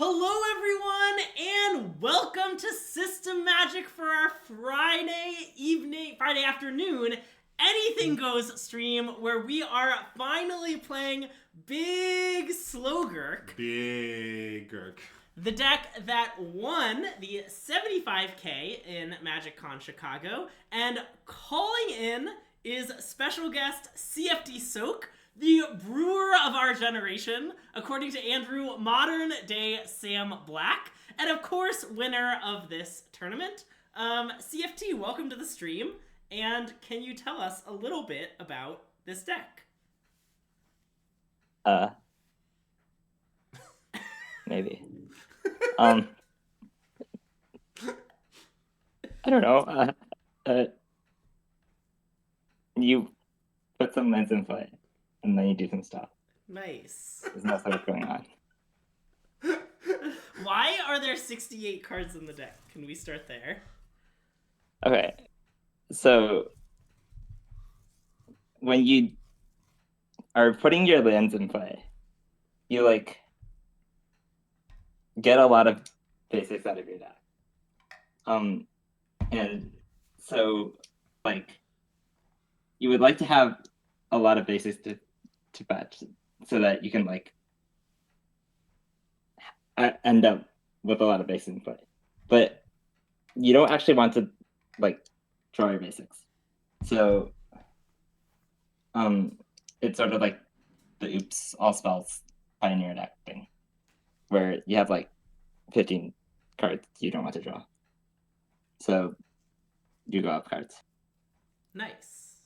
Hello everyone, and welcome to System Magic for our Friday afternoon, Anything Goes stream, where we are finally playing Big Slogurk. Biiiiiiiig. The deck that won the 75K in MagicCon Chicago, and calling in is special guest Cftsoc, the brewer of our generation, according to Andrew, modern day Sam Black, and of course, winner of this tournament. CFT, welcome to the stream, and can you tell us a little bit about this deck? Maybe. I don't know. You put some lands in play, and then you do some stuff. Nice. There's no stuff going on. Why are there 68 cards in the deck? Can we start there? Okay, so when you are putting your lands in play, you get a lot of basics out of your deck. And so you would like to have a lot of basics to fetch so that you can end up with a lot of basics in play. But you don't actually want to draw your basics. So it's sort of like the oops all spells pioneer deck thing, where you have 15 cards you don't want to draw. So you go up cards. Nice.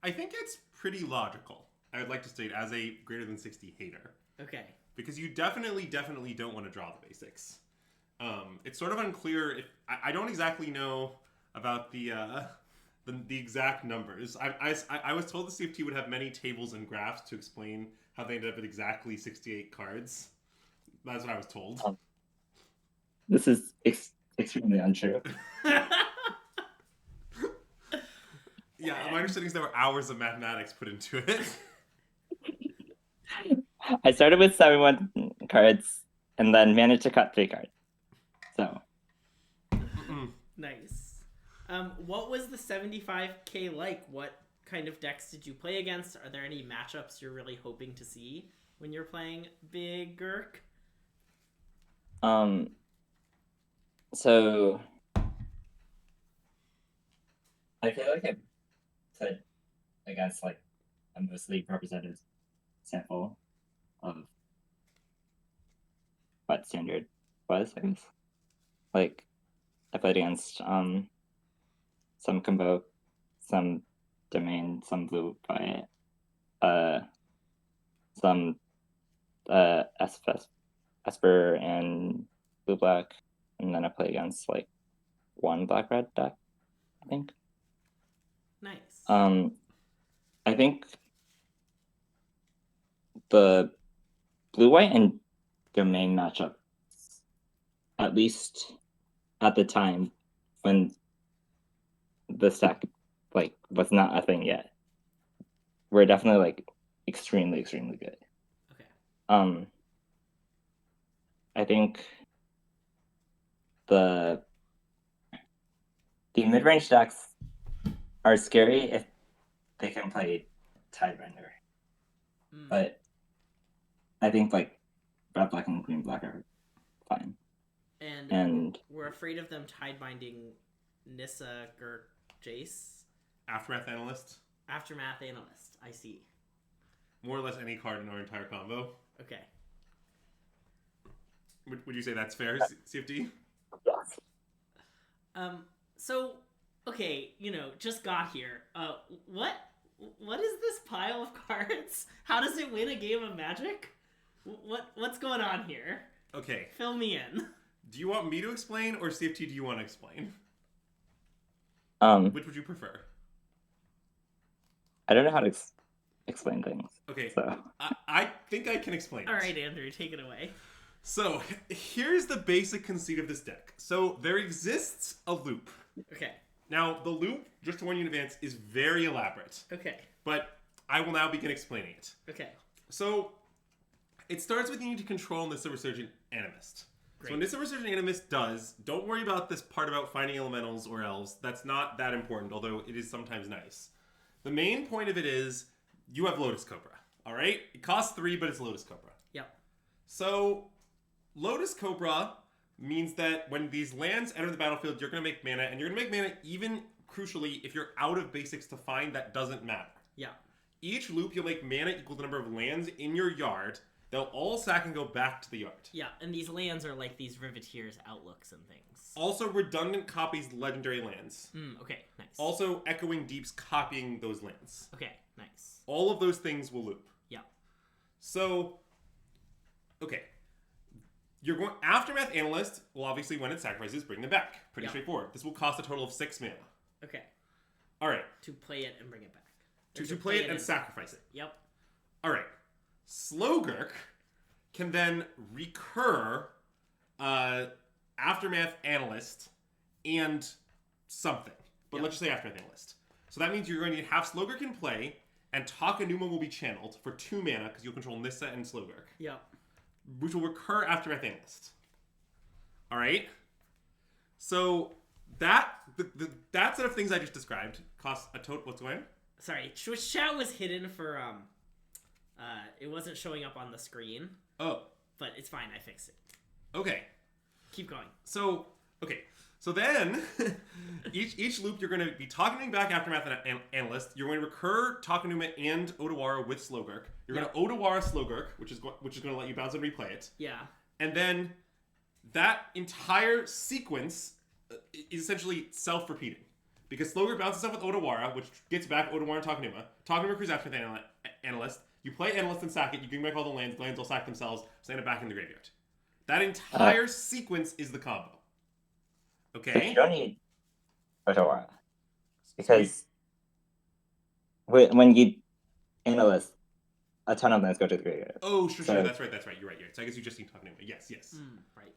I think it's pretty logical, I would like to state, as a greater than 60 hater. Okay. Because you definitely don't want to draw the basics. It's sort of unclear if I don't exactly know about the exact numbers. I was told the CFT would have many tables and graphs to explain how they ended up with exactly 68 cards. That's what I was told. This is extremely untrue. Yeah, my understanding is there were hours of mathematics put into it. I started with 71 cards and then managed to cut 3 cards. So. Nice. What was the 75K like? What kind of decks did you play against? Are there any matchups you're really hoping to see when you're playing Big Gurk? So I feel like I played against a mostly representative sample of what standard was, I guess. I played against some Convoke, some Domain, some Blue by some Esper and Blue Black, and then I play against one Black Red deck, I think. Nice. I think the Blue White and Domain matchup, at least at the time when this deck was not a thing yet, were definitely extremely good. Okay. I think the mid-range decks are scary if they can play Tidebender. But I think red, black, and green, black are fine. And we're afraid of them tide-binding Nissa, Gurk, Jace. Aftermath Analyst. Aftermath Analyst, I see. More or less any card in our entire combo. Okay. Would you say that's fair, CFD? Yes. So, okay, just got here. What is this pile of cards? How does it win a game of Magic? What's going on here? Okay. Fill me in. Do you want me to explain, or CFT, do you want to explain? Which would you prefer? I don't know how to explain things. Okay. So I think I can explain it. All right, Andrew, take it away. So, here's the basic conceit of this deck. So, there exists a loop. Okay. Now, the loop, just to warn you in advance, is very elaborate. Okay. But I will now begin explaining it. Okay. So, it starts with you need to control Nissa Resurgent Animist. Great. So what Nissa Resurgent Animist does, don't worry about this part about finding elementals or elves. That's not that important, although it is sometimes nice. The main point of it is you have Lotus Cobra, all right? It costs 3, but it's Lotus Cobra. Yep. So Lotus Cobra means that when these lands enter the battlefield, you're going to make mana, and you're going to make mana even, crucially, if you're out of basics to find, that doesn't matter. Yeah. Each loop, you'll make mana equal to the number of lands in your yard. They'll all sack and go back to the yard. Yeah, and these lands are like these Riveteers outlooks and things. Also, redundant copies legendary lands. Okay, nice. Also, Echoing Deeps copying those lands. Okay, nice. All of those things will loop. Yeah. So, okay. You're going Aftermath Analyst will obviously, when it sacrifices, bring them back. Pretty straightforward. This will cost a total of 6 mana. Okay. All right. To play it and bring it back. To play it and sacrifice it. Yep. All right. Slogurk can then recur Aftermath Analyst and something. But let's just say Aftermath Analyst. So that means you're going to have Slogurk in play, and Takanuma will be channeled for 2 mana, because you'll control Nissa and Slogurk. Yep. Which will recur Aftermath Analyst. All right? So that set of things I just described costs a total... What's going on? Sorry, Twitch chat was hidden for, it wasn't showing up on the screen. Oh. But it's fine, I fixed it. Okay. Keep going. So, okay. So then, each loop you're going to be Takanuma back Aftermath Analyst. You're going to recur Takanuma and Odawara with Slogurk. You're going to Odawara Slogurk, which is going to let you bounce and replay it. Yeah. And then that entire sequence is essentially self-repeating. Because Slogurk bounces up with Odawara, which gets back Odawara and Takanuma. Takanuma recruits Aftermath Analyst. You play Analyst and sack it. You bring back all the lands. The lands will sack themselves. Send it back in the graveyard. That entire sequence is the combo. Okay? You don't need Odawara. Because when you Analyst, a ton of lands go to the graveyard. Oh, sure. That's right. You're right. So I guess you just need Takanuma. Yes. Right.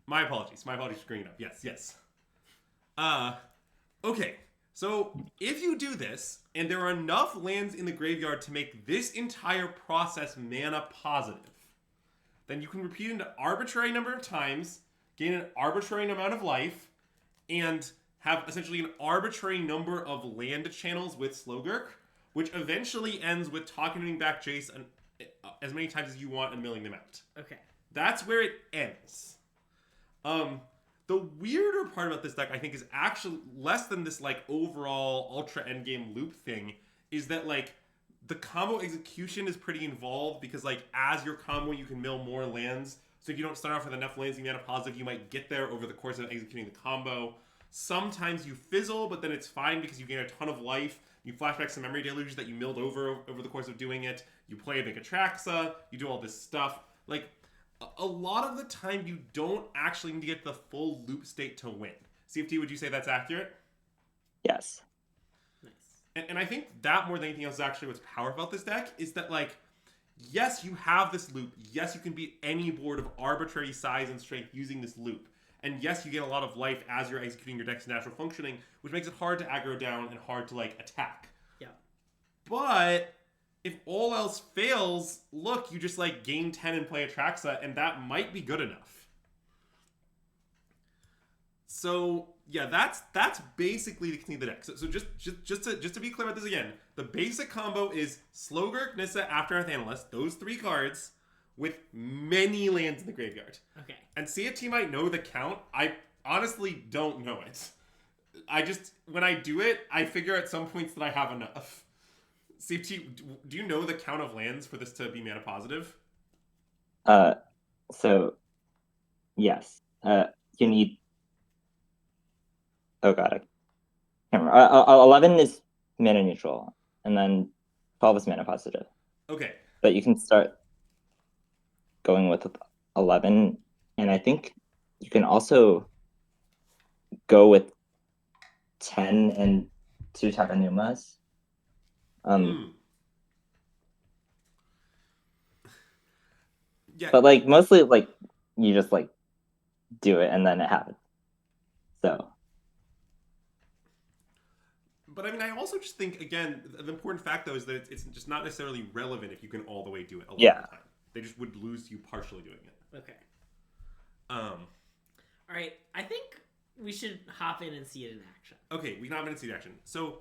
My apologies for screwing it up. Yes. Okay. So if you do this, and there are enough lands in the graveyard to make this entire process mana positive, then you can repeat an arbitrary number of times, gain an arbitrary amount of life, and have essentially an arbitrary number of land channels with Slogurk, which eventually ends with Takanuma back Jace as many times as you want and milling them out. Okay. That's where it ends. The weirder part about this deck, I think, is actually less than this, like, overall ultra endgame loop thing, is that, like, the combo execution is pretty involved because, like, as your combo, you can mill more lands. So if you don't start off with enough lands and you mana positive, you might get there over the course of executing the combo. Sometimes you fizzle, but then it's fine because you gain a ton of life. You flashback some memory deluge that you milled over the course of doing it. You play a big Atraxa. You do all this stuff. Like, a lot of the time, you don't actually need to get the full loop state to win. CFT, would you say that's accurate? Yes. Nice. And I think that more than anything else is actually what's powerful about this deck is that, like, yes, you have this loop. Yes, you can beat any board of arbitrary size and strength using this loop. And yes, you get a lot of life as you're executing your deck's natural functioning, which makes it hard to aggro down and hard to, like, attack. Yeah. But if all else fails, look, you just, like, gain 10 and play Atraxa, and that might be good enough. So, yeah, that's basically the key of the deck. So just to be clear about this again, the basic combo is Slogurk, Nissa, Aftermath Analyst, those 3 cards, with many lands in the graveyard. Okay. And CFT might know the count. I honestly don't know it. When I do it, I figure at some points that I have enough. CFT, do you know the count of lands for this to be mana positive? So, yes. You need... Oh god, I can't remember. 11 is mana neutral, and then 12 is mana positive. Okay. But you can start going with 11, and I think you can also go with 10 and 2 Takanumas. Yeah. But, like, mostly, like, you just, like, do it, and then it happens. So... But I mean, I also just think, again, the important fact, though, is that it's just not necessarily relevant if you can all the way do it a lot of the time. They just would lose you partially doing it. Okay. Um, All right, I think we should hop in and see it in action. okay, we can hop into seed action. So,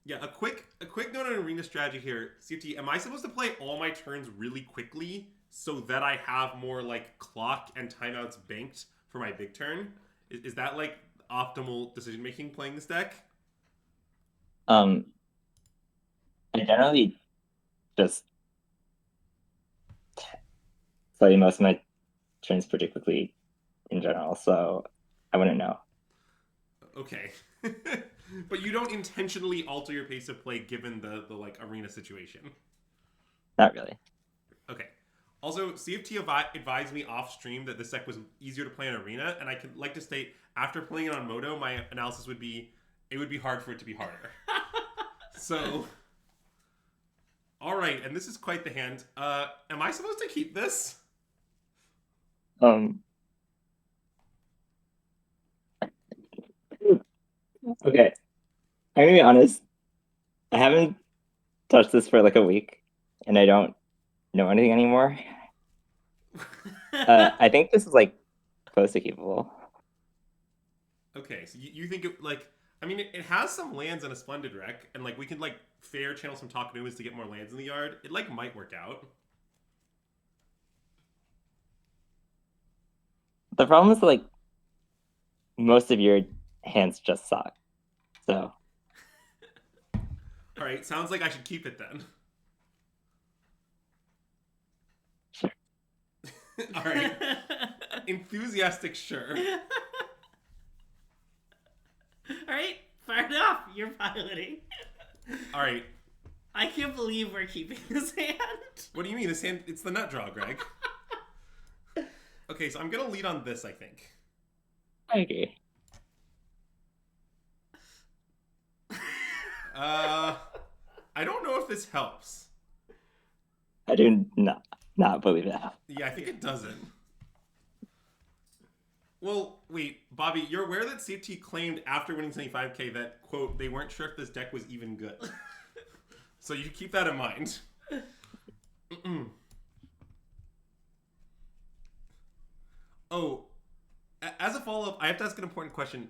yeah, a quick note on arena strategy here. CFT, am I supposed to play all my turns really quickly so that I have more like clock and timeouts banked for my big turn? Is that like optimal decision making playing this deck? I generally just play most of my turns pretty quickly in general, so I wouldn't know. Okay. But you don't intentionally alter your pace of play given the like arena situation. Not really. Okay. Also, CFT advised me off stream that this deck was easier to play in arena, and I could like to state after playing it on Moto, my analysis would be it would be hard for it to be harder. So, all right, and this is quite the hand. Am I supposed to keep this? Okay. I'm gonna be honest. I haven't touched this for like a week, and I don't know anything anymore. I think this is like close to keepable. Okay, so you think it like I mean it has some lands and a splendid wreck, and like we can like fair channel some Takanumas to get more lands in the yard. It like might work out. The problem is like most of your hands just suck. So All right, sounds like I should keep it then. sure. All right, enthusiastic, sure. All right, fired off. You're piloting. All right, I can't believe we're keeping this hand. what do you mean? This hand? It's the nut draw, Greg. Okay, so I'm gonna lead on this, I think. I agree. I don't know if this helps. I do not believe that. Yeah, I think it doesn't. Well, wait, Bobby, you're aware that CFT claimed after winning 75k that, quote, they weren't sure if this deck was even good. So you keep that in mind. Oh, as a follow-up, I have to ask an important question.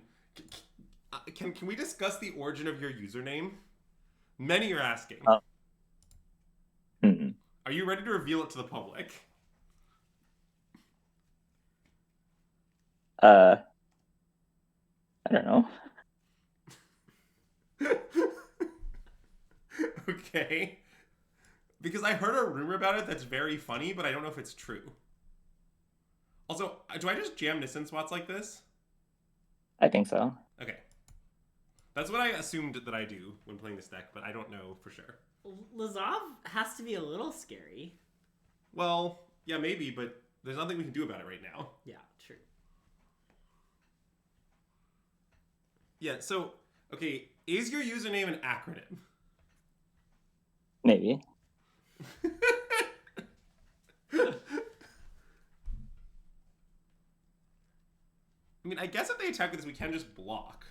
Can we discuss the origin of your username? Many are asking. Are you ready to reveal it to the public? I don't know. Okay. Because I heard a rumor about it that's very funny, but I don't know if it's true. Also, do I just jam Nissan spots like this? I think so. Okay. That's what I assumed that I do when playing this deck, but I don't know for sure. Lazav has to be a little scary. Well, yeah, maybe, but there's nothing we can do about it right now. Yeah, true. Yeah, so, okay, is your username an acronym? Maybe. I mean, I guess if they attack with this, we can just block.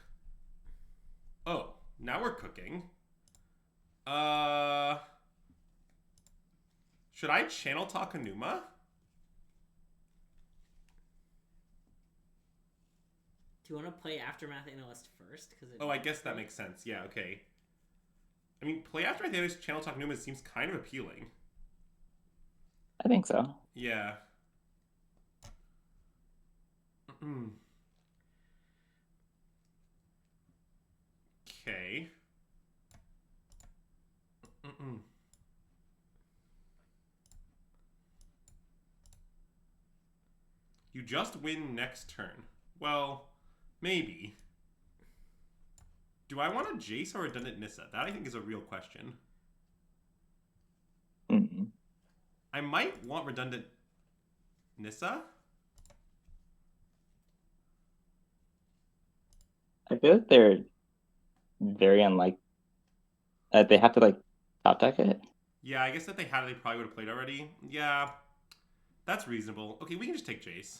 Oh, now we're cooking. Should I channel Takanuma? Do you want to play Aftermath Analyst first? Oh, I guess that makes sense. Yeah, okay. I mean, play after Analyst channel Takanuma seems kind of appealing. I think so. Yeah. Okay. You just win next turn. Well, maybe. Do I want a Jace or a Redundant Nissa? That I think is a real question. I might want Redundant Nissa. I feel like they're very unlike. They have to like top deck it. Yeah, I guess if they had it, they probably would have played already. Yeah, that's reasonable. Okay, we can just take Jace.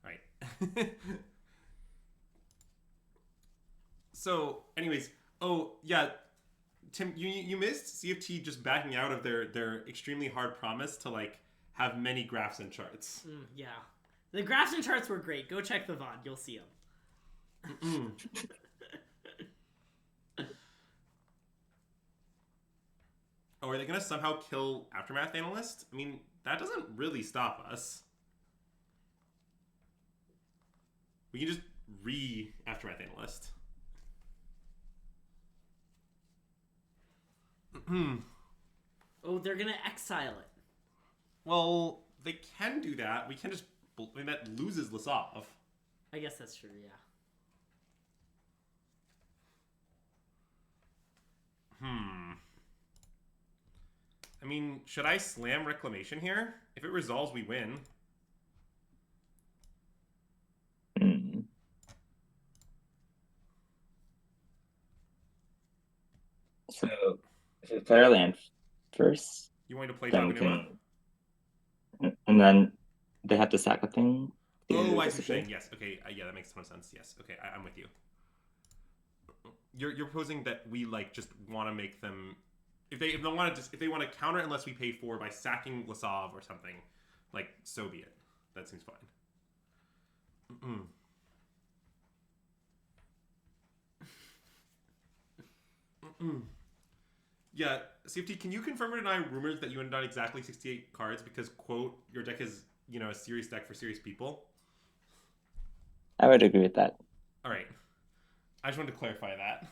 Right. So, anyways, oh yeah, Tim, you missed CFT just backing out of their extremely hard promise to like have many graphs and charts. Yeah. The graphs and charts were great. Go check the VOD. You'll see them. Oh, are they going to somehow kill Aftermath Analyst? I mean, that doesn't really stop us. We can just Aftermath Analyst. Oh, they're going to exile it. Well, they can do that. We can just... I mean, that loses Lasov. I guess that's true, yeah. I mean, should I slam Reclamation here? If it resolves, we win. So, if we play our land first, You want me to play then we Jaganuma? can... And then they have to sack a thing. Oh, I see what you're saying. Yes. Okay. Yeah, that makes a ton of sense. Yes. Okay, I'm with you. You're proposing that we like just want to make them if they want to counter unless we pay 4 by sacking Lasov or something, like so be it. That seems fine. Yeah, CFT, can you confirm or deny rumors that you ended on exactly 68 cards because, quote, your deck is, a serious deck for serious people? I would agree with that. All right. I just wanted to clarify that.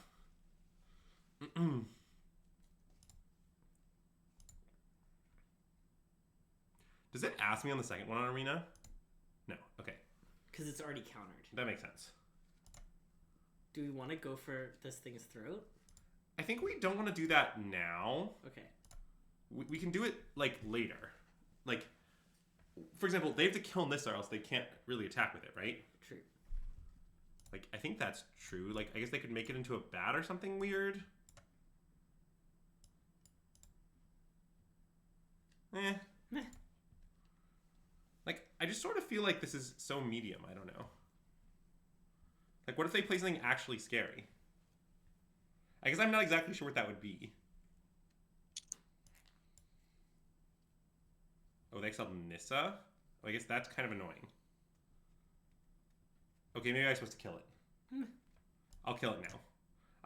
Does it ask me on the second one on Arena? No. Okay. Because it's already countered. That makes sense. Do we want to go for this thing's throat? I think we don't want to do that now. Okay. We can do it, like, later. Like, for example, they have to kill this or else they can't really attack with it, right? True. Like, I think that's true. Like, I guess they could make it into a bat or something weird. Like, I just sort of feel like this is so medium. I don't know. Like, what if they play something actually scary? I guess I'm not exactly sure what that would be. Oh, they exiled Nissa? Oh, I guess that's kind of annoying. Okay, maybe I'm supposed to kill it. I'll kill it now.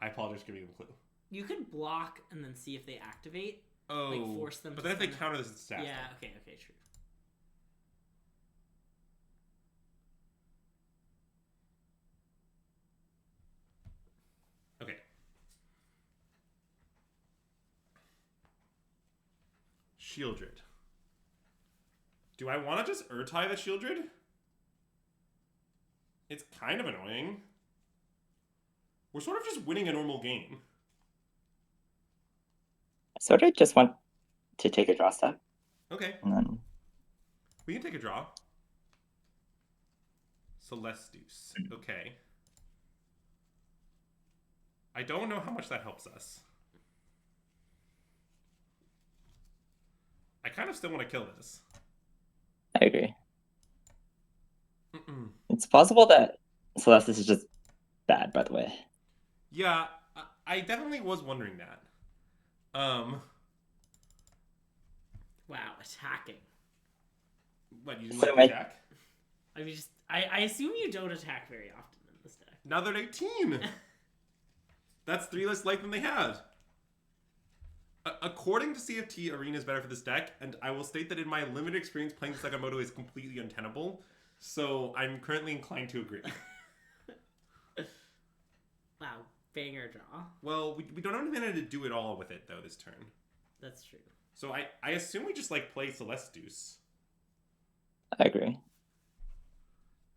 I apologize for giving you a clue. You could block and then see if they activate. Oh, like force them but to then if they spend- counter this, it's staff. Yeah, okay, true. Okay. Shieldred. Do I want to just Urtai the Shieldred? It's kind of annoying. We're sort of just winning a normal game. I sort of just want to take a draw step. Okay. And then... We can take a draw. Celestus. Okay. I don't know how much that helps us. I kind of still want to kill this. I agree. It's possible that Celestis is just bad, by the way. Yeah, I definitely was wondering that. Wow, attacking. What, you didn't So like attack? I mean, I assume you don't attack very often in this deck. Now they're 18! That's 3 less life than they had. According to CFT, Arena is better for this deck, and I will state that in my limited experience playing Sakamoto is completely untenable, so I'm currently inclined to agree. Wow, banger draw. Well, we don't have a minute to do it all with it, though, this turn. That's true. So I assume we just, like, play Celestus. I agree.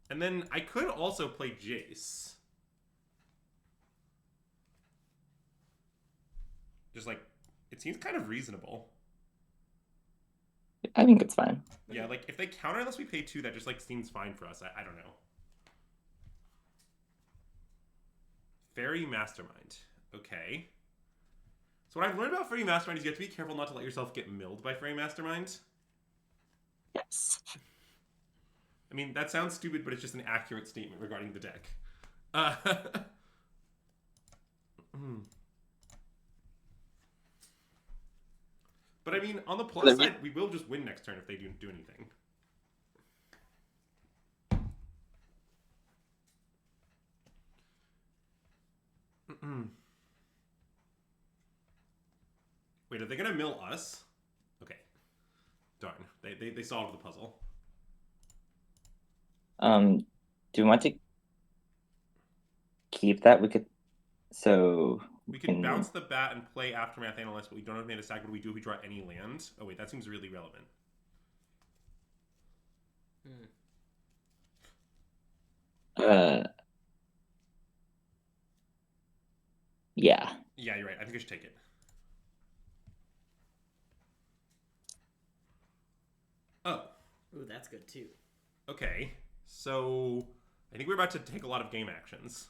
And then I could also play Jace. Just, like, it seems kind of reasonable. I think it's fine. Yeah, like, if they counter unless we pay 2, that just, like, seems fine for us. I don't know. Fairy Mastermind. Okay. So what I've learned about Fairy Mastermind is you have to be careful not to let yourself get milled by Fairy Mastermind. Yes. I mean, that sounds stupid, but it's just an accurate statement regarding the deck. But I mean, on the plus Let me- side, we will just win next turn if they do anything. Wait, are they gonna mill us? Okay. Darn. They solved the puzzle. Do you want to keep that? We could. So We could bounce the bat and play Aftermath Analyst, but we don't have mana stack. What do we do if we draw any land? Oh wait, that seems really relevant. Yeah. Yeah, you're right. I think I should take it. Oh. Ooh, that's good too. Okay. So I think we're about to take a lot of game actions.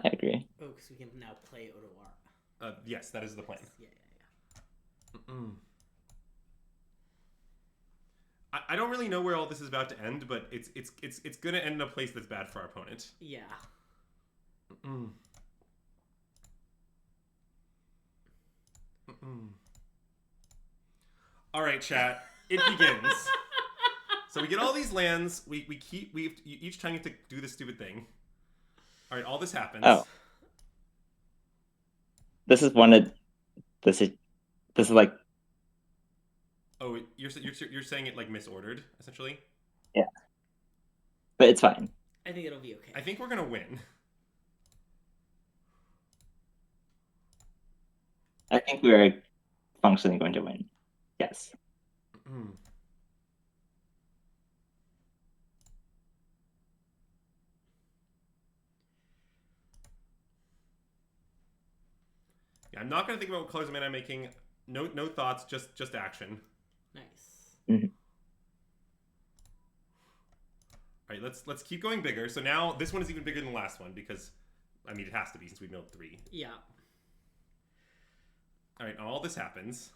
I agree. Oh, because we can now play Odawara. Yes, that is the plan. Yeah. I don't really know where all this is about to end, but it's gonna end in a place that's bad for our opponent. Yeah. All right, chat. It begins. So we get all these lands. We each time you have to do this stupid thing. All right, all this happens. Oh. This is one of. This is like. Oh, you're saying it like misordered, essentially? Yeah. But it's fine. I think it'll be okay. I think we're gonna win. I think we're functionally going to win. Yes. Yeah, I'm not gonna think about what colors of mana I'm making. No thoughts, just action. Nice. Mm-hmm. All right, let's keep going bigger. So now this one is even bigger than the last one because, I mean, it has to be since we milled 3. Yeah. All right, all this happens.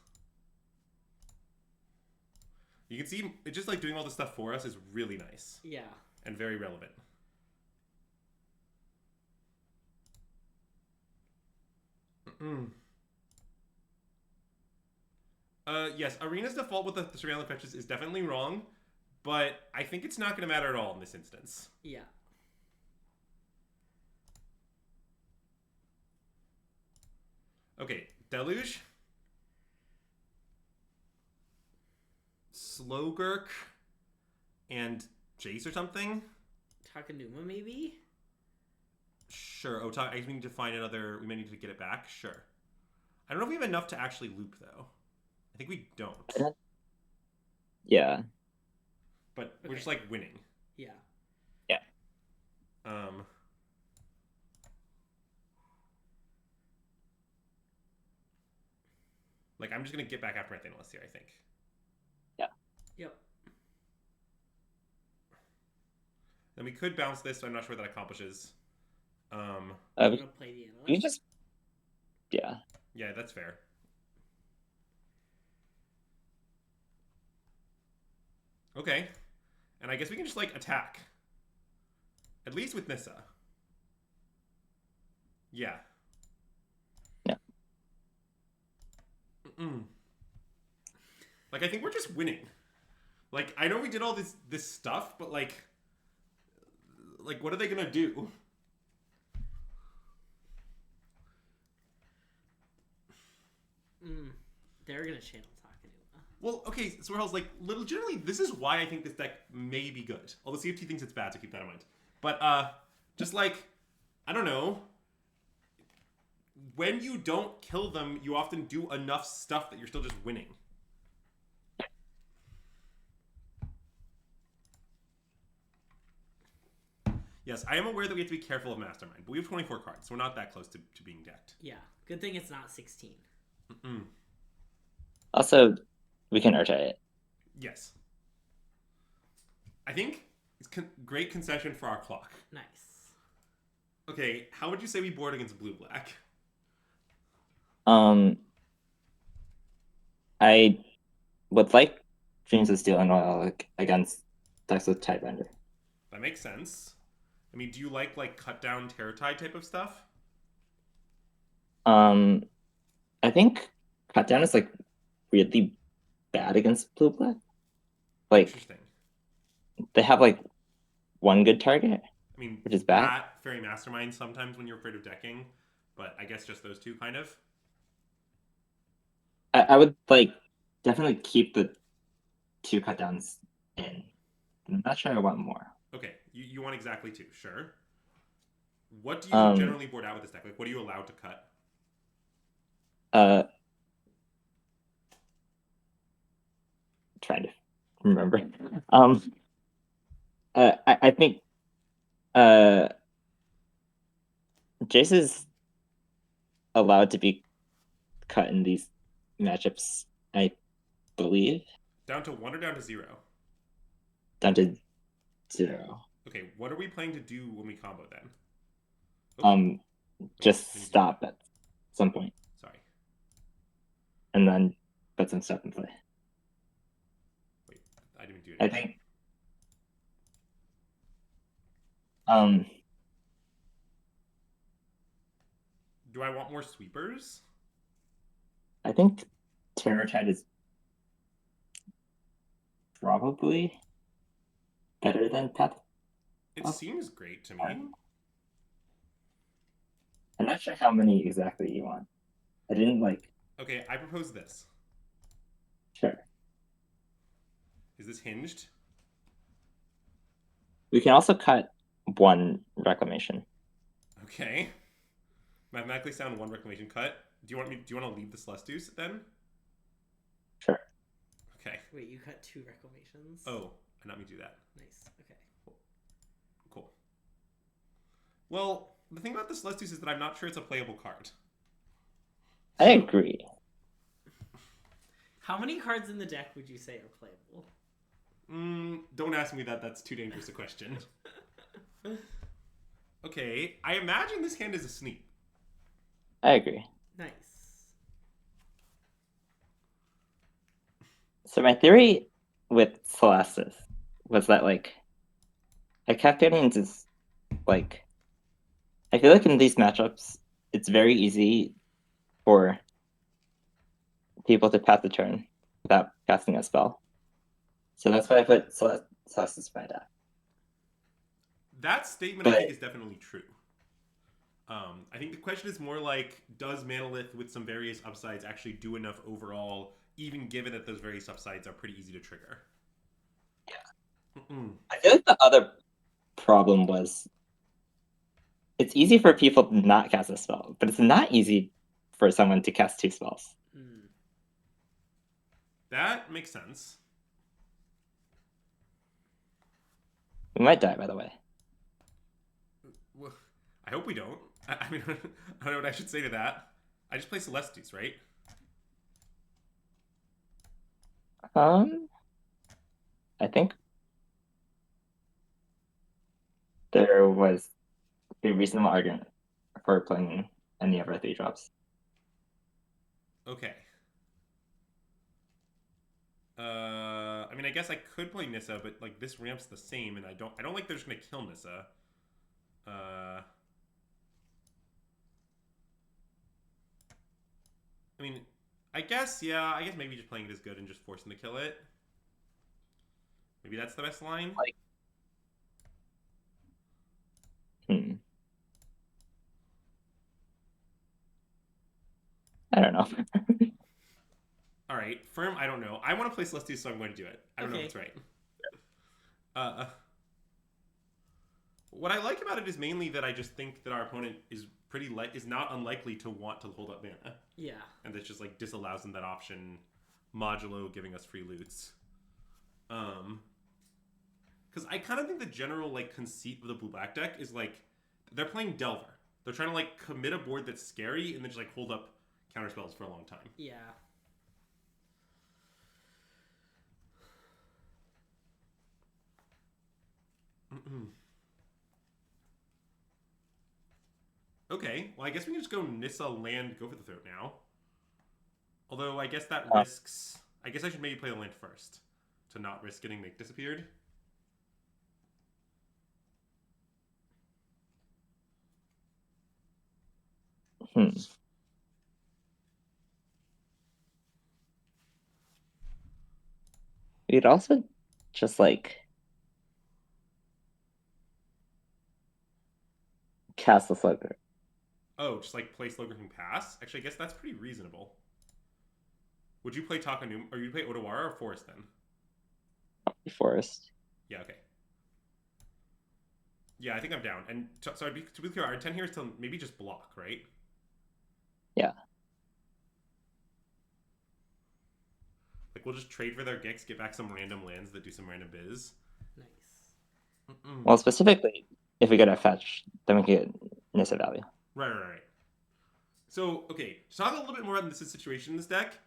You can see it just like doing all this stuff for us is really nice. Yeah. And very relevant. Yes, Arena's default with the surveillance fetches is definitely wrong, but I think it's not going to matter at all in this instance. Yeah. Okay, Deluge. Slogurk. And Jace or something? Takanuma, maybe? Sure. Oh, I guess we need to find another... We may need to get it back. Sure. I don't know if we have enough to actually loop, though. I think we don't. Yeah. But we're just, like, winning. Yeah. Yeah. Like, I'm just going to get back after my Thanos here, I think. Yeah. Yep. Then we could bounce this, so I'm not sure what that accomplishes. I'm gonna play the analyst. You just... Yeah. Yeah, that's fair. Okay. And I guess we can just, like, attack. At least with Nissa. Yeah. Yeah. Like, I think we're just winning. Like, I know we did all this stuff, but, like, what are they gonna do? They're gonna channel Takanuma. Well, okay, so Hell's like, legitimately, this is why I think this deck may be good. Although CFT thinks it's bad, so keep that in mind. But, just like, I don't know. When you don't kill them, you often do enough stuff that you're still just winning. Yes, I am aware that we have to be careful of Mastermind, but we have 24 cards, so we're not that close to being decked. Yeah. Good thing it's not 16. Also, we can Urcha it. Yes. I think it's great concession for our clock. Nice. Okay, how would you say we board against blue-black? I would like Dreams of Steel and Oil against decks with Tidebender. That makes sense. I mean, do you like cut down Terror Tide type of stuff? I think Cut Down is like really bad against blue black. Like Interesting. they have like one good target, I mean, which is bad. that Fairy Mastermind sometimes when you're afraid of decking, but I guess just those two kind of. I would like definitely keep the 2 cut downs in. I'm not sure I want more. Okay, you want exactly 2, sure. What do you Um, generally board out with this deck? Like, what are you allowed to cut? Trying to remember. I think Jace is allowed to be cut in these matchups, I believe. Down to 1 or down to 0? Down to 0. Okay, what are we planning to do when we combo then? Just stop at some point. Sorry. And then put some stuff in play. Wait, I didn't do it. I think Do I want more sweepers? I think Terror Tide is probably better than Path. It seems great to me. I'm not sure how many exactly you want. I didn't like. Okay, I propose this. Sure. Is this hinged? We can also cut 1 reclamation. Okay. Mathematically sound 1 reclamation cut. Do you want to leave the Celestus then? Sure. Okay. Wait, you cut 2 reclamations? Oh, I not me do that. Nice. Okay. Cool. Well, the thing about the Celestus is that I'm not sure it's a playable card. I agree. How many cards in the deck would you say are playable? Don't ask me that. That's too dangerous a question. Okay, I imagine this hand is a sneak. I agree. Nice. So my theory with Celestis was that like I kept getting into like I feel like in these matchups it's very easy for people to pass the turn without casting a spell. So that's why I put Celestis in my deck. That statement, I think, is definitely true. I think the question is more like, does Manolith with some various upsides actually do enough overall, even given that those various upsides are pretty easy to trigger? Yeah. I feel like the other problem was it's easy for people to not cast a spell, but it's not easy for someone to cast 2 spells. That makes sense. We might die, by the way. Well, I hope we don't. I mean, I don't know what I should say to that. I just play Celestis, right? I think there was a reasonable argument for playing any of our 3 drops. Okay. I mean, I guess I could play Nissa, but like this ramp's the same, and I don't like they're just gonna kill Nissa. I mean, I guess maybe just playing it is good and just forcing to kill it. Maybe that's the best line. Like, I don't know. All right, Firm, I don't know. I want to play Celestia, so I'm going to do it. I don't know if it's right. What I like about it is mainly that I just think that our opponent is is not unlikely to want to hold up mana. Yeah. And that just like disallows them that option, modulo giving us free loots. Because I kind of think the general like conceit of the blue-black deck is like they're playing Delver. They're trying to like commit a board that's scary and then just like hold up counter spells for a long time. Yeah. Okay, well I guess we can just go Nissa land, go for the throat now. Although I guess that risks. I guess I should maybe play the land first to not risk getting Make disappeared. We'd also just like cast the Slogurk. Oh, just like play Slogurk and pass? Actually, I guess that's pretty reasonable. Would you play Takanuma, or you play Odawara or Forest then? Forest. Yeah, okay. Yeah, I think I'm down. And so to be clear, our intent here is to maybe just block, right? Yeah. Like, we'll just trade for their Gix, get back some random lands that do some random biz. Nice. Well, specifically, if we get a fetch, then we can get Nissa value. Right. So, okay, to talk a little bit more about this situation in this deck,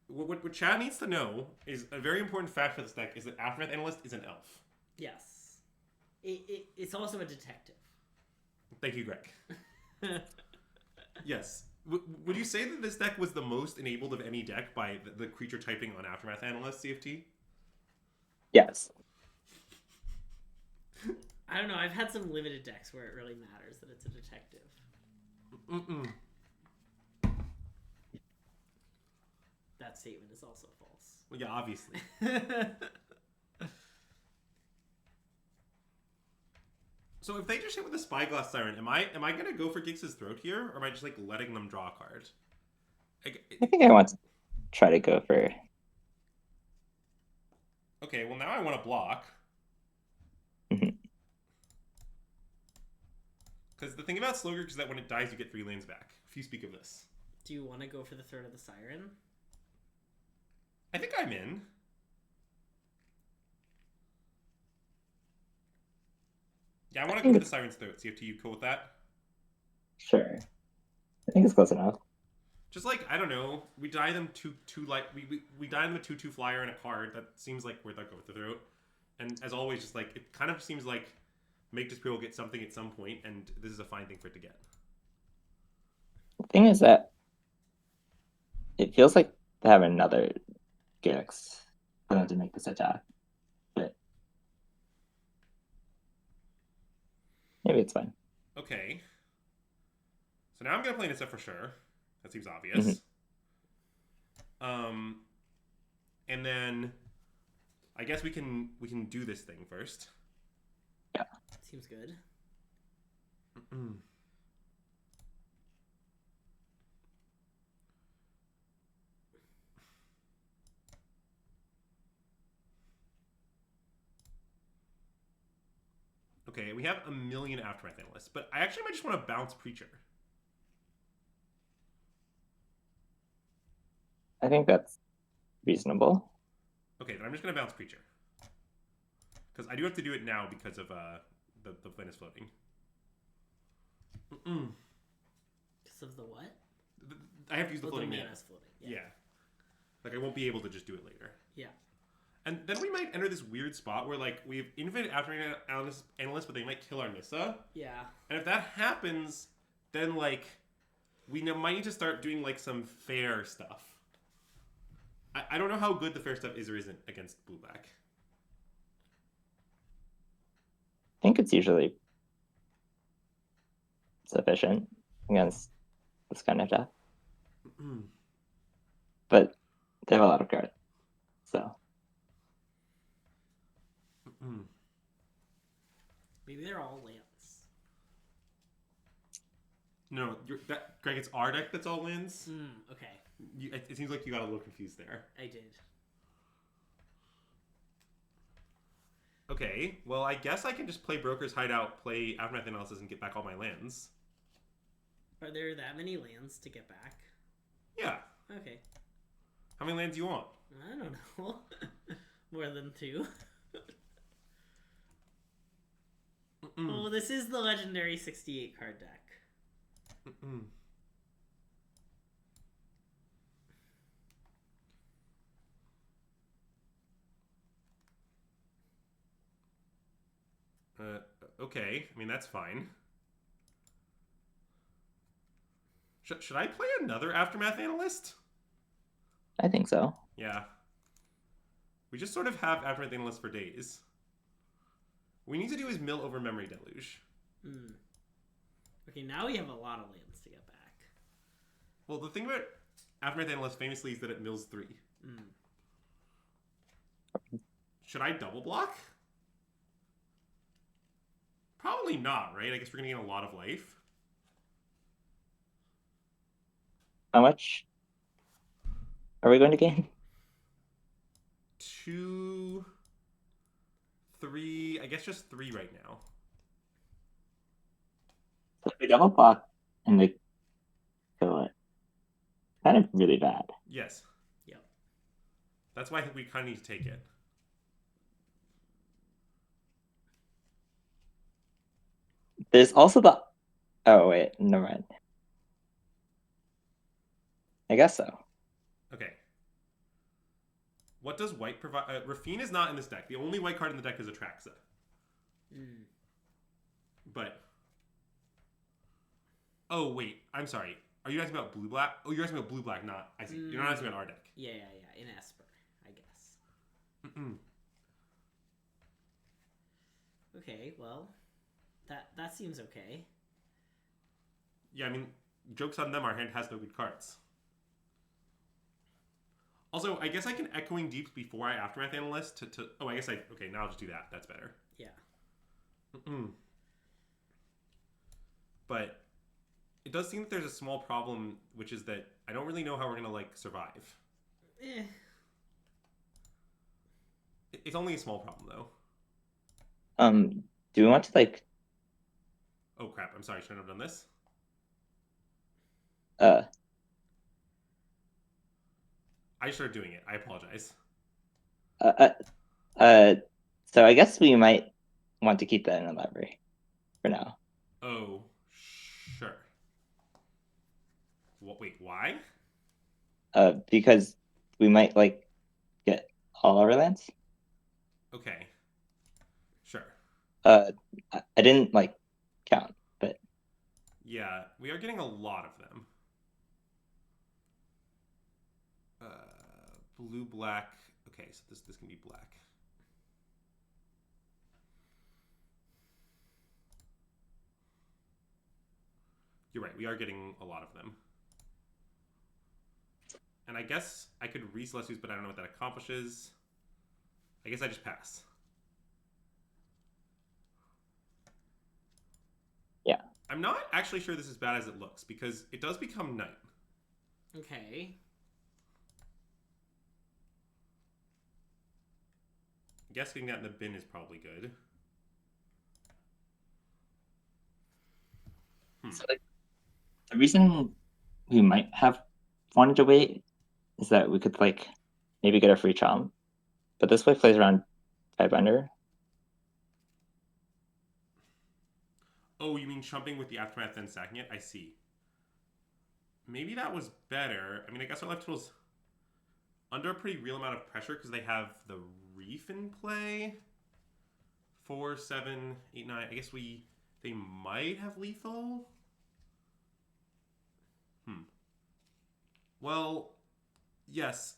what Chad needs to know is a very important fact for this deck is that Aftermath Analyst is an elf. Yes. It's also a detective. Thank you, Greg. Yes. Would you say that this deck was the most enabled of any deck by the creature typing on Aftermath Analyst, CFT? Yes. I don't know. I've had some limited decks where it really matters that it's a detective. That statement is also false. Well, yeah, obviously. So if they just hit with a Spyglass Siren, am I gonna go for Gix's Throat here, or am I just like letting them draw a card? I think I want to try to go for. Okay, well now I want to block. Because the thing about Slogurk is that when it dies, you get 3 lanes back. If you speak of this. Do you want to go for the Throat of the Siren? I think I'm in. Yeah, I want to go with the Siren's Throat. CFT, you cool with that? Sure. I think it's close enough. Just like, I don't know, we die them we die them a 2/2 flyer and a card. That seems like where they'll go with the Throat. And as always, just like, it kind of seems like Make Disappear will get something at some point, and this is a fine thing for it to get. The thing is that it feels like they have another Gix for them to make this attack. But maybe it's fine. Okay. So now I'm going to play Nissa for sure. That seems obvious. And then I guess we can do this thing first. Yeah. Seems good. Okay, we have a million Aftermath Analysts, but I actually might just want to bounce Preacher. I think that's reasonable. Okay, then I'm just going to bounce Preacher. Because I do have to do it now because of the plan is floating. Because of the what? I have to use the floating mana mana. is floating. Yeah. Like, I won't be able to just do it later. Yeah. And then we might enter this weird spot where, like, we have infinite Aftermath Analysts, but they might kill our Nissa. Yeah. And if that happens, then, like, we might need to start doing, like, some fair stuff. I don't know how good the fair stuff is or isn't against blue-black. I think it's usually sufficient against this kind of deck. But they have a lot of cards, so. Maybe they're all lands. No, Greg, it's our deck that's all lands. Okay. It seems like you got a little confused there. I did. Okay, well, I guess I can just play Broker's Hideout, play Aftermath Analysis, and get back all my lands. Are there that many lands to get back? Yeah. Okay. How many lands do you want? I don't know. More than 2. Well, this is the legendary 68 card deck. Okay. I mean, that's fine. Should I play another Aftermath Analyst? I think so. Yeah. We just sort of have Aftermath Analyst for days. What we need to do is mill over Memory Deluge. Okay, now we have a lot of lands to get back. Well, the thing about Aftermath Analyst famously is that it mills 3. Should I double block? Probably not, right? I guess we're gonna gain a lot of life. How much are we going to gain? 2, 3. I guess just 3 right now. So if we double block and they kill it, kind of really bad. Yes. Yep. That's why I think we kind of need to take it. There's also the. Oh wait, never mind. I guess so. Okay. What does white provide? Rafine is not in this deck. The only white card in the deck is Atraxa. Mm. But. Oh, wait. I'm sorry. Are you asking about blue-black? Oh, you're asking about blue-black, not. I see. You're not asking about our deck. Yeah. In Esper, I guess. Okay, well, that seems okay. Yeah, I mean, joke's on them. Our hand has no good cards. Also, I guess I can Echoing Deeps before I Aftermath Analyst to... Oh, I guess I... Okay, now I'll just do that. That's better. Yeah. But it does seem that there's a small problem, which is that I don't really know how we're going to, like, survive. It's only a small problem, though. Do we want to, like... Oh, crap. I'm sorry. Shouldn't I have done this? I started doing it. I apologize. So I guess we might want to keep that in the library for now. Oh, sure. Wait, why? Because we might, like, get all our lands. Okay. Sure. I didn't, like, count, but... Yeah, we are getting a lot of them. Blue, black. Okay, so this can be black. You're right, we are getting a lot of them. And I guess I could re-Celestials, but I don't know what that accomplishes. I guess I just pass. Yeah. I'm not actually sure this is bad as it looks, because it does become night. Okay. I guess getting that in the bin is probably good. So, like, the reason we might have wanted to wait is that we could, like, maybe get a free chomp. But this way plays around 5 under. Oh, you mean chumping with the Aftermath then sacking it? I see. Maybe that was better. I mean, I guess our left total's under a pretty real amount of pressure because they have the Reef in play. 4, 7, 8, 9. I guess they might have lethal. Well, yes.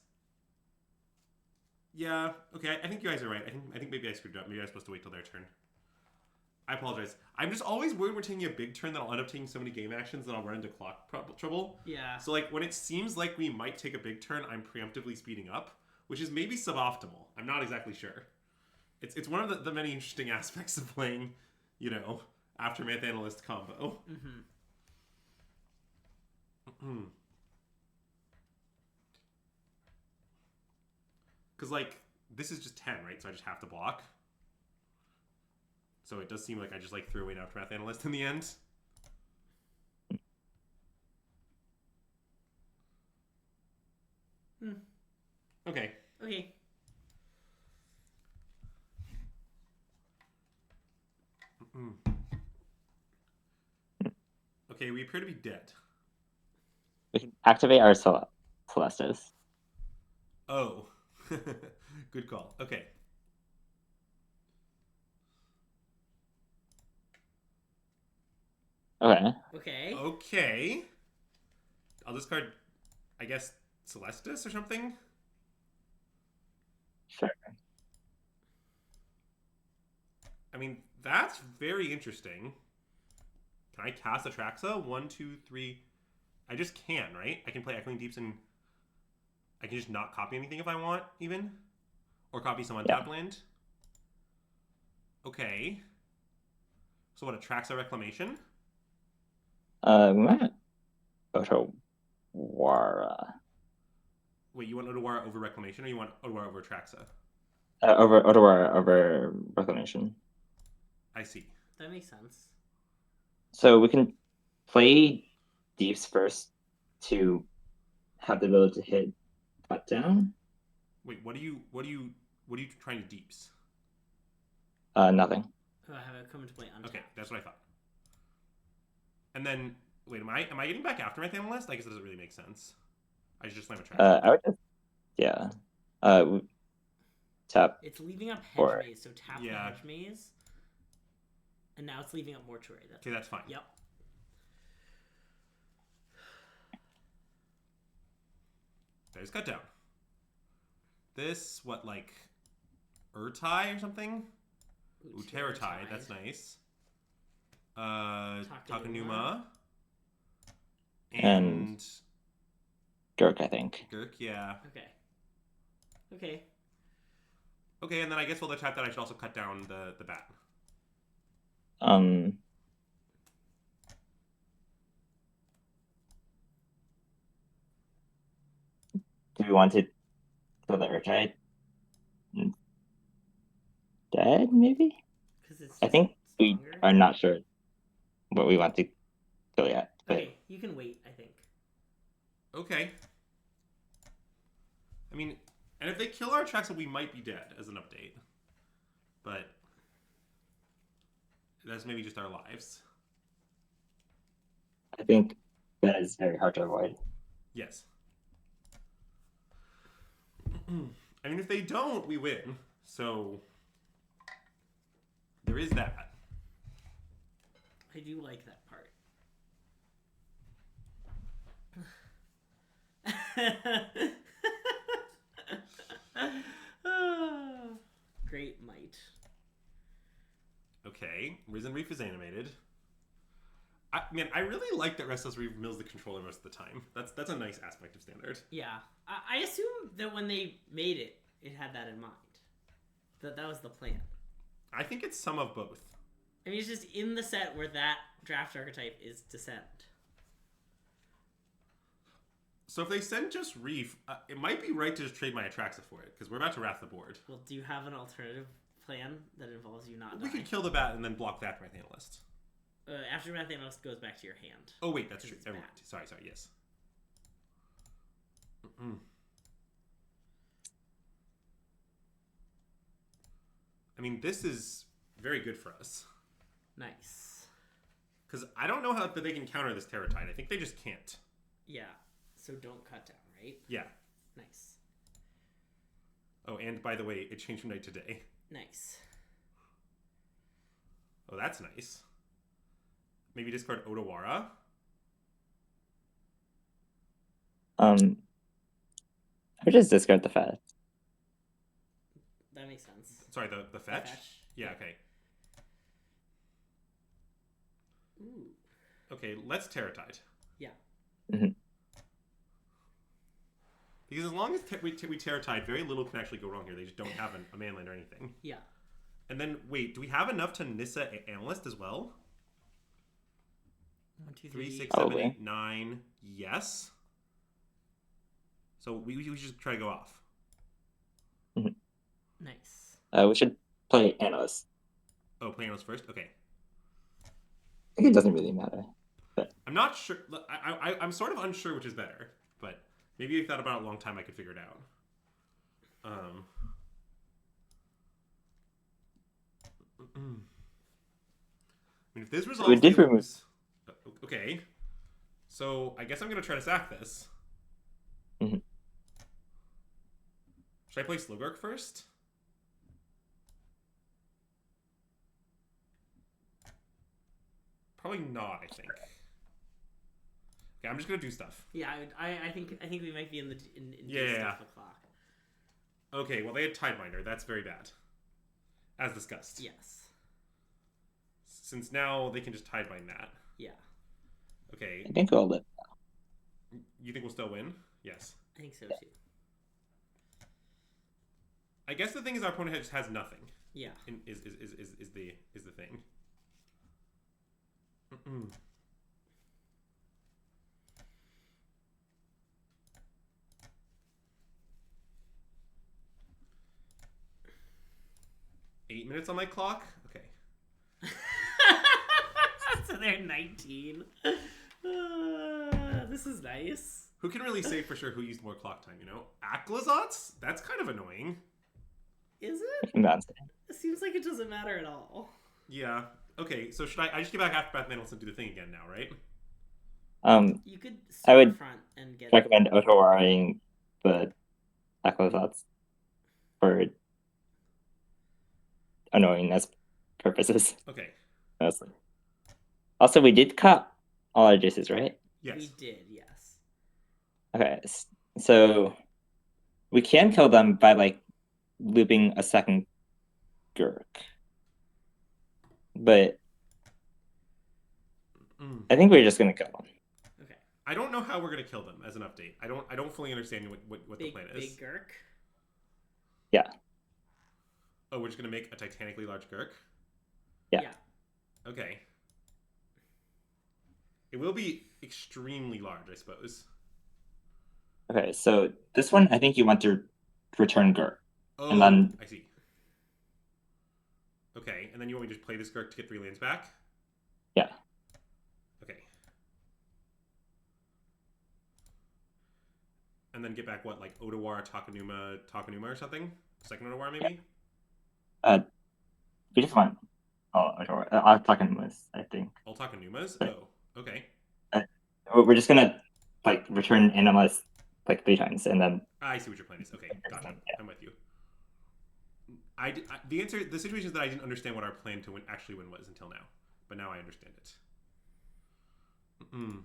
Yeah, okay, I think you guys are right. I think maybe I screwed up. Maybe I was supposed to wait till their turn. I apologize. I'm just always worried we're taking a big turn that I'll end up taking so many game actions that I'll run into clock trouble. Yeah. So, like, when it seems like we might take a big turn, I'm preemptively speeding up, which is maybe suboptimal. I'm not exactly sure. It's one of the many interesting aspects of playing, you know, Aftermath Analyst combo. Because, like, this is just 10, right? So I just have to block. So it does seem like I just, like, threw away an Aftermath Analyst in the end. Okay. Okay. Okay, we appear to be dead. We can activate our Celestas. Oh. Good call. Okay. Okay. Okay. I'll discard, I guess, Celestis or something? Sure. I mean, that's very interesting. Can I cast Atraxa? 1, 2, 3. I just can, right? I can play Echoing Deeps and I can just not copy anything if I want, even. Or copy some Yeah. untapped land? Okay. So what, attracts a reclamation? We might Otawara. Wait, you want Otawara over reclamation, or you want Otawara over Atraxa? Over Otawara over Reclamation. I see. That makes sense. So we can play Deeps first to have the ability to hit cut down. Wait, what are you trying to deeps? Nothing. Oh, I have it come into play untapped. Okay, that's what I thought. And then, wait, am I getting back after my Analyst? I guess it doesn't really make sense. I should just slam a track. I would just, yeah. Tap. It's leaving up hedge Or- maze, so tap Yeah. the hedge maze. And now it's leaving up mortuary. That's Okay, that's fine. Yep. There's cut down. This, what, like, Urtai or something? Ooh, Terratide, that's nice. Takanuma. And Gurk, I think. Gurk, yeah. Okay. Okay. Okay, and then I guess while they're tapped out, I should also cut down the bat. Do we want to kill the Urchite? Dead, maybe? It's I think we stronger. are not sure what we want to kill yet. But Okay, you can wait, I think. Okay. I mean, and if they kill our Atraxa, we might be dead as an update. But that's maybe just our lives. I think that is very hard to avoid. Yes. I mean, if they don't, we win. So there is that. I do like that part. Great might. Okay, Risen Reef is animated. I really like that Restless Reef mills the controller most of the time. That's a nice aspect of Standard. Yeah, I assume that when they made it, it had that in mind. That was the plan. I think it's some of both. I mean, it's just in the set where that draft archetype is Descent. So if they send just Reef, it might be right to just trade my Atraxa for it, because we're about to wrath the board. Well, do you have an alternative plan that involves you not We dying? could kill the bat and then block that Aftermath Analyst. Aftermath Analyst goes back to your hand. Oh wait, that's true. It's Never mind. bad. Sorry, yes. Mm-mm. I mean, this is very good for us. Nice. Because I don't know how that they can counter this Terratide. I think they just can't. Yeah. So don't cut down, right? Yeah. Nice. Oh, and by the way, it changed from night to day. Nice. Oh, that's nice. Maybe discard Otawara. I would just discard the fat. That makes sense. Sorry, the fetch? Fetch. Yeah, okay. Ooh. Okay, let's Terratide. Yeah. Because as long as we Terratide, very little can actually go wrong here. They just don't have a manland or anything. Yeah. And then, wait, do we have enough to Nissa Analyst as well? 1, 2, 3, 3. 6, 7, Probably. 8, 9. Yes. So we should just try to go off. Nice. We should play Analyst. Oh, play Analyst first? Okay. I think it doesn't really matter. I'm not sure. I'm sort of unsure which is better, but maybe if I thought about it a long time, I could figure it out. I mean, if this resolves, We did they remove- lose. Okay. So I guess I'm gonna try to sack this. Mhm. Should I play Slogurk first? Probably not. I think. Okay, I'm just gonna do stuff. Yeah, I think we might be in Yeah. stuff o'clock. Okay, well they had Tideminder. That's very bad. As discussed. Yes. Since now they can just Tidebind that. Yeah. Okay. I think we'll live. You think we'll still win? Yes. I think so too. I guess the thing is our opponent just has nothing. Yeah. Is the thing. Mm-mm. Eight minutes on my clock? Okay. So they're 19. This is nice. Who can really say for sure who used more clock time, you know? Aklizots? That's kind of annoying. Is it? That's It seems like it doesn't matter at all. Yeah. Okay, so should I just get back Aftermath Mantle and do the thing again now, right? You could I would front and get recommend auto-wiring the Aquazots for annoyingness purposes, Okay. mostly. Also, we did cut all our juices, right? Yes. We did, yes. Okay, so we can kill them by like looping a second Gurk, but I think we're just gonna kill them. Okay. I don't know how we're gonna kill them as an update. I don't fully understand what the plan is. Big Gurk. Yeah. Oh, we're just gonna make a titanically large Gurk? Yeah. Okay. It will be extremely large, I suppose. Okay, so this one I think you want to return Gurk. Oh, And then- I see. Okay, and then you want me to just play this Gurk to get 3 lands back? Yeah. Okay. And then get back what, like Otawara, Takanuma or something? Second Otawara, maybe? We just want I'll talk in this, I think. All Takanumas? Oh, okay. We're just gonna like return Animalist like 3 times and then I see what your plan is. Okay, got it. Yeah. I'm with you. The situation is that I didn't understand what our plan to actually win was until now, but now I understand it. Mm-mm.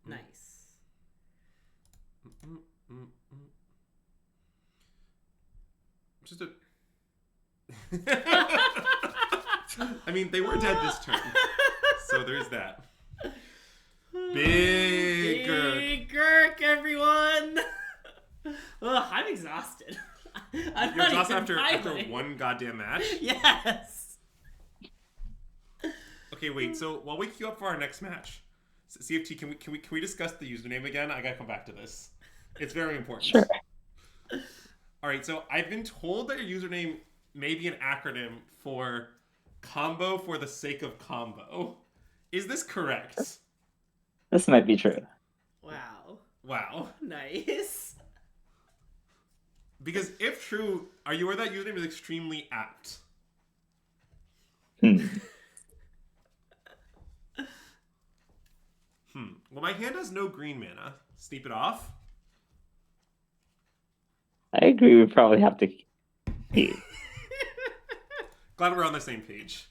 Nice. Just a. I mean, they were dead this turn, so there's that. Big Gurk. Big Gurk, everyone! Ugh, I'm exhausted. I'm You're not exhausted even after piling. one goddamn match? Yes! Okay, wait, so while we queue up for our next match, CFT, can we discuss the username again? I gotta come back to this. It's very important. Sure. Alright, so I've been told that your username may be an acronym for combo for the sake of combo. Is this correct? This might be true. Wow. Wow. Nice. Because if true, are you aware that username is extremely apt? Well, my hand has no green mana. Steep it off. I agree. We probably have to keep. Glad we're on the same page.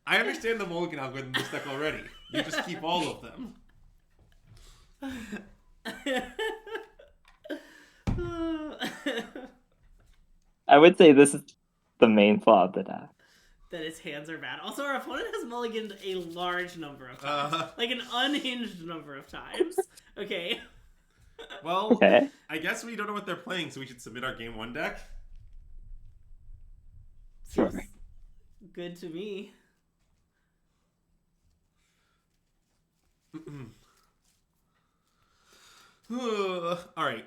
I understand the mulligan algorithm in this deck already. You just keep all of them. I would say this is the main flaw of the deck. That his hands are bad. Also, our opponent has mulliganed a large number of times. Like an unhinged number of times. Okay. Well, Okay. I guess we don't know what they're playing, so we should submit our game 1 deck. Sure. Seems good to me. Alright.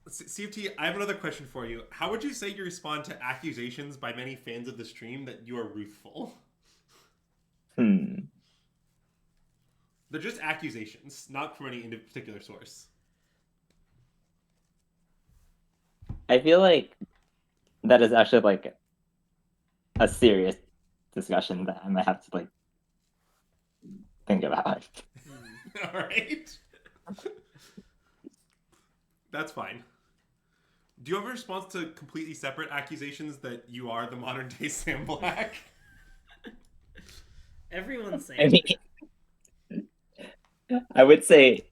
CFT, I have another question for you. How would you say you respond to accusations by many fans of the stream that you are ruthful? They're just accusations, not from any particular source. I feel like that is actually like a serious discussion that I might have to like think about. Alright. That's fine. Do you have a response to completely separate accusations that you are the modern day Sam Black? Everyone's saying I mean, I would say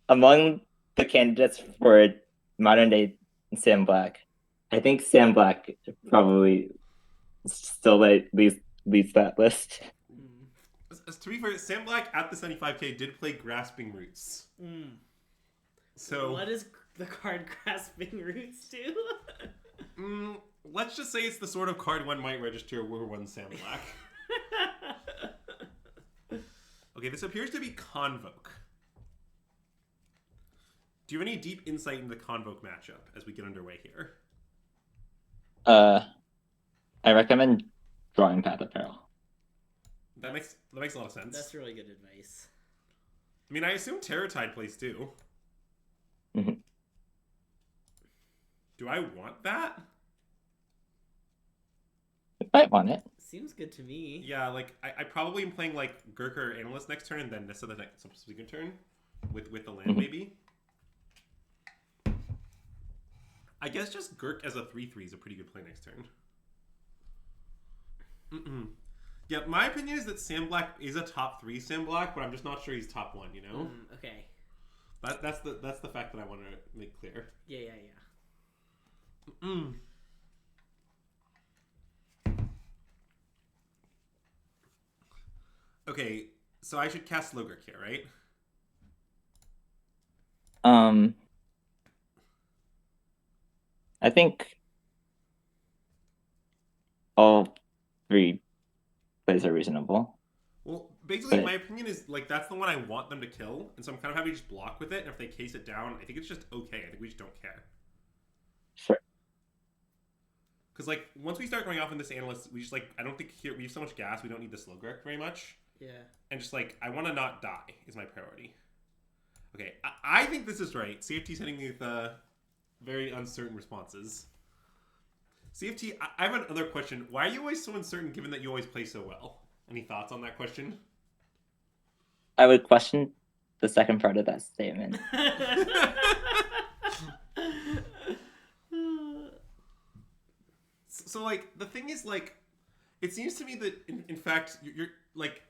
among the candidates for modern day Sam Black, I think Sam Black probably still leads that list. to be fair, Sam Black at the 75k did play Grasping Roots. So what does the card Grasping Roots do? Let's just say it's the sort of card one might register over one Sam Black. Okay, this appears to be Convoke. Do you have any deep insight into the Convoke matchup as we get underway here? I recommend Drawing Path Apparel. That makes a lot of sense. That's really good advice. I mean, I assume Terratide plays too. Mm-hmm. Do I want that? You might want it. Seems good to me. Yeah, like I probably am playing like Gurk or Analyst next turn, and then Nissa the next subsequent turn with the land maybe. I guess just Gurk as a 3/3 is a pretty good play next turn. Yeah, my opinion is that Sam Black is a top 3 Sam Black, but I'm just not sure he's top 1. You know. Okay. That's the fact that I want to make clear. Yeah. Okay, so I should cast Slogurk here, right? I think all 3 plays are reasonable. Well, basically, my opinion is, like, that's the one I want them to kill, and so I'm kind of happy to just block with it, and if they case it down, I think it's just okay. I think we just don't care. Sure. Because, like, once we start going off in this Analyst, we just, like, I don't think here, we have so much gas, we don't need the Slogurk very much. Yeah. And just, like, I want to not die is my priority. Okay, I think this is right. CFT's hitting me with very uncertain responses. CFT, I have another question. Why are you always so uncertain given that you always play so well? Any thoughts on that question? I would question the second part of that statement. So, like, the thing is, like, it seems to me that, in fact, you're like,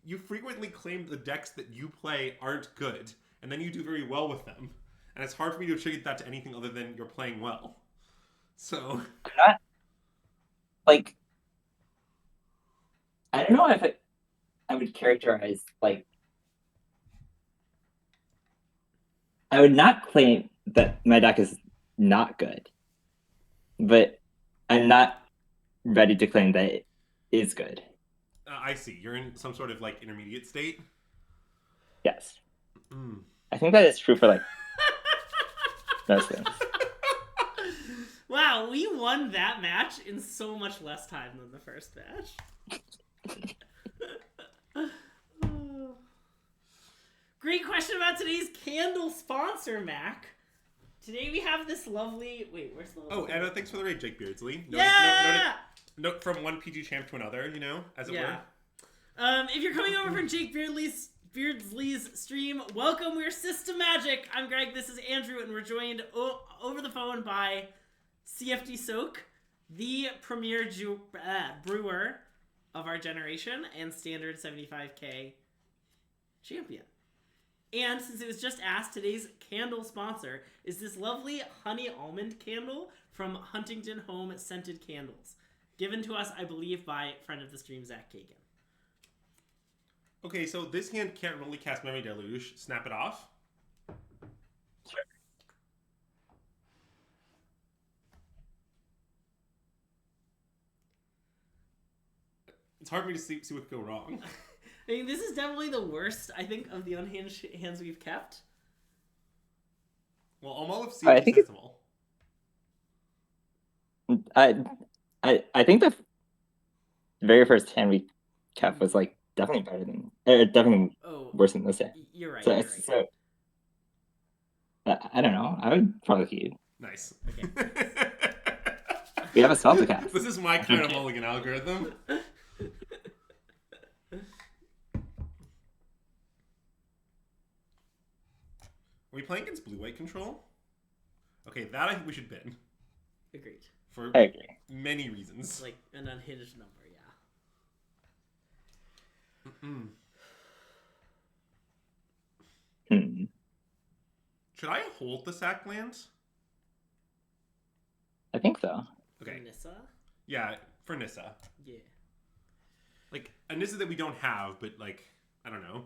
you frequently claim the decks that you play aren't good, and then you do very well with them. And it's hard for me to attribute that to anything other than you're playing well. So... I'm not... Like... I don't know if I would characterize, like... I would not claim that my deck is not good. But I'm not ready to claim that it is good. I see. You're in some sort of, like, intermediate state? Yes. I think that is true for, like, most things. Wow, we won that match in so much less time than the first match. Great question about today's candle sponsor, Mac. Today we have this lovely... Wait, where's the... Oh, and thanks for the raid, Jake Beardsley. Note from one PG champ to another, you know, as it were. If you're coming over from Jake Beardsley's stream, welcome. We're System Magic. I'm Greg. This is Andrew, and we're joined over the phone by Cftsoc, the premier brewer of our generation and standard 75k champion. And since it was just asked, today's candle sponsor is this lovely honey almond candle from Huntington Home Scented Candles. Given to us, I believe, by friend of the stream, Zach Kagan. Okay, so this hand can't really cast Memory Deluge. Snap it off. Sure. It's hard for me to see what could go wrong. I mean, this is definitely the worst, I think, of the unhinged hands we've kept. Well, I'm all of I think Sensible. I think the very first hand we kept was, like, definitely better than... definitely worse than this hand. You're right. So, I don't know. I would probably keep. Nice. Okay. We have a spell to cast. This is my kind of mulligan algorithm. Are we playing against blue-white control? Okay, that I think we should bin. Agreed. For I agree. many reasons. Like an unhinged number, yeah. Should I hold the sack land? I think so. Okay. For Nissa? Yeah, for Nissa. Yeah. Like, and this is that we don't have, but like, I don't know.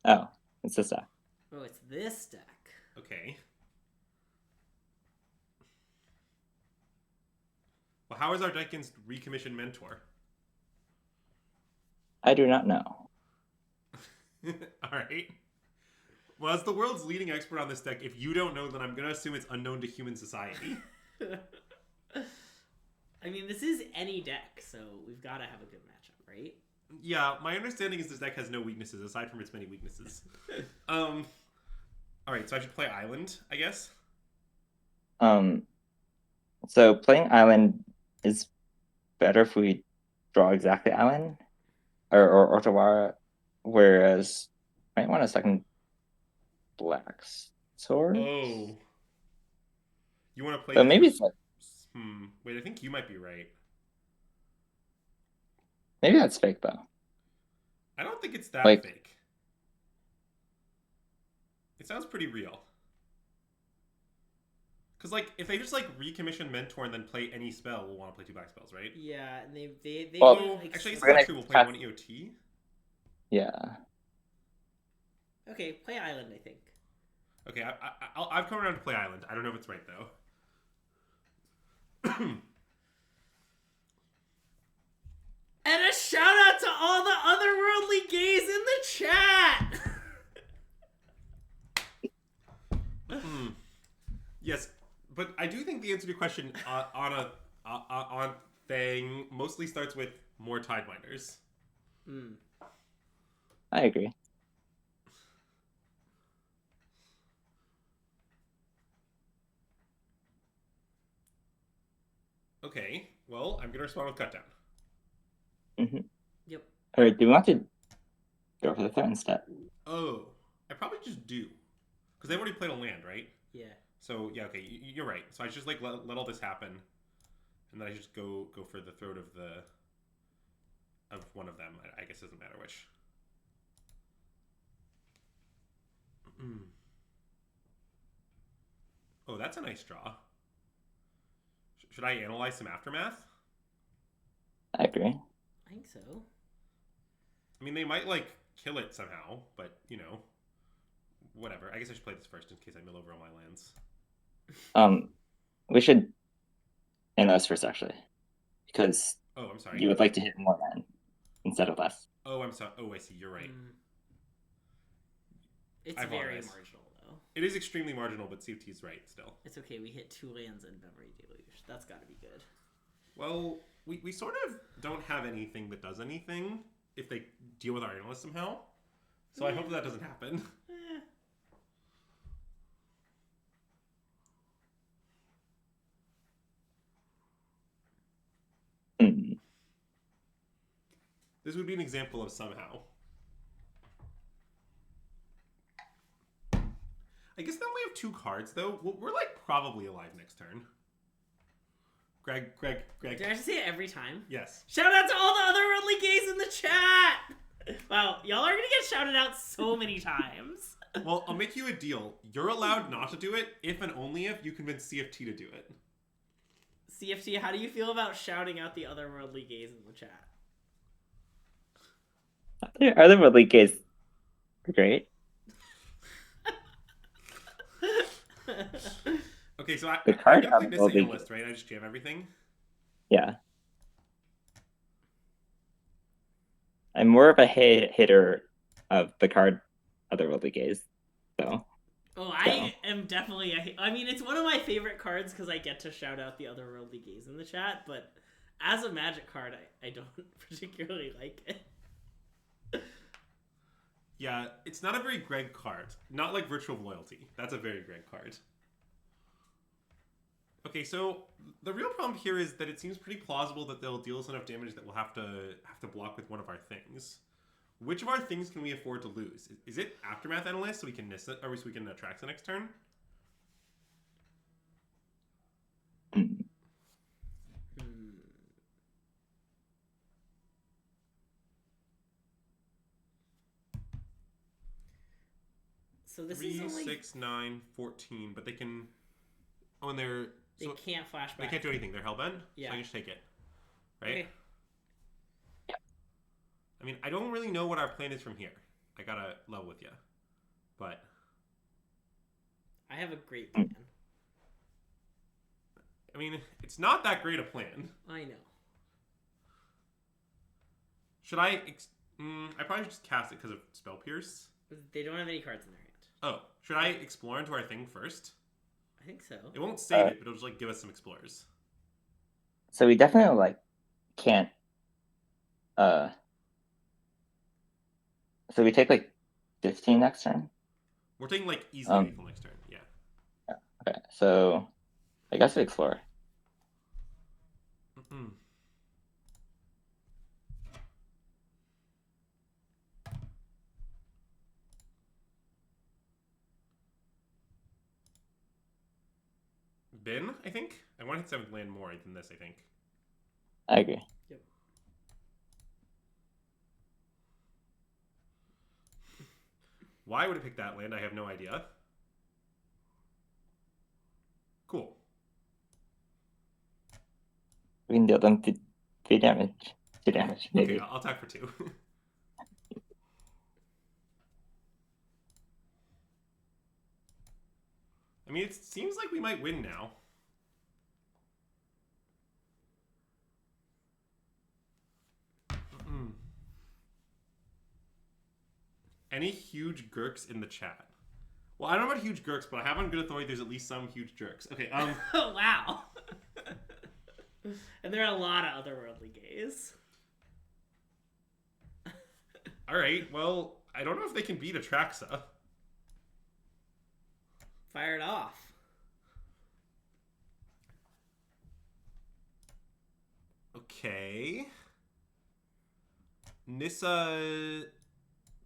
Oh, it's this deck. Oh, it's this deck. Okay. Well, how is our deck against Recommissioned Mentor? I do not know. All right. Well, as the world's leading expert on this deck, if you don't know, then I'm going to assume it's unknown to human society. I mean, this is any deck, so we've got to have a good matchup, right? Yeah, my understanding is this deck has no weaknesses, aside from its many weaknesses. Alright, so I should play Island, I guess? So playing Island is better if we draw exactly Island or Otawara, whereas might want a second Black Sword. Oh. You want to play So this maybe with... it's like, Wait, I think you might be right. maybe that's fake though. I don't think it's that Like- fake. It sounds pretty real. Because, like, if they just, like, recommission Mentor and then play any spell, we'll want to play 2 black spells, right? Yeah, and they Well, do, Oh, like, actually, I guess We're that's gonna true. We'll play cast- 1 EOT. Yeah. Okay, play Island, I think. Okay, I've come around to play Island. I don't know if it's right, though. And a shout out to all the otherworldly gays in the chat! Yes, but I do think the answer to your question on thing mostly starts with more Tidebinders. I agree. Okay, well, I'm going to respond with Cutdown. Yep. All right, do we want to go for the threat instead? Oh, I probably just do. Because they've already played a land, right? Yeah. So, yeah, okay, you're right. So I just, like, let all this happen. And then I just go for the throat of one of them. I guess it doesn't matter which. Oh, that's a nice draw. Should I analyze some Aftermath? I agree. I think so. I mean, they might, like, kill it somehow, but, you know, whatever. I guess I should play this first in case I mill over all my lands. We should analyze first actually, because Oh, I'm sorry. you would like to hit more than instead of less. Oh, I'm sorry. Oh, I see. You're right. It's I very apologize. marginal, though. It is extremely marginal, but CFT is right still. It's okay, we hit 2 lands in Memory Deluge. That's gotta be good. Well, we sort of don't have anything that does anything if they deal with our analyst somehow. So I hope that doesn't happen. This would be an example of somehow. I guess now we have 2 cards, though. We're like probably alive next turn. Greg. Did I have to say it every time? Yes. Shout out to all the otherworldly gays in the chat! Wow, y'all are gonna get shouted out so many times. Well, I'll make you a deal. You're allowed not to do it if and only if you convince CFT to do it. CFT, how do you feel about shouting out the otherworldly gays in the chat? Otherworldly gays are great. Okay, so I The card definitely miss the Otherworldly- analyst, right? I just jam everything. Yeah. I'm more of a hitter of the card Otherworldly Gaze, though. Oh, I am definitely. I mean, it's one of my favorite cards because I get to shout out the otherworldly gaze in the chat. But as a Magic card, I don't particularly like it. Yeah, it's not a very Greg card. Not like Virtue of Loyalty. That's a very Greg card. Okay, so the real problem here is that it seems pretty plausible that they'll deal us enough damage that we'll have to block with one of our things. Which of our things can we afford to lose? Is it Aftermath Analyst so we can miss it, or so we can attract the next turn? So this 3, is only 6, 9, 14, but they can. Oh, and they can't flashback. they can't do anything. They're hellbent. Yeah. So I can just take it, right? Okay. I mean, I don't really know what our plan is from here. I gotta level with you. But I have a great plan. I mean, it's not that great a plan. I know. Should I... I probably should just cast it because of Spell Pierce. They don't have any cards in their hand. Oh, should I explore into our thing first? I think so. It won't save it, but it'll just like give us some explorers. So we definitely like can't. So we take like 15 next turn. We're taking like easily lethal next turn. Yeah. Okay, so I guess we explore. Bin, I think. I want to hit 7th land more than this. I think. I agree. Yep. Why would it pick that land? I have no idea. Cool. We can deal them 3 damage. 2 damage, maybe. Okay, I'll attack for 2. I mean, it seems like we might win now. Any huge Gurks in the chat? Well, I don't know about huge Gurks, but I have on good authority there's at least some huge jerks. Okay, Oh, wow. And there are a lot of otherworldly gays. Alright, well, I don't know if they can beat Atraxa. Fire it off. Okay. Nissa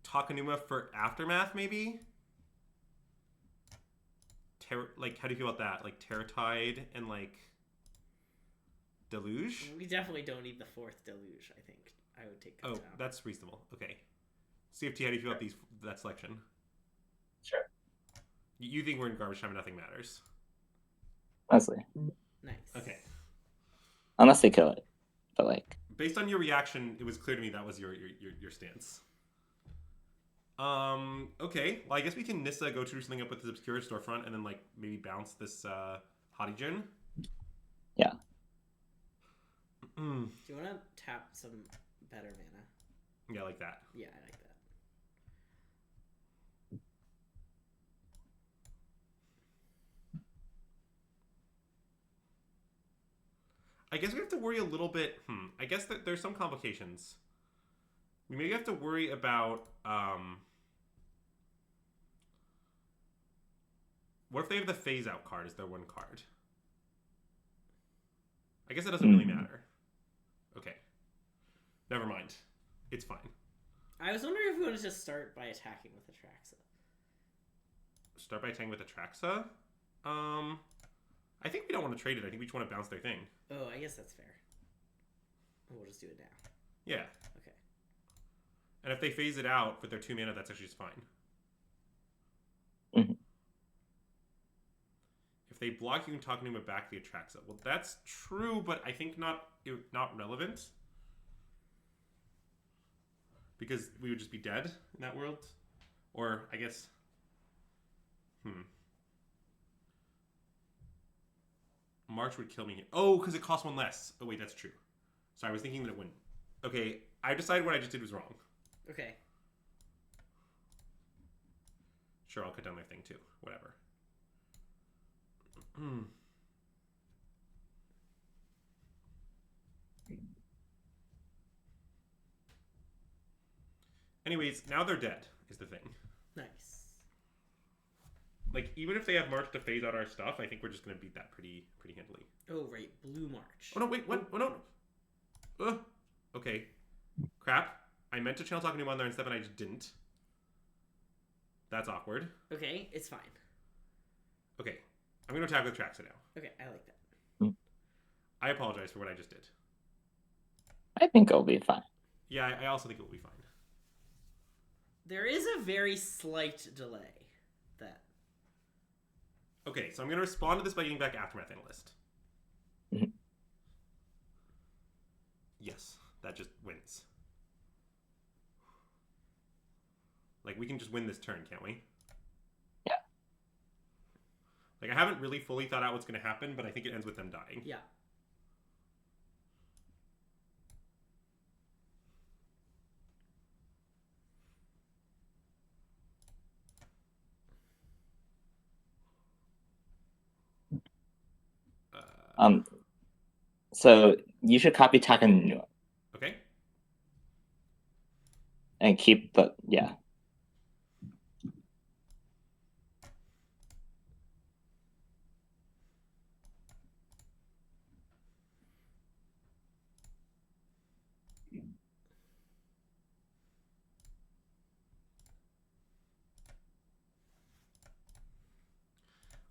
Takanuma for Aftermath, maybe? Like, how do you feel about that? Like, Terratide and, like, Deluge? We definitely don't need the 4th Deluge, I think. I would take that Oh, down. that's reasonable. Okay. CFT, how do you feel about that selection? Sure. You think we're in garbage time and nothing matters? Mostly. Nice. Okay. Unless they kill it. But like... Based on your reaction, it was clear to me that was your stance. Okay. Well, I guess we can Nissa go to something up with this Obscure Storefront and then, like, maybe bounce this, Hadijin. Yeah. Do you want to tap some better mana? Yeah, like that. Yeah, I like that. I guess we have to worry a little bit. I guess that there's some complications. We maybe have to worry about, what if they have the phase out card as their one card? I guess it doesn't really matter. Okay. Never mind. It's fine. I was wondering if we want to just start by attacking with Atraxa. Start by attacking with Atraxa? I think we don't want to trade it. I think we just want to bounce their thing. Oh, I guess that's fair. We'll just do it now. Yeah. Okay. And if they phase it out with their 2 mana, that's actually just fine. If they block, you can talk to him back the Atraxa. Well, that's true, but I think not relevant. Because we would just be dead in that world. Or, I guess... March would kill me here. Oh, because it costs 1 less. Oh, wait, that's true. So I was thinking that it wouldn't. Okay, I decided what I just did was wrong. Okay. Sure, I'll cut down their thing too. Whatever. Anyways, now they're dead, is the thing. Nice. Like, even if they have March to phase out our stuff, I think we're just going to beat that pretty handily. Oh, right. Blue March. Oh, no, wait, what? Oh, no. Okay. Crap. I meant to channel talking to him on there instead, but I just didn't. That's awkward. Okay, it's fine. Okay. I'm going to attack with Traxa now. Okay, I like that. I apologize for what I just did. I think it'll be fine. Yeah, I also think it will be fine. There is a very slight delay. That. Okay, so I'm going to respond to this by getting back Aftermath Analyst. Yes, that just wins. Like, we can just win this turn, can't we? Yeah. Like, I haven't really fully thought out what's going to happen, but I think it ends with them dying. Yeah. So you should copy Takanuma Okay. and keep the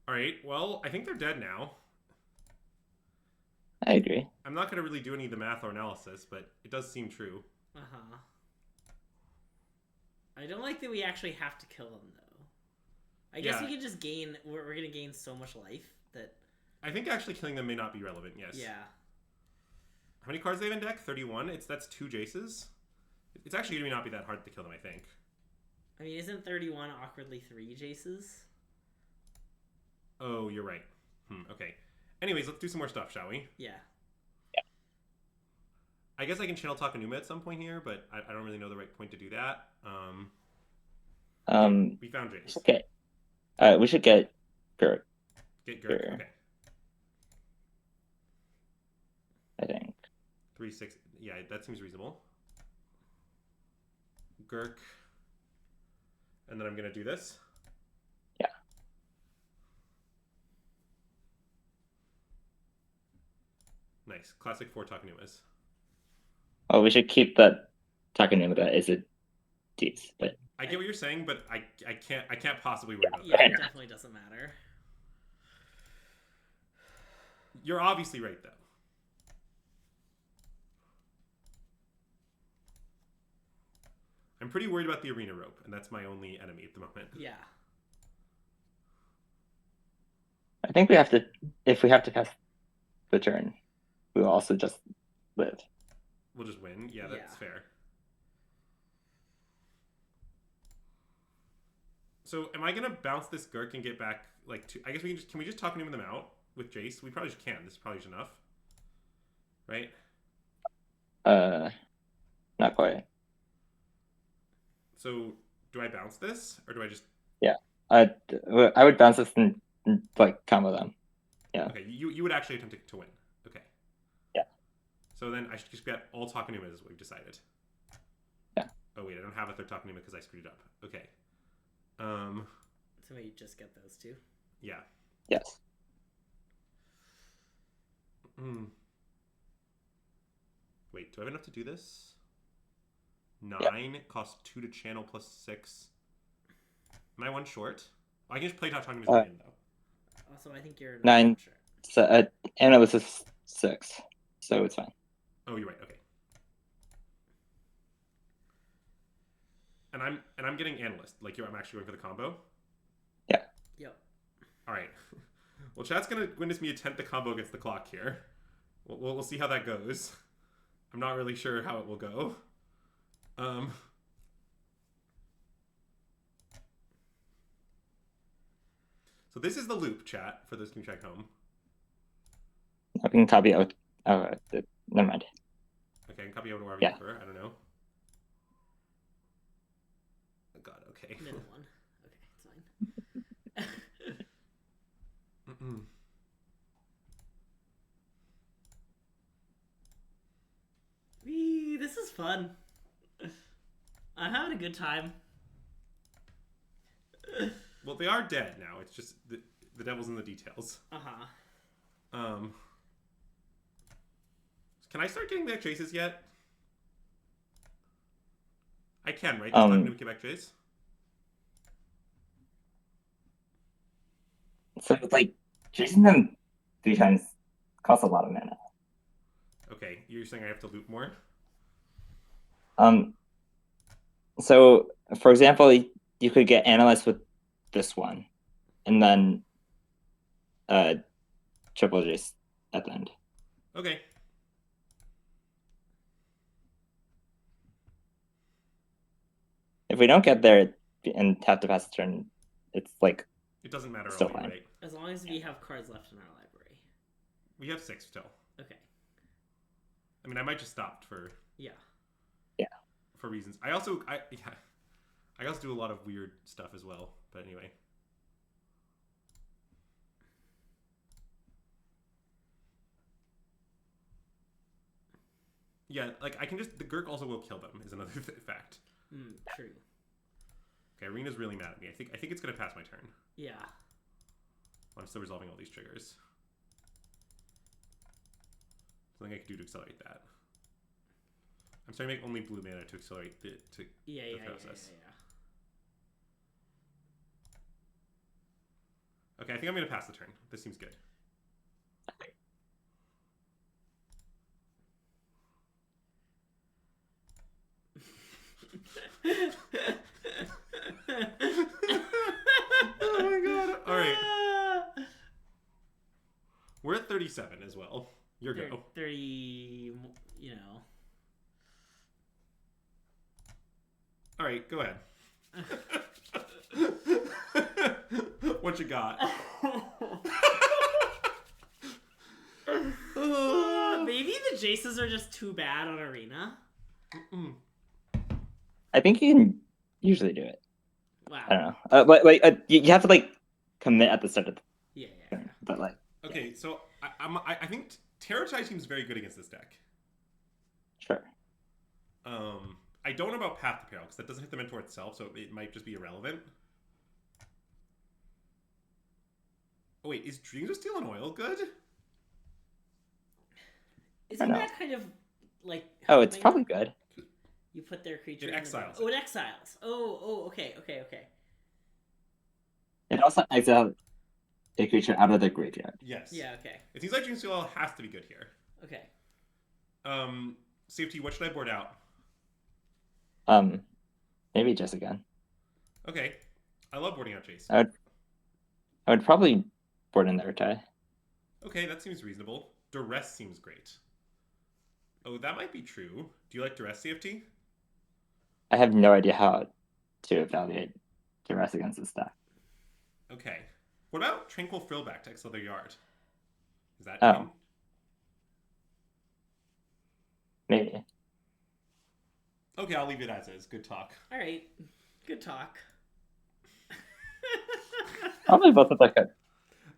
All right. Well, I think they're dead now. I agree. I'm not going to really do any of the math or analysis, but it does seem true. Uh-huh. I don't like that we actually have to kill them, though. I guess we can just gain... We're going to gain so much life that... I think actually killing them may not be relevant, yes. Yeah. How many cards do they have in deck? 31? That's 2 Jaces? It's actually going to not be that hard to kill them, I think. I mean, isn't 31 awkwardly 3 Jaces? Oh, you're right. Okay. Anyways, let's do some more stuff, shall we? Yeah. I guess I can channel Takanuma at some point here, but I don't really know the right point to do that. We found Jace. Okay. We should get Gurk, Get Gurk. Sure. Okay. I think. 3, 6. Yeah, that seems reasonable. Gurk. And then I'm going to do this. Yeah. Nice. Classic 4 Takanumas. Oh, we should keep that Takanuma that is a D's, but I get what you're saying, but I can't possibly worry about Yeah, that. it definitely doesn't matter. You're obviously right, though. I'm pretty worried about the arena rope, and that's my only enemy at the moment. Yeah. I think we have to, if we have to pass the turn, we will also just live. We'll just win. Yeah, that's fair. So am I going to bounce this Gurk and get back, like, I guess can we just talk them out with Jace? We probably just can. This is probably just enough. Right? Not quite. So do I bounce this, or do I just... Yeah. I would bounce this and like, combo them. Yeah. Okay, you would actually attempt to win. Okay. Yeah. So then I should just get all Takanumas, is what we've decided. Yeah. Oh, wait, I don't have a third Takanuma because I screwed it up. Okay. So you just get those two? Yeah. Yes. Wait, do I have enough to do this? 9 costs 2 to channel plus 6. Am I 1 short? I can just play Takanumas again, though. Also, I think you're 9. Sure. So, and it was a 6, so it's fine. Oh, you're right. Okay. And I'm getting analyst. Like I'm actually going for the combo. Yeah. Yep. All right. Well, chat's gonna witness me attempt the combo against the clock here. We'll see how that goes. I'm not really sure how it will go. So this is the loop, chat, for those keeping track home. I can copy out. Never mind. Okay, I can copy over wherever Yeah. you prefer. I don't know. Oh, God, okay. Middle one. Okay, it's fine. Wee, this is fun. I'm having a good time. Well, they are dead now. It's just the devil's in the details. Uh-huh. Can I start getting back chases yet? I can, right? There's not get back chase. So it's like chasing them 3 times costs a lot of mana. Okay, you're saying I have to loop more? So for example, you could get analyzed with this one, and then triple Jace at the end. Okay. If we don't get there, and have to pass the turn, it's like It doesn't matter, Still Obi, fine. right? As long as we have cards left in our library. We have 6 still. Okay. I mean, I might just stop for Yeah. reasons. I also do a lot of weird stuff as well. But anyway. Yeah, like I can just the Gurk also will kill them is another fact. True. Okay, Arena's really mad at me. I think it's gonna pass my turn. Yeah. I'm still resolving all these triggers. Something I can do to accelerate that. I'm starting to make only blue mana to accelerate the process. Yeah. Okay, I think I'm gonna pass the turn. This seems good. Oh my god. Alright. We're at 37 as well. Your go. 30, Alright, go ahead. What you got? Maybe the Jaces are just too bad on Arena. I think you can usually do it. Wow. I don't know. But like you have to like commit at the start of the Yeah. turn. But like Okay, so I think Terror Tide seems very good against this deck. sure. I don't know about Path to Peril because that doesn't hit the Mentor itself, so it might just be irrelevant. Oh wait, is Dreams of Steel and Oil good? Isn't that kind of like? Oh, it's probably good. You put their creature. It exiles. Oh, it exiles. Oh, okay. It also exiles a creature out of the graveyard. Yes. Yeah. Okay. It seems like Dreams of Steel and Oil has to be good here. Okay. Safety, what should I board out? Maybe just again. Okay. I love boarding out Chase. I would probably board in the Urtai. Okay, that seems reasonable. Duress seems great. Oh, that might be true. Do you like Duress, CFT? I have no idea how to evaluate duress against this deck. Okay. What about Tranquil Frillback to Exile their Yard? Is that Oh. Maybe. Okay, I'll leave it as is. Good talk. All right. Good talk. Probably both of like a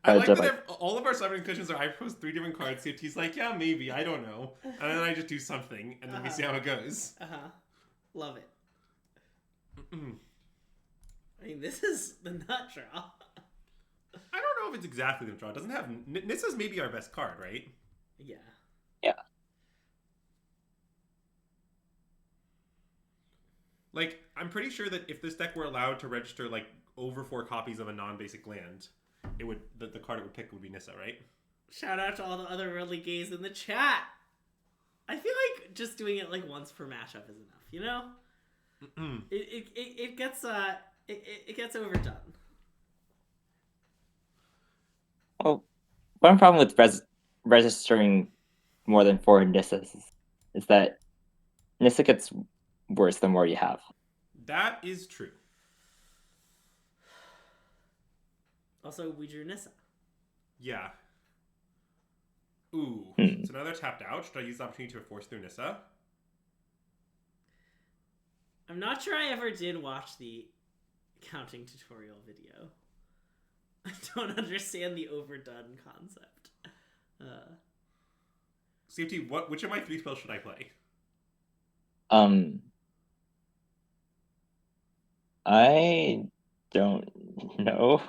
I like that all of our summon cushions are I propose 3 different cards. CFT's like, yeah, maybe, I don't know. And then I just do something, and then we see how it goes. Love it. I mean, this is the nut draw. I don't know if it's exactly the draw. It doesn't have Nissa's maybe our best card, right? Yeah. Yeah. Like, I'm pretty sure that if this deck were allowed to register like over 4 copies of a non-basic land, it would the card it would pick would be Nissa, right? Shout out to all the other worldly gays in the chat. I feel like just doing it like once per matchup is enough, you know? It gets overdone. Well, one problem with registering more than 4 Nissas is that Nissa gets worse the more you have. That is true. Also, we drew Nissa. Yeah. Ooh. So now they're tapped out. Should I use the opportunity to force through Nissa? I'm not sure I ever did watch the counting tutorial video. I don't understand the overdone concept. CFT, which of my 3 spells should I play? I don't know.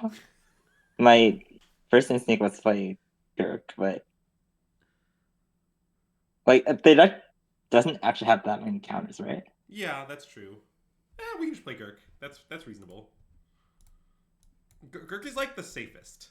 My first instinct was to play Gurk, but like the deck doesn't actually have that many counters, right? Yeah, that's true. We can just play Gurk. That's reasonable. Gurk is like the safest.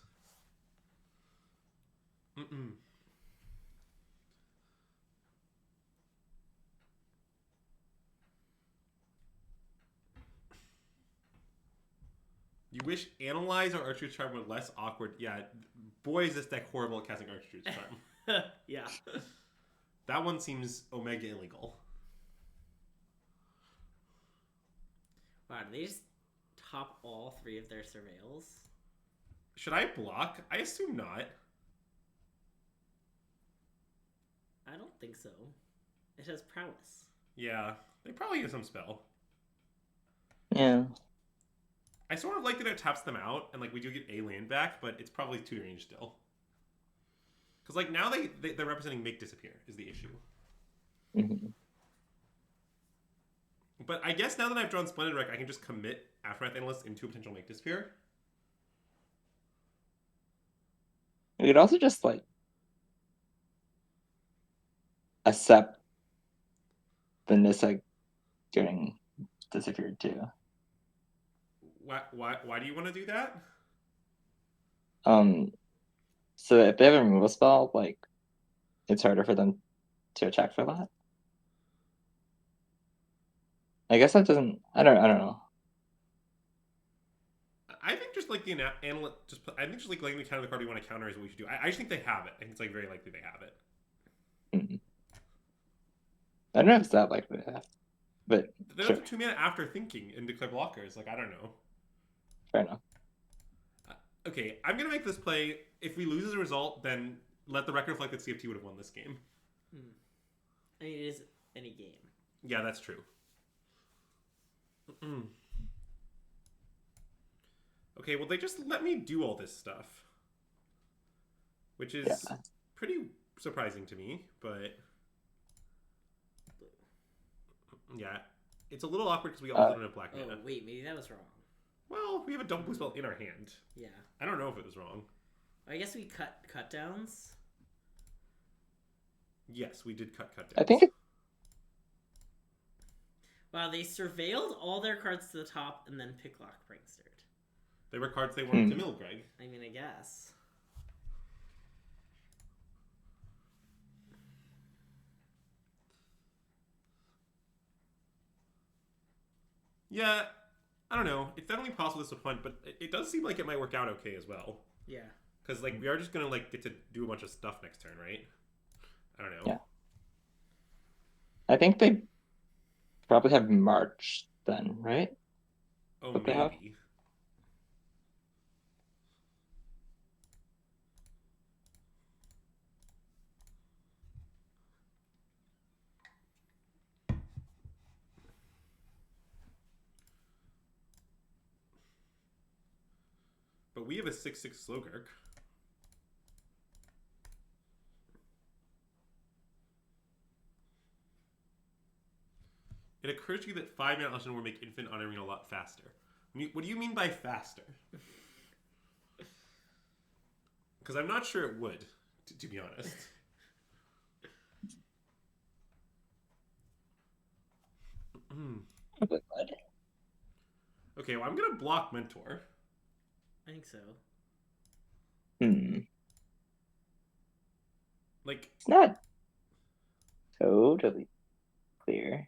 You wish Analyze or Archer's Charm were less awkward. Yeah, boy is this deck horrible at casting Archer's Charm. Yeah. That one seems Omega illegal. Wow, do they just top all 3 of their surveils? Should I block? I assume not. I don't think so. It has prowess. Yeah, they probably use some spell. Yeah. I sort of like that it taps them out, and like we do get a land back, but it's probably 2 range still. Because like now they're representing make disappear is the issue. Mm-hmm. But I guess now that I've drawn Splendid Wreck, I can just commit Aftermath Analyst into a potential make disappear. We could also just like accept the Nissa getting disappeared too. Why do you want to do that? So if they have a removal spell, like it's harder for them to attack for that. I guess that doesn't. I don't know. I think just like the analyst, I think just like letting the counter the card you want to counter is what we should do. I just think they have it. I think it's like very likely they have it. Mm-hmm. I don't know if it's that likely to have, but they don't have 2 mana after thinking and declare blockers. Like I don't know. Fair enough. Okay, I'm gonna make this play. If we lose as a result, then let the record reflect that CFT would have won this game. I mean, it is any game. Yeah, that's true. Okay, well, they just let me do all this stuff. Which is pretty surprising to me, but... Yeah, it's a little awkward because we also don't have black mana. Oh, wait, maybe that was wrong. Well, we have a double blue spell in our hand. Yeah. I don't know if it was wrong. I guess we cut downs. Yes, we did cut downs. I think it... Wow, they surveilled all their cards to the top and then picklock Prankstered. They were cards they wanted to mill, Greg. I mean, I guess. Yeah, I don't know. It's definitely possible this is a punt, but it does seem like it might work out okay as well. Yeah. Because like we are just gonna like get to do a bunch of stuff next turn, right? I don't know. Yeah. I think they probably have March then, right? Oh, What they have? maybe. But we have a 6/6 Slogurk. It occurs to you that 5-mana Legend will make Infinite on Arena a lot faster. What do you mean by faster? Because I'm not sure it would, to be honest. Probably would. Okay, well, I'm going to block Mentor. I think so. Like, It's not totally clear.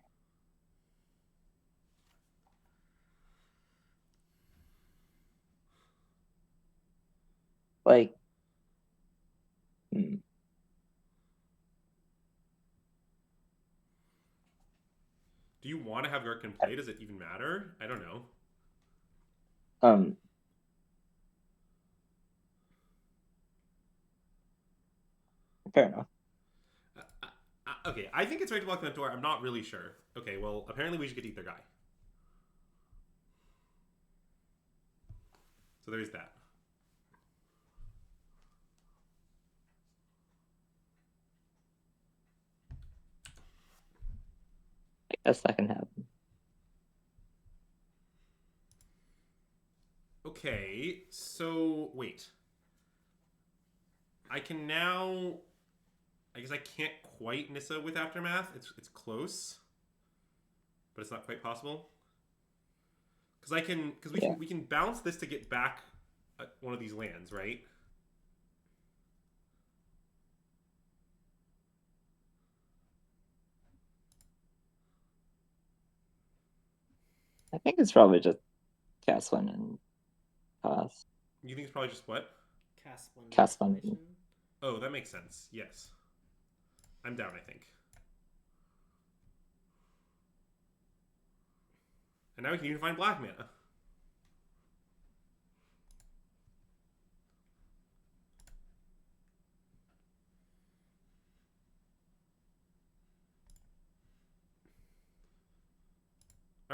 Like, do you want to have Gurk in play? Does it even matter? I don't know. Fair enough. Okay, I think it's right to block Mentor. I'm not really sure. Okay, well, apparently we should get either guy. So there's that. I guess that can happen. Okay, so wait. I can now... I guess I can't quite Nissa with Aftermath. It's close, but it's not quite possible. Because we can bounce this to get back one of these lands, right? I think it's probably just cast one and pass. You think it's probably just what? Cast one. Oh, that makes sense. Yes. I'm down, I think. And now we can even find black mana.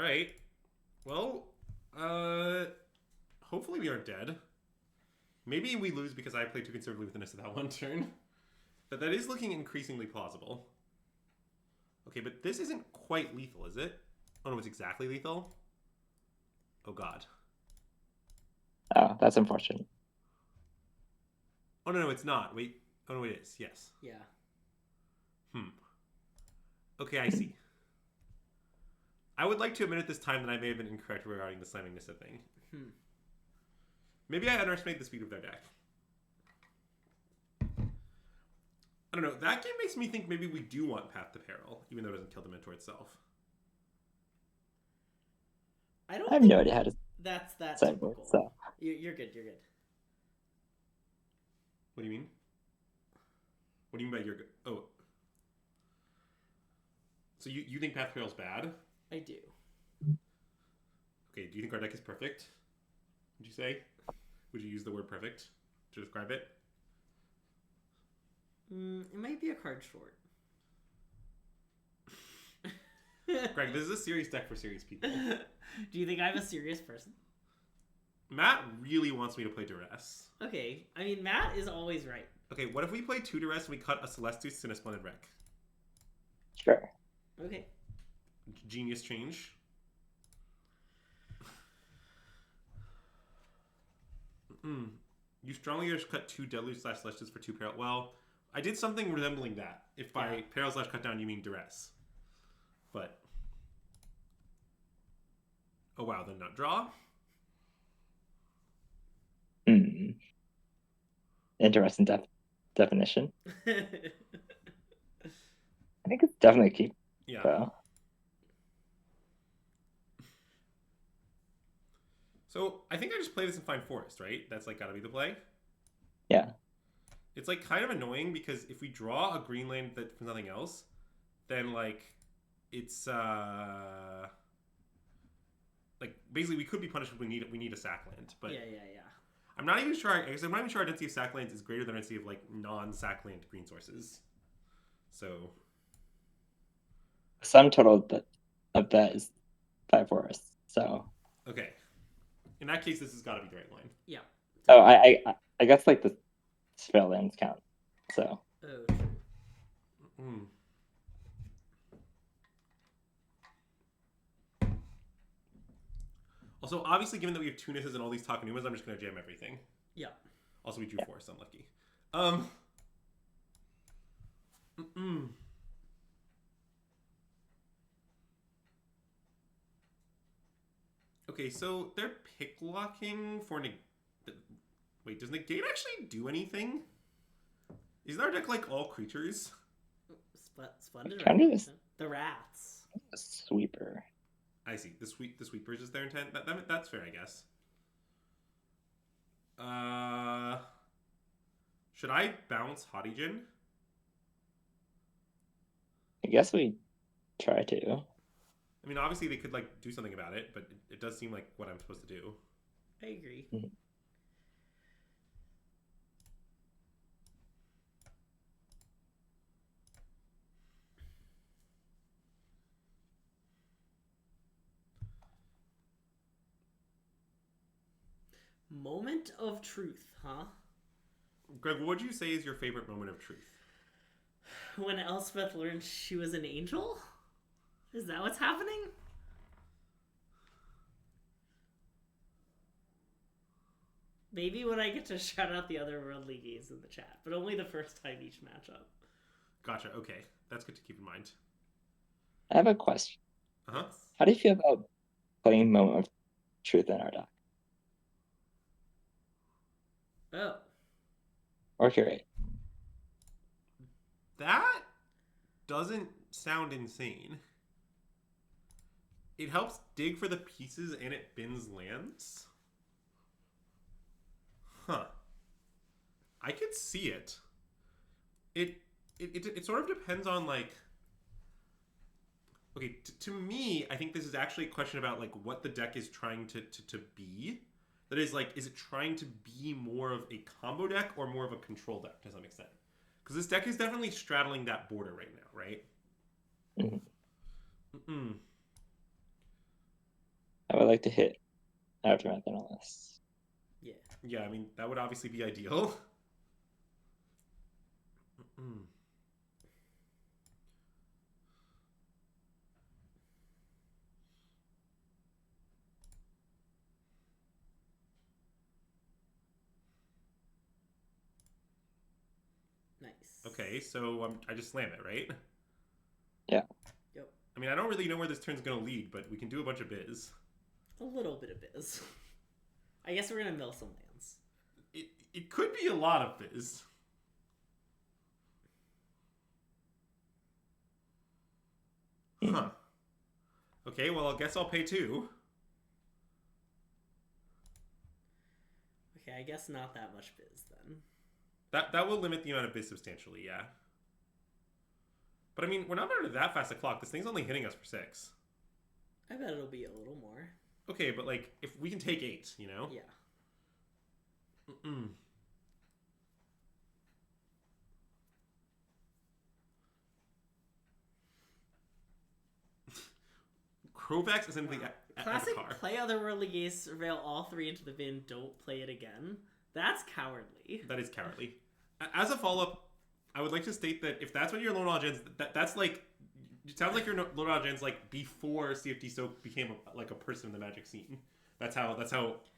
right. Well, hopefully we aren't dead. Maybe we lose because I played too conservatively with the Nissa that one turn. But that is looking increasingly plausible. Okay, but this isn't quite lethal, is it? Oh no, it's exactly lethal? Oh god. Oh, that's unfortunate. Oh no, it's not. Wait. Oh no, it is. Yes. Yeah. Okay, I see. I would like to admit at this time that I may have been incorrect regarding the slamming Nissa thing. Maybe I underestimated the speed of their deck. I don't know. That game makes me think maybe we do want Path to Peril, even though it doesn't kill the Mentor itself. I I don't have think no idea how to that's that sideboard, typical. so You're good. You're good. What do you mean? What do you mean by you're good? Oh. So you think Path to Peril's bad? I do. Okay, do you think our deck is perfect? Would you say? Would you use the word perfect to describe it? It might be a card short. Greg, this is a serious deck for serious people. Do you think I'm a serious person? Matt really wants me to play Duress. Okay, I mean, Matt is always right. Okay, what if we play 2 Duress and we cut a Celestus and a Splendid Wreck? sure. Okay. Genius change. You strongly urge cut 2 Deluge / Celestus for 2 Peril. Well, I did something resembling that. If by Peril / cut down you mean Duress. But... Oh wow, then not draw? Interesting definition. I think it's definitely a keep, Yeah. though. So, I think I just play this in Fine Forest, right? That's like gotta be the play? Yeah. It's like kind of annoying because if we draw a green land that for nothing else, then like it's like basically we could be punished if we need a sack land, but yeah. I'm not even sure. I guess I'm not even sure our density of sack lands is greater than our density of like non-sack land green sources. So Sum total of that is 5 forests. So. okay, in that case, this has got to be the right line. Yeah. Oh, I guess like the spell lands count. So. Oh, true. Also, obviously, given that we have two Nisses and all these Takanumas, I'm just going to jam everything. Yeah. Also, we drew 4, so I'm lucky. Okay, so they're pick locking for wait, does negate actually do anything? Isn't our deck like all creatures? Splendid. Kind of the rats. A sweeper. I see. The sweeper is just their intent. That's fair, I guess. Should I bounce Hadijin? I guess we try to. I mean, obviously they could like do something about it, but it does seem like what I'm supposed to do. I agree. Mm-hmm. Moment of truth, huh? Greg, what would you say is your favorite moment of truth? When Elspeth learned she was an angel? Is that what's happening? Maybe when I get to shout out the other worldly games in the chat, but only the first time each matchup. Gotcha, okay. That's good to keep in mind. I have a question. Uh-huh. How do you feel about playing Moment of Truth in our deck? Oh. Or Curate? That doesn't sound insane. It helps dig for the pieces and it bins lands? Huh. I could see it. It sort of depends on like... Okay, to me, I think this is actually a question about like what the deck is trying to be. That is like, is it trying to be more of a combo deck or more of a control deck to some extent? Because this deck is definitely straddling that border right now, right? Mm-hmm. I would like to hit Aftermath Analyst. Yeah. Yeah, I mean, that would obviously be ideal. Nice. Okay, so I just slam it, right? Yeah. Yep. I mean, I don't really know where this turn's going to lead, but we can do a bunch of biz. A little bit of biz. I guess we're going to mill some lands. It could be a lot of biz. Huh. Okay, well, I guess I'll pay 2. Okay, I guess not that much biz then. That will limit the amount of biz substantially, yeah. But I mean, we're not under that fast a clock. This thing's only hitting us for 6. I bet it'll be a little more. Okay, but like, if we can take 8, you know? Yeah. Krovax is in the Classic avatar. play otherworldly surveil all 3 into the bin, don't play it again. That's cowardly. That is cowardly. As a follow-up, I would like to state that if that's what your low knowledge ends, that's like, it sounds like your low knowledge ends like before Cftsoc became like a person in the Magic scene. That's how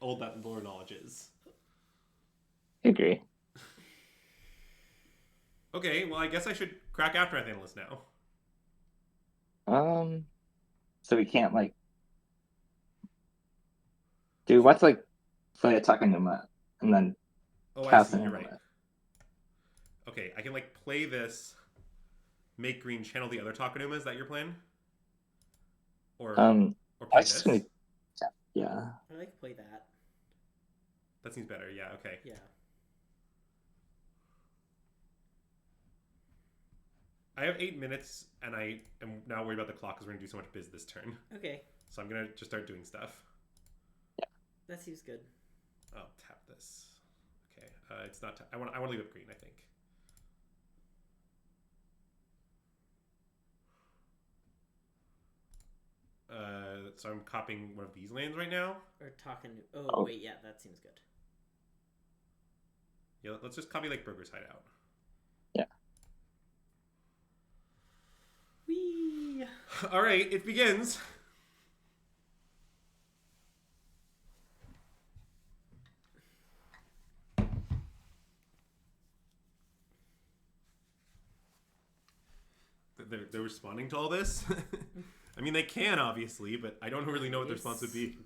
old that lower knowledge is. I agree. Okay, well, I guess I should crack Aftermath Analyst now. So we can't like, dude. What's like, play a Takanuma and then Oh, I cast see. an You're right. Amulet. Okay, I can like play this, make green, channel the other Takanumas. Is that your plan? Or play I was just this? gonna, yeah. I like to play that. That seems better. Yeah. Okay. Yeah. I have 8 minutes, and I am now worried about the clock because we're gonna do so much biz this turn. Okay. So I'm gonna just start doing stuff. That seems good. I'll tap this. Okay. It's not. I want to leave it green. I think. So I'm copying one of these lands right now. Or talking. Oh, Oh. wait, yeah, that seems good. Yeah, let's just copy like Burger's Hideout. Whee! All right, it begins. They're responding to all this. I mean, they can obviously, but I don't really know what the response would be.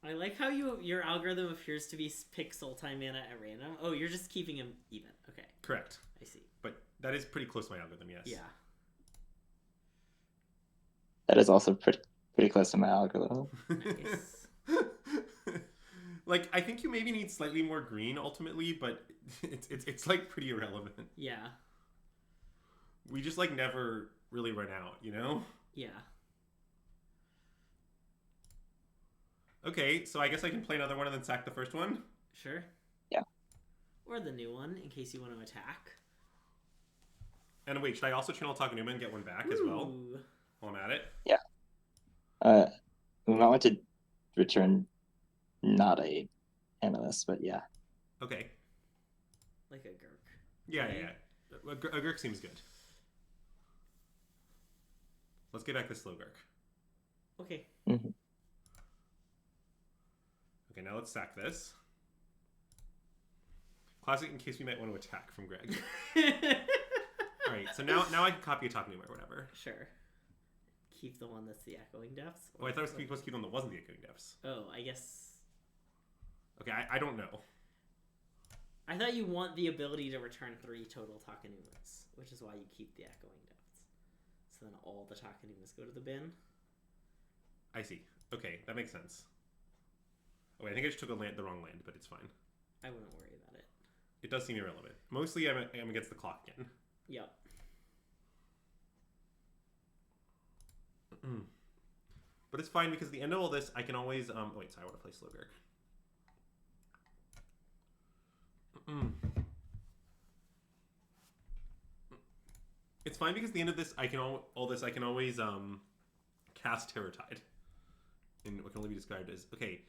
I like how your algorithm appears to be pick Sultai mana at random. Oh, you're just keeping him even. Okay, Correct, I see. but that is pretty close to my algorithm. Yes. Yeah. That is also pretty close to my algorithm. Nice. Like, I think you maybe need slightly more green ultimately, but it's like pretty irrelevant. Yeah. We just like never really run out, you know? Yeah. Okay, so I guess I can play another one and then sack the first one. Sure. Yeah. Or the new one, in case you want to attack. And wait, should I also channel Takanuma and get one back as well Ooh. while I'm at it? Yeah. We might want to return not a analyst, but yeah. Okay. Like a Gurk. Yeah, Okay. yeah. A Gurk seems good. Let's get back to Slogurk. Okay. Mm-hmm. Okay, now let's sack this. Classic in case we might want to attack from Greg. Alright, so now I can copy a Takanuma or whatever. Sure. Keep the one that's the Echoing Depths? Oh, I thought I was supposed to keep one that wasn't the Echoing Depths. Oh, I guess... Okay, I don't know. I thought you want the ability to return 3 total Takanumas, which is why you keep the Echoing Depths. So then all the Takanumas go to the bin. I see. Okay, that makes sense. Oh, wait, I think I just took the wrong land, but it's fine. I wouldn't worry about it. It does seem irrelevant. Mostly I'm against the clock again. Yep. But it's fine because at the end of all this, I can always... wait, sorry, I want to play Slogurk. It's fine because at the end of this, I can all this I can always cast Terror Tide, and what can only be described as okay.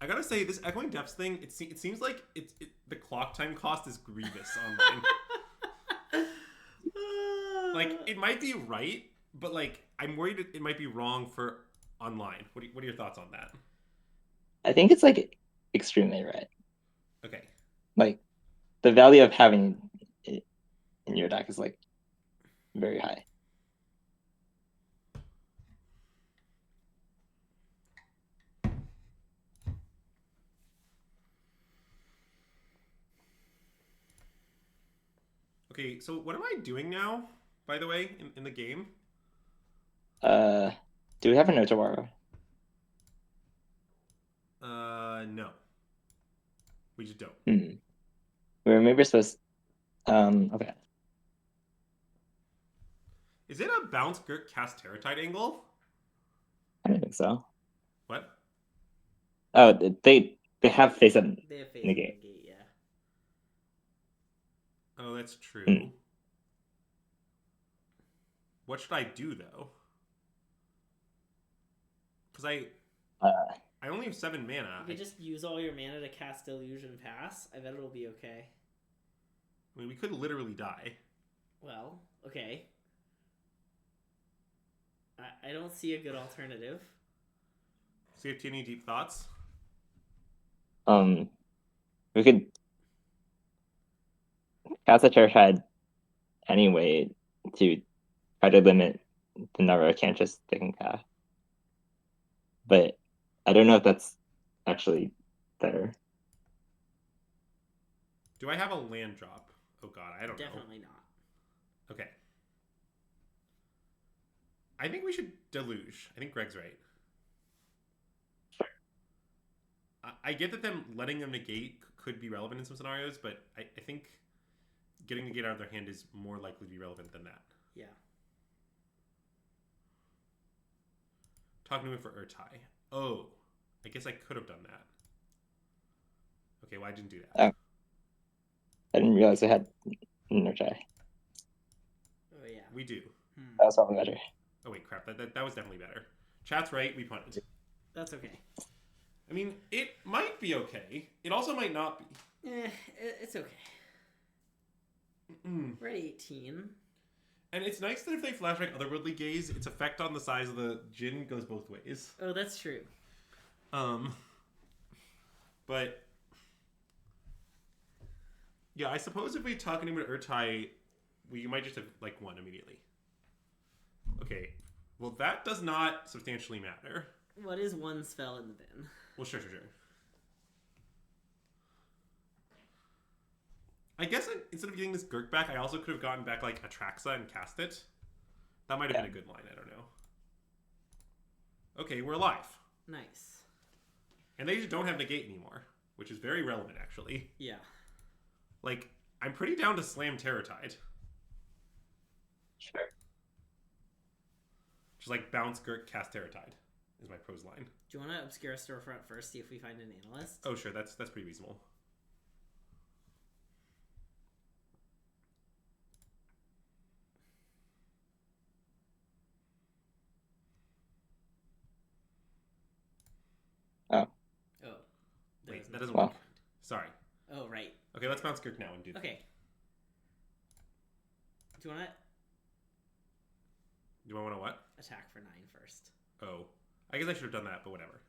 I gotta say this echoing depths thing. It seems like the clock time cost is grievous online. Like it might be right, but like I'm worried it might be wrong for online. What are your thoughts on that? I think it's like extremely right. Okay. Like the value of having it in your deck is like very high. Okay, so what am I doing now, by the way, in the game? Do we have an Otawara? No. We just don't. Maybe we're supposed. Okay. Is it a bounce Gurk cast Terror Tide angle? I don't think so. What? Oh, they have face up They have face negate. negate, yeah. Oh, that's true. What should I do though? Because I only have 7 mana. You could just use all your mana to cast Illusion Pass. I bet it'll be okay. I mean, we could literally die. Well, okay. I don't see a good alternative. CFT, any deep thoughts? We could cast a Terror Tide anyway to try to limit the number of cantrips they can cast. But I don't know if that's actually better. Do I have a land drop? Oh god, I don't know. Definitely not. Okay. I think we should deluge. I think Greg's right. I get that them letting them negate could be relevant in some scenarios, but I think getting negate out of their hand is more likely to be relevant than that. Yeah. Talking to him for Urtai. Oh, I guess I could have done that. Okay, well I didn't do that. I didn't realize I had Urtai. Oh yeah. We do. That was probably better. Oh wait, crap. That was definitely better. Chat's right. We punted. That's okay. I mean, it might be okay. It also might not be. It's okay. We're at 18. And it's nice that if they flashback Otherworldly Gaze, its effect on the size of the Jin goes both ways. Oh, that's true. But yeah, I suppose if we talk anyone Urtai, we might just have like one immediately. Okay, well that does not substantially matter. What is one spell in the bin? Well, sure. I guess instead of getting this Gurk back, I also could have gotten back like Atraxa and cast it. That might have been a good line. I don't know. Okay, we're alive. Nice. And they just don't have negate anymore, which is very relevant actually. Yeah. Like, I'm pretty down to slam Terror Tide. Sure. Just like bounce Gurk, cast Terror Tide is my pros line. Do you want to obscure a storefront first, see if we find an analyst? Oh sure, that's pretty reasonable. Oh. Oh. Wait, that doesn't Wow. work. Sorry. Oh, right. Okay, let's bounce Gurk now and do that. Okay. Do you want Do I want to what? to attack for 9 first? Oh. I guess I should have done that, but whatever.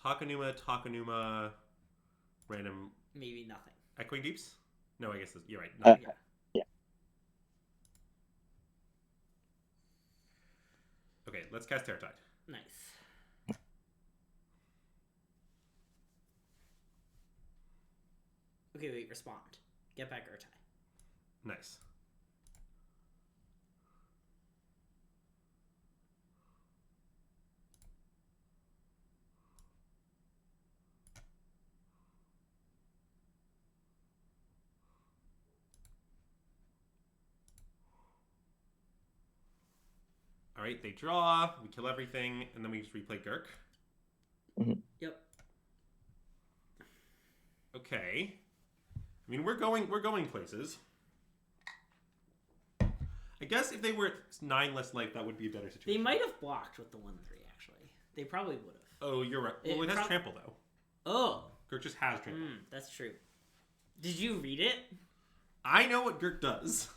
Takanuma, random... Maybe nothing. Echoing Deeps? No, I guess you're right. Okay. Nothing. Yeah. Okay, let's cast Terror Tide. Nice. Okay, wait, respond. Get back Urtai. Nice. Alright, they draw, we kill everything, and then we just replay Gurk. Yep. Okay. I mean, we're going places. I guess if they were at 9 less life, that would be a better They situation. might have blocked with the 1-3, actually. They probably would have. Oh, you're right. Well, it has trample, though. Oh. Gurk just has trample. That's true. Did you read it? I know what Gurk does.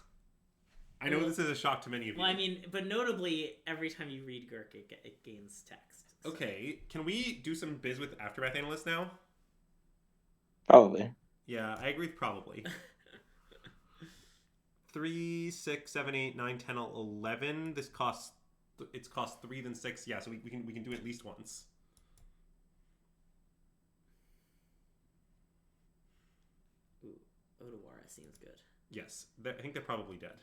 I know this is a shock to many of you. Well, I mean, but notably, every time you read Gurk, it gains text. So. Okay, can we do some biz with Aftermath Analyst now? Probably. Yeah, I agree with probably. 3, 6, 7, 8, 9, 10, 11. This costs... It's cost 3 then 6. Yeah, so we can do it at least once. Ooh, Odawara seems good. Yes, I think they're probably dead.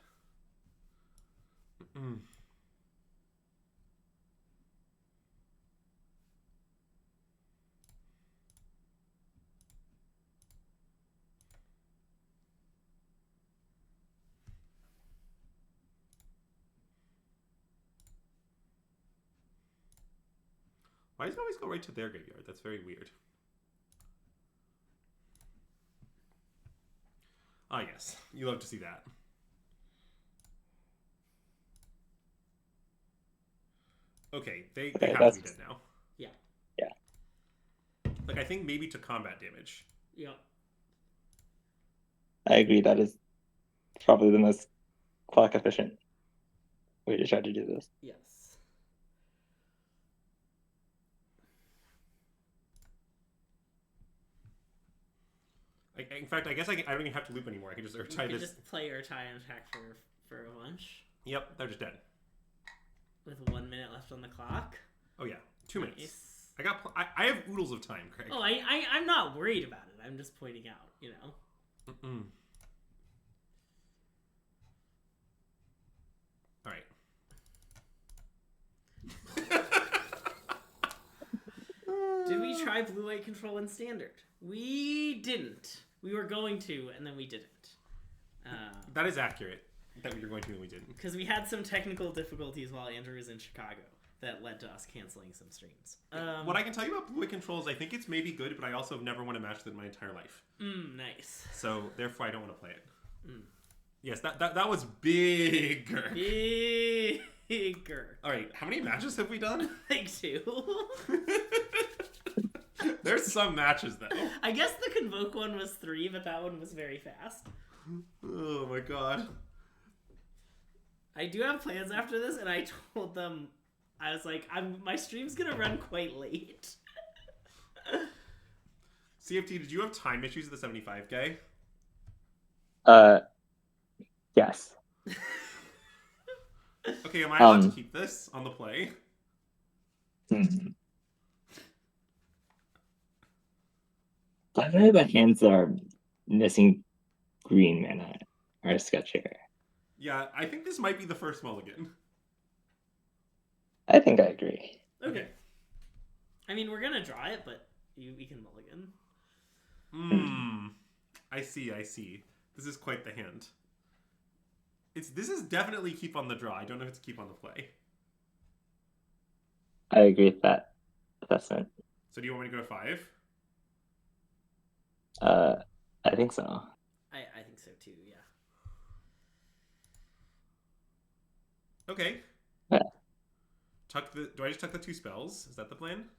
Why does it always go right to their graveyard? That's very weird. Ah, yes. You love to see that. Okay, they have to be dead now. Yeah. Yeah. Like, I think maybe to combat damage. Yep. I agree. That is probably the most clock efficient way to try to do this. Yes. In fact, I guess I don't even have to loop anymore. I can just Urtai this. Just play Urtai and attack for a lunch. Yep, they're just dead. With 1 minute left on the clock. Oh yeah, 2 minutes. Nice. I have oodles of time, Craig. Oh, I'm not worried about it. I'm just pointing out, you know. All right. Did we try blue-white control in standard? We didn't. We were going to, and then we didn't. That is accurate. That we were going to and we didn't. Because we had some technical difficulties while Andrew was in Chicago that led to us canceling some streams. What I can tell you about blue-white controls, I think it's maybe good, but I also have never won a match with it in my entire life. Nice. So therefore, I don't want to play it. Yes, that was bigger. Bigger. All right, how many matches have we done? Like 2. There's some matches though. I guess the Convoke one was 3, but that one was very fast. Oh my god. I do have plans after this, and I told them, I was like, my stream's gonna run quite late. CFT, did you have time issues with the 75K? Yes. Okay, am I allowed to keep this on the play? I know the hands that are missing green mana are sketchier. Yeah, I think this might be the first mulligan. I think I agree. Okay. I mean, we're gonna draw it, but we can mulligan. I see. This is quite the hand. This is definitely keep on the draw. I don't know if it's keep on the play. I agree with that assessment. So do you want me to go to 5? I think so. I think so too, yeah. Okay. Yeah. Do I just tuck the 2 spells? Is that the plan?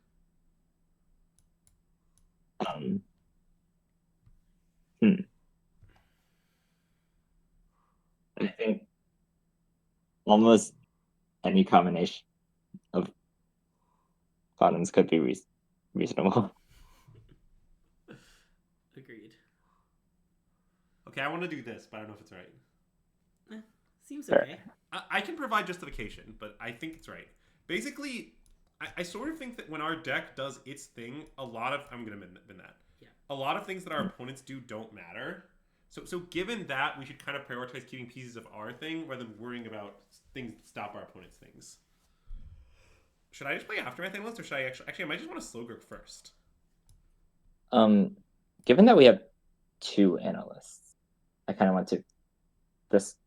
I think almost any combination of bottoms could be reasonable. Agreed. Okay, I want to do this, but I don't know if it's right. Seems Fair. okay. I can provide justification, but I think it's right. Basically, I sort of think that when our deck does its thing, I'm going to bin that. Yeah. A lot of things that our opponents do don't matter. So given that, we should kind of prioritize keeping pieces of our thing rather than worrying about things that stop our opponent's things. Should I just play Aftermath Analyst, or should I actually I might just want to Slogurk first. Given that we have 2 analysts, I kind of want to just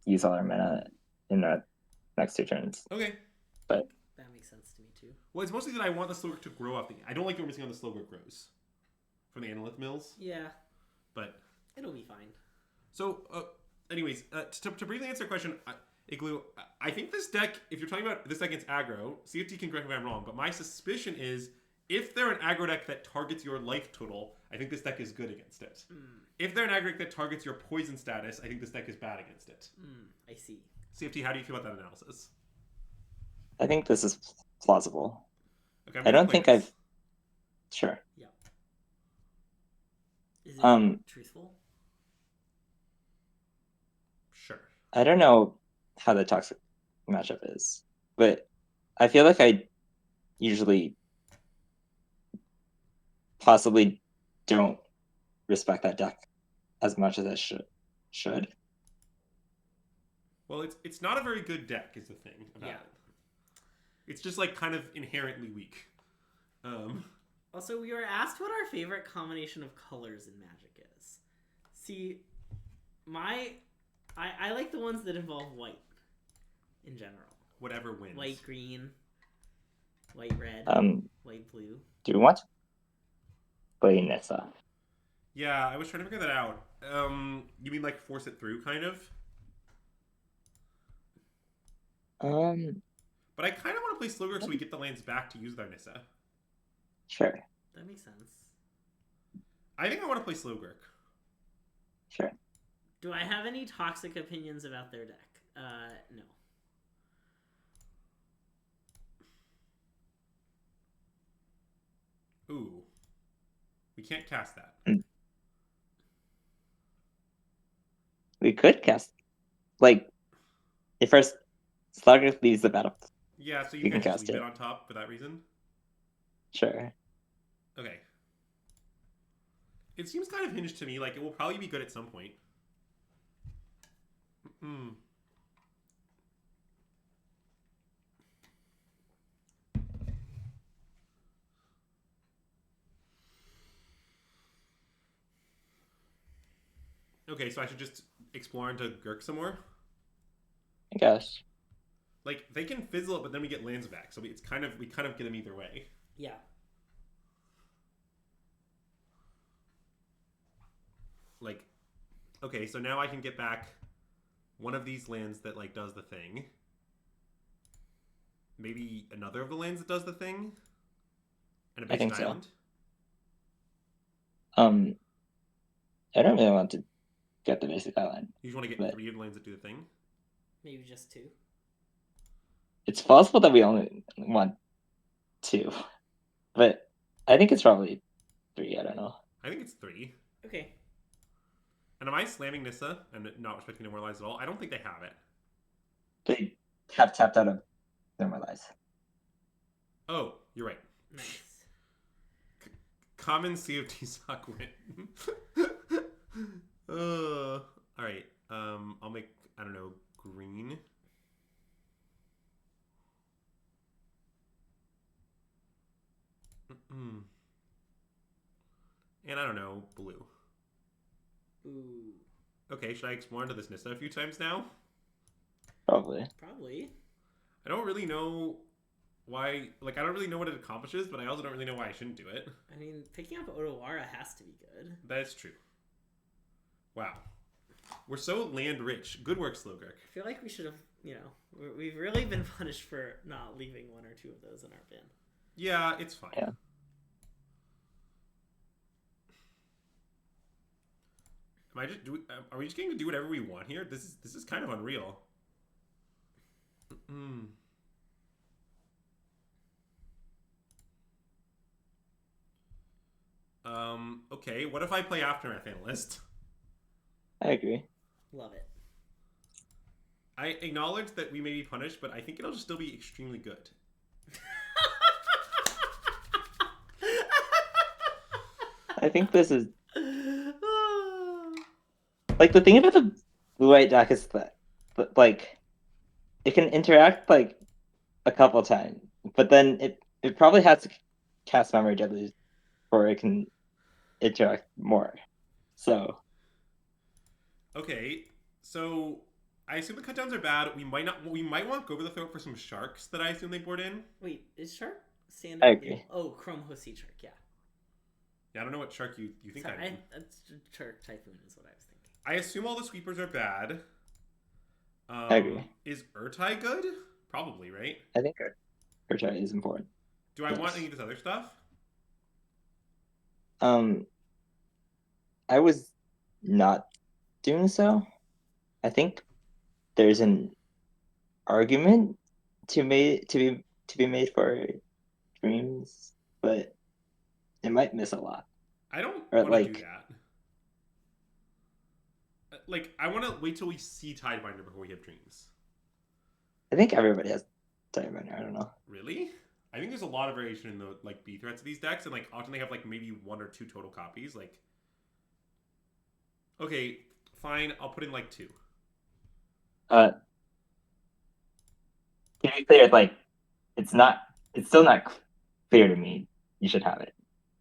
use all our mana in the next 2 turns. Okay. But That makes sense to me too. Well, it's mostly that I want the Slogurk to grow up. I don't like we're missing on the Slogurk grows from the Analyth Mills. Yeah. But It'll be fine. so, anyways, to briefly answer your question, Igloo, I think this deck, if you're talking about this deck against aggro, CFT can correct me if I'm wrong, but my suspicion is if they're an aggro deck that targets your life total, I think this deck is good against it. If they're an aggro deck that targets your poison status, I think this deck is bad against it. I see. CFT, how do you feel about that analysis? I think this is plausible. Okay, I don't think I've... Sure. Yeah. Is it truthful? Sure. I don't know how the toxic matchup is, but I feel like I usually possibly don't respect that deck as much as I should. Well, it's not a very good deck is the thing about it. It's just like kind of inherently weak. Also, we were asked what our favorite combination of colors in Magic is. See, I like the ones that involve white in general. Whatever wins. White green, white red, white blue. Do you want to play Nissa? Yeah, I was trying to figure that out. You mean like force it through, kind of? But I kind of want to play Slogurk so we get the lands back to use with our Nissa. Sure. That makes sense. I think I want to play Slogurk. Sure. Do I have any toxic opinions about their deck? No. Ooh. We can't cast that. We could cast... Like, if first Slugger leaves the battle. Yeah, so you can can just cast leave it it on top for that reason? Sure. Okay. It seems kind of hinged to me. Like, it will probably be good at some point. Okay, so I should just explore into Gurk some more? I guess. Like, they can fizzle it, but then we get lands back. So we kind of get them either way. Yeah. Like, okay, so now I can get back one of these lands that, like, does the thing. Maybe another of the lands that does the thing? And a basic island? I don't really want to get the basic island. You just want to get 3 of the lands that do the thing? Maybe just 2. It's possible that we only want 2. But I think it's probably 3, I don't know. I think it's 3. Okay. And am I slamming Nissa and not respecting Demoralize at all? I don't think they have it. They have tapped out of Demoralize. Oh, you're right. Nice. Common Cftsoc win. Alright. I'll make, I don't know, green. And I don't know, blue. Ooh. Okay, should I explore into this Nissa a few times now? Probably. I don't really know why, like, I don't really know what it accomplishes, but I also don't really know why I shouldn't do it. I mean, picking up Otawara has to be good. That's true. Wow. We're so land rich. Good work, Slogurk. I feel like we should have, we've really been punished for not leaving 1 or 2 of those in our bin. Yeah, it's fine. Yeah. Are we just getting to do whatever we want here? This is kind of unreal. Okay, what if I play Aftermath Analyst? I agree. Love it. I acknowledge that we may be punished, but I think it'll just still be extremely good. I think this is... Like, the thing about the blue-white deck is that, like, it can interact, like, a couple times, but then it probably has to cast Memory Deadly before it can interact more. So... Okay, so I assume the cutdowns are bad. We might want to go over the throat for some sharks that I assume they board in. Wait, is Shark standard? I agree. Oh, Chrome Host Shark, yeah. Yeah, I don't know what shark you think I mean. Shark Typhoon is what I was thinking. I assume all the sweepers are bad. I agree. Is Urtai good? Probably, right? I think Urtai is important. Do I want Yes. any of this other stuff? I was not doing so. I think there's an argument to be made for dreams, but it might miss a lot. I don't Or want to do like, that. Like, I want to wait till we see Tidebinder before we have dreams. I think everybody has Tidebinder. I don't know. Really? I think there's a lot of variation in the like B threats of these decks, and like often they have like maybe 1 or 2 total copies. Like, okay, fine, I'll put in like 2. Uh, to be clear, like it's still not clear to me. You should have it,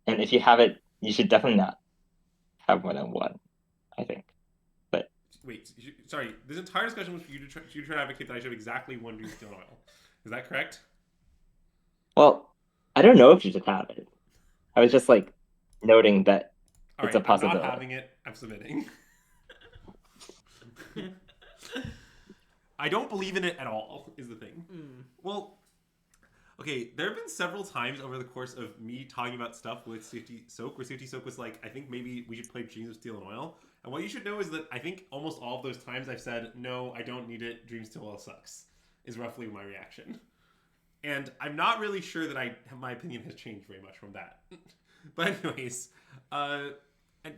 and if you have it, you should definitely not have more than one. I think, but Wait, sorry. This entire discussion was for you to try to advocate that I should have exactly 1 Dream Steel and Oil. Is that correct? well, I don't know if you should have it. I was just like noting that All it's right, a I'm not possibility. having it. I'm submitting. I don't believe in it at all, is the thing. Well, okay, there have been several times over the course of me talking about stuff with Cftsoc, where Cftsoc was like, I think maybe we should play Dreams of Steel and Oil. And what you should know is that I think almost all of those times I've said, no, I don't need it, Dreams of Steel and Oil sucks, is roughly my reaction. And I'm not really sure that my opinion has changed very much from that. But anyways,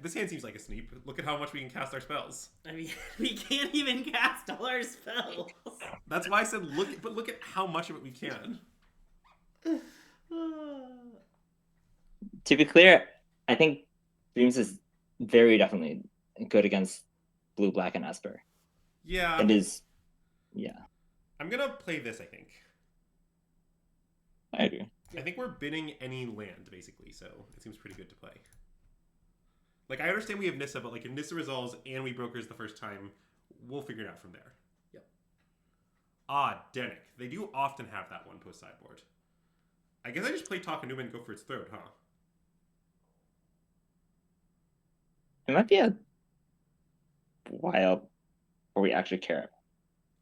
this hand seems like a sneak. Look at how much we can cast our spells. I mean, we can't even cast all our spells. That's why I said look at how much of it we can. To be clear, I think Dreams is very definitely good against Blue, Black, and Esper. Yeah. It is. Yeah, I'm gonna play this, I think. I agree. I think we're bidding any land, basically, so it seems pretty good to play. Like, I understand we have Nissa, but like if Nissa resolves and we brokers the first time, we'll figure it out from there. Yep. Ah, Denick. They do often have that one post sideboard. I guess I just play Takanuma and go for its throat, huh? It might be a while before we actually care.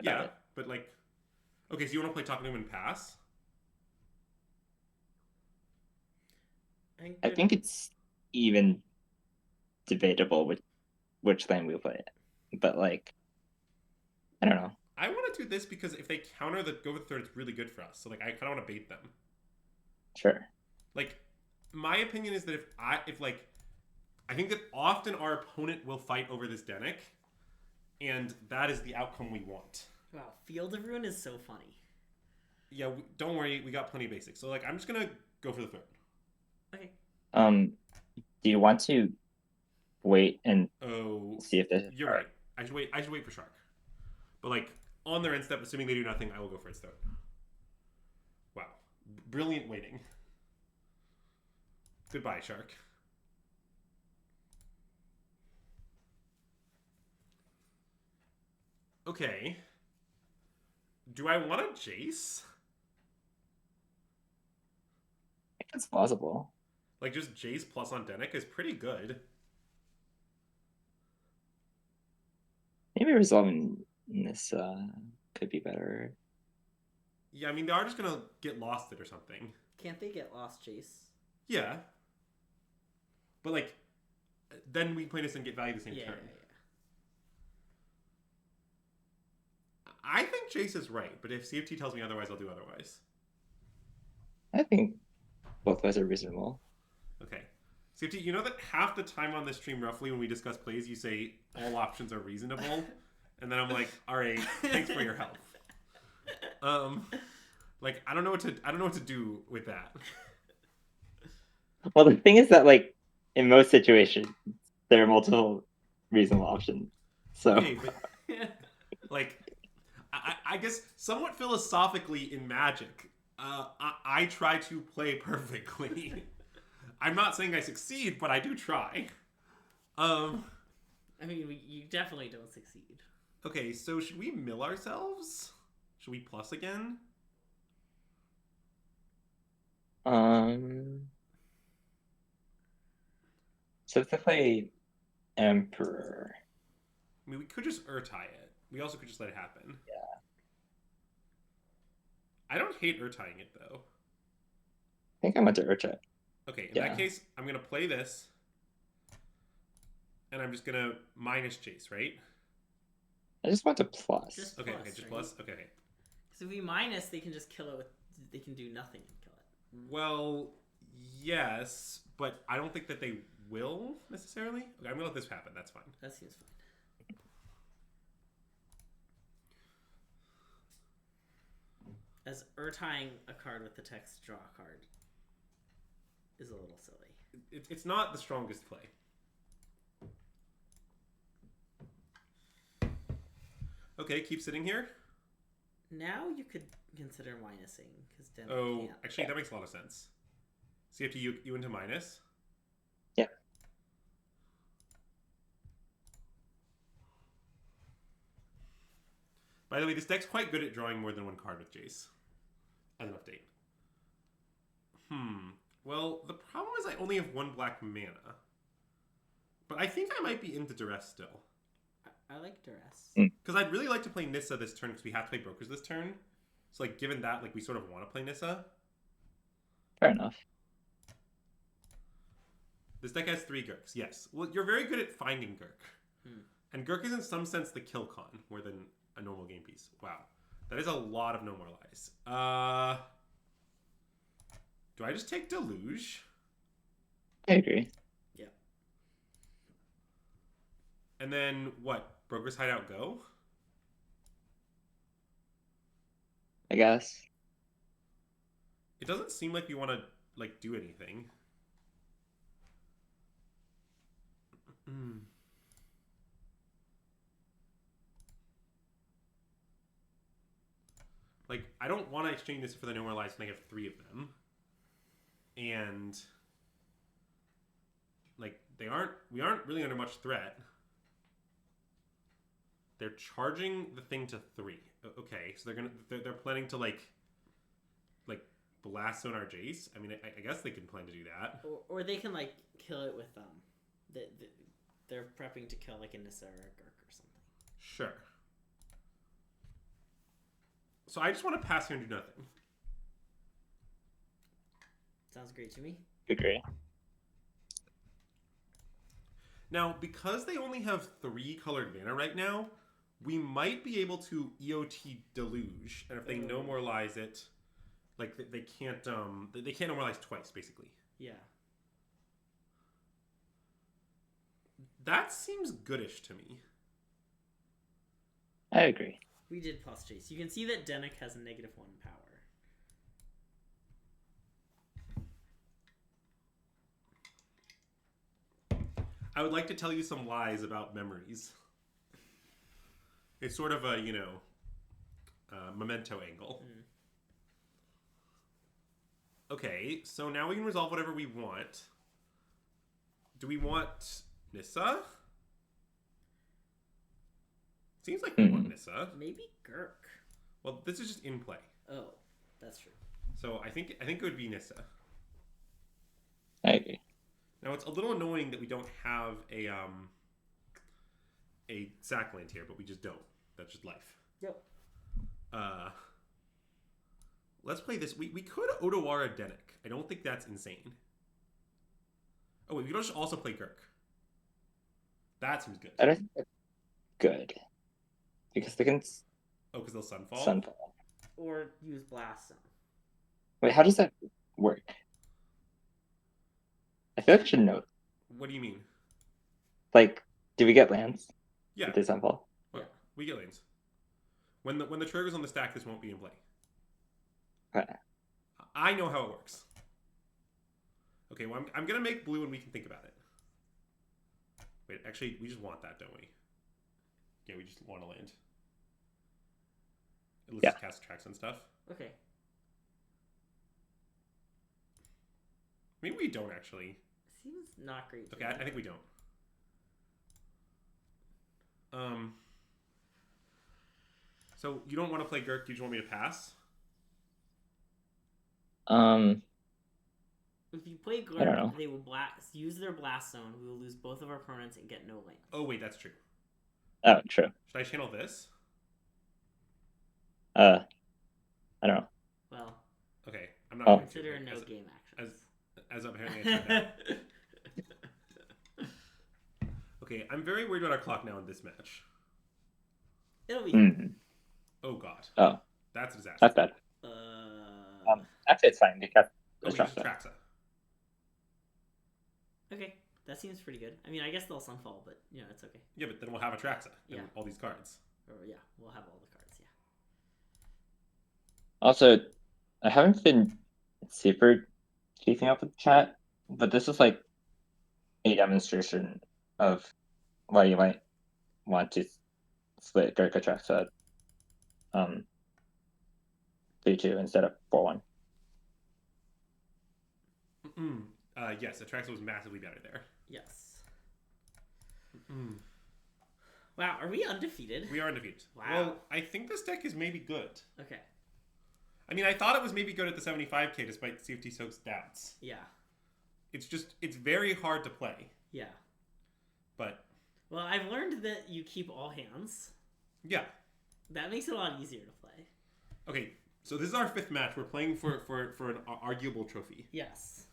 Yeah, it. but like... Okay, so you want to play Takanuma and pass? I think it's even debatable which lane we play it. But like, I don't know. I want to do this because if they counter the go with the third, it's really good for us. So like, I kind of want to bait them. Sure. Like, my opinion is that I think that often our opponent will fight over this Denick, and that is the outcome we want. Wow, Field of Ruin is so funny. Yeah, don't worry, we got plenty of basics. So like, I'm just gonna go for the third. Okay. Do you want to wait and see if there's? You're right. I should wait for Shark. But like on their end step, assuming they do nothing, I will go for its third. Wow, brilliant waiting. Goodbye, Shark. Okay. Do I want a Jace? I think it's possible. Like, just Jace plus on Denick is pretty good. Maybe resolving this could be better. Yeah, I mean, they are just gonna get lost it or something. Can't they get lost, Chase? Yeah. But, like, then we play this and get value the same turn. Yeah. I think Jace is right, but if CFT tells me otherwise, I'll do otherwise. I think both ways are reasonable. Okay. CFT, you know that half the time on this stream, roughly, when we discuss plays, you say all options are reasonable? And then I'm like, all right, thanks for your help. Like, I don't know what to do with that. Well, the thing is that, like, in most situations, there are multiple reasonable options. So, Okay, but, like, I guess somewhat philosophically in Magic, I try to play perfectly. I'm not saying I succeed, but I do try. I mean, you definitely don't succeed. Okay, so should we mill ourselves? Should we plus again? So if they play Emperor, I mean, we could just Urtai it. We also could just let it happen. yeah. I don't hate Urtying it, though. I think I went to Urcha. Okay, in Yeah. that case, I'm going to play this. And I'm just going to minus Jace, right? I just went to plus. Just Okay, plus, okay, just right? plus. Okay. Because if we minus, they can just kill it with. They can do nothing and kill it. Well, yes, but I don't think that they will necessarily. Okay, I'm going to let this happen. That's fine. That seems fine. As Urtying a card with the text draw a card is a little silly. It's not the strongest play. Okay, keep sitting here. Now you could consider minusing because Den Oh, can't. actually, that makes a lot of sense. So you have to you into minus. Yeah. By the way, this deck's quite good at drawing more than one card with Jace. As an update. Well, the problem is I only have one black mana. But I think I might be into Duress still. I like Duress. Because I'd really like to play Nissa this turn because we have to play Brokers this turn. So, like, given that, like, we sort of want to play Nissa. Fair enough. This deck has 3 Gurks, yes. Well, you're very good at finding Gurk. And Gurk is in some sense the kill con more than a normal game piece. Wow. That is a lot of No More Lies. Do I just take Deluge? I agree. Yeah. And then, what? Broker's Hideout go? I guess. It doesn't seem like we want to, like, do anything. Like, I don't want to exchange this for the No More Lies when I have 3 of them. And, like, we aren't really under much threat. They're charging the thing to 3. Okay, so they're planning to, like blast on our Jace. I mean, I guess they can plan to do that. Or they can, like, kill it with, they're prepping to kill, like, a Nissa or a Gurk or something. Sure. So I just want to pass here and do nothing. Sounds great to me. Agree. Now, because they only have 3 colored mana right now, we might be able to EOT Deluge, and if they No More Lies it, like they can't No More Lies twice, basically. Yeah. That seems goodish to me. I agree. We did plus Jace. You can see that Dennick has a -1 power. I would like to tell you some lies about memories. It's sort of a, memento angle. Okay, so now we can resolve whatever we want. Do we want Nissa? Seems like we want Nissa. Maybe Gurk. Well, this is just in play. Oh, that's true. So I think it would be Nissa. I agree. Now it's a little annoying that we don't have a Sackland here, but we just don't. That's just life. Yep. Let's play this. We could Odawara Dennick. I don't think that's insane. Oh wait, we could just also play Gurk. That seems good. I don't think that's good. Because they can Oh, because they'll Sunfall? Sunfall. Or use Blast Zone. Wait, how does that work? I feel like I should know. What do you mean? Like, do we get lands? Yeah. With the Sunfall? Well, we get lanes. When the trigger's on the stack, this won't be in play. Okay. I know how it works. Okay, well, I'm going to make blue and we can think about it. Wait, actually, we just want that, don't we? Yeah, we just want to land. It lets us cast tracks and stuff. Okay. Maybe we don't, actually. Seems not great. Okay, I think we don't. So you don't want to play Gurk, you just want me to pass? If you play I don't know. Gurk, they will use their Blast Zone. We will lose both of our permanents and get no land. Oh, wait, that's true. Oh, true. Should I channel this? I don't know. I'm not Oh. going to. Consider no game actions. As apparently I tried that. Okay, I'm very worried about our clock now in this match. It'll be. Mm. Oh god. Oh, That's a disaster. that's bad. Actually, it's fine because Oh, it's he just Traxa. Traxa. Okay, that seems pretty good. I mean, I guess they'll sunfall, but it's okay. Yeah, but then we'll have a Traxa. And Yeah. all these cards. Or yeah, we'll have all the cards. Yeah. Also, I haven't been super keeping up with the chat, but this is like a demonstration of why you might want to split Gurk Traxa 3-2 instead of 4-1. Yes, the Traxa was massively better there. Yes. Wow, are we undefeated? We are undefeated. Wow. Well, I think this deck is maybe good. Okay. I mean, I thought it was maybe good at the 75k despite Cftsoc doubts. Yeah. It's very hard to play. Yeah. But Well, I've learned that you keep all hands. yeah. That makes it a lot easier to play. Okay, so this is our 5th match. We're playing for an arguable trophy. Yes.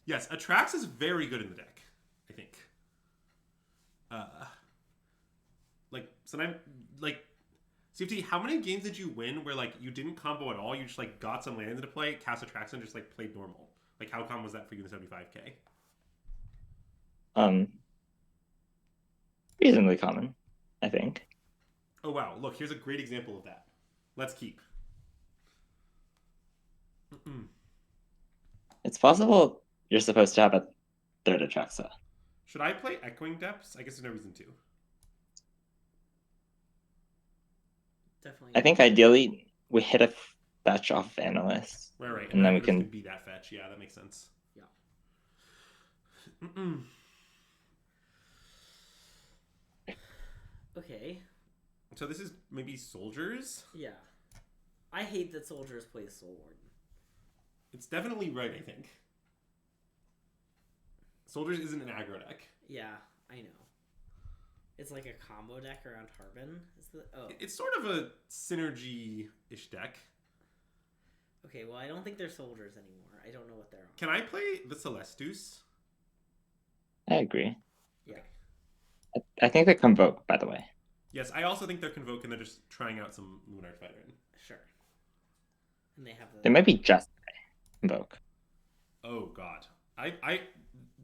Yes, Atrax is very good in the deck, I think. CFT, how many games did you win where like you didn't combo at all? You just like got some lands into play, cast Atrax, and just like played normal. Like how common was that for you in the 75k? Reasonably common, I think. Oh wow! Look, here's a great example of that. Let's keep. It's possible you're supposed to have a third Atraxa. Should I play Echoing Depths? I guess there's no reason to. Definitely. I think ideally we hit a fetch off Analyst. Right. And then we can can be that fetch. Yeah, that makes sense. Yeah. Okay. So this is maybe Soldiers? Yeah. I hate that soldiers play Soul Warden. It's definitely right, I think. Soldiers isn't an aggro deck. Yeah, I know. It's like a combo deck around Harbin. It's sort of a synergy-ish deck. Okay, well, I don't think they're soldiers anymore. I don't know what they're on. Can I play the Celestus? I agree. Yeah. I think they Convoke, by the way. Yes, I also think they're Convoke and they're just trying out some Moon Archfighter. Sure. And they have the... They might be just Convoke. Oh god.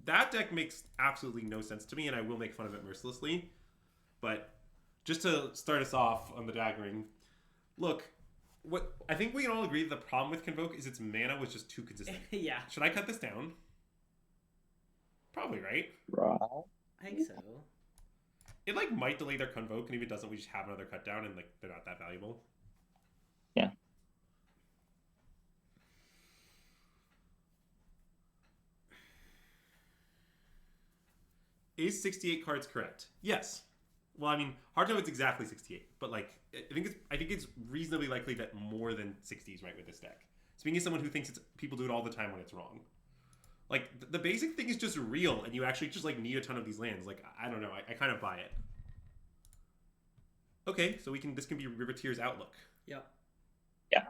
That deck makes absolutely no sense to me, and I will make fun of it mercilessly. But just to start us off on the daggering, look, what I think we can all agree the problem with Convoke is its mana was just too consistent. Yeah. Should I cut this down? Probably, right? Right. I think so. It like might delay their Convoke, and if it doesn't, we just have another cut down, and like they're not that valuable. Yeah. Is 68 cards correct? Yes. Well, I mean, hard to know it's exactly 68, but like I think it's reasonably likely that more than 60 is right with this deck. Speaking as someone who thinks people do it all the time when it's wrong. Like the basic thing is just real, and you actually just like need a ton of these lands. Like I don't know, I kind of buy it. Okay, so this can be Riveteer's Outlook. Yep. Yeah.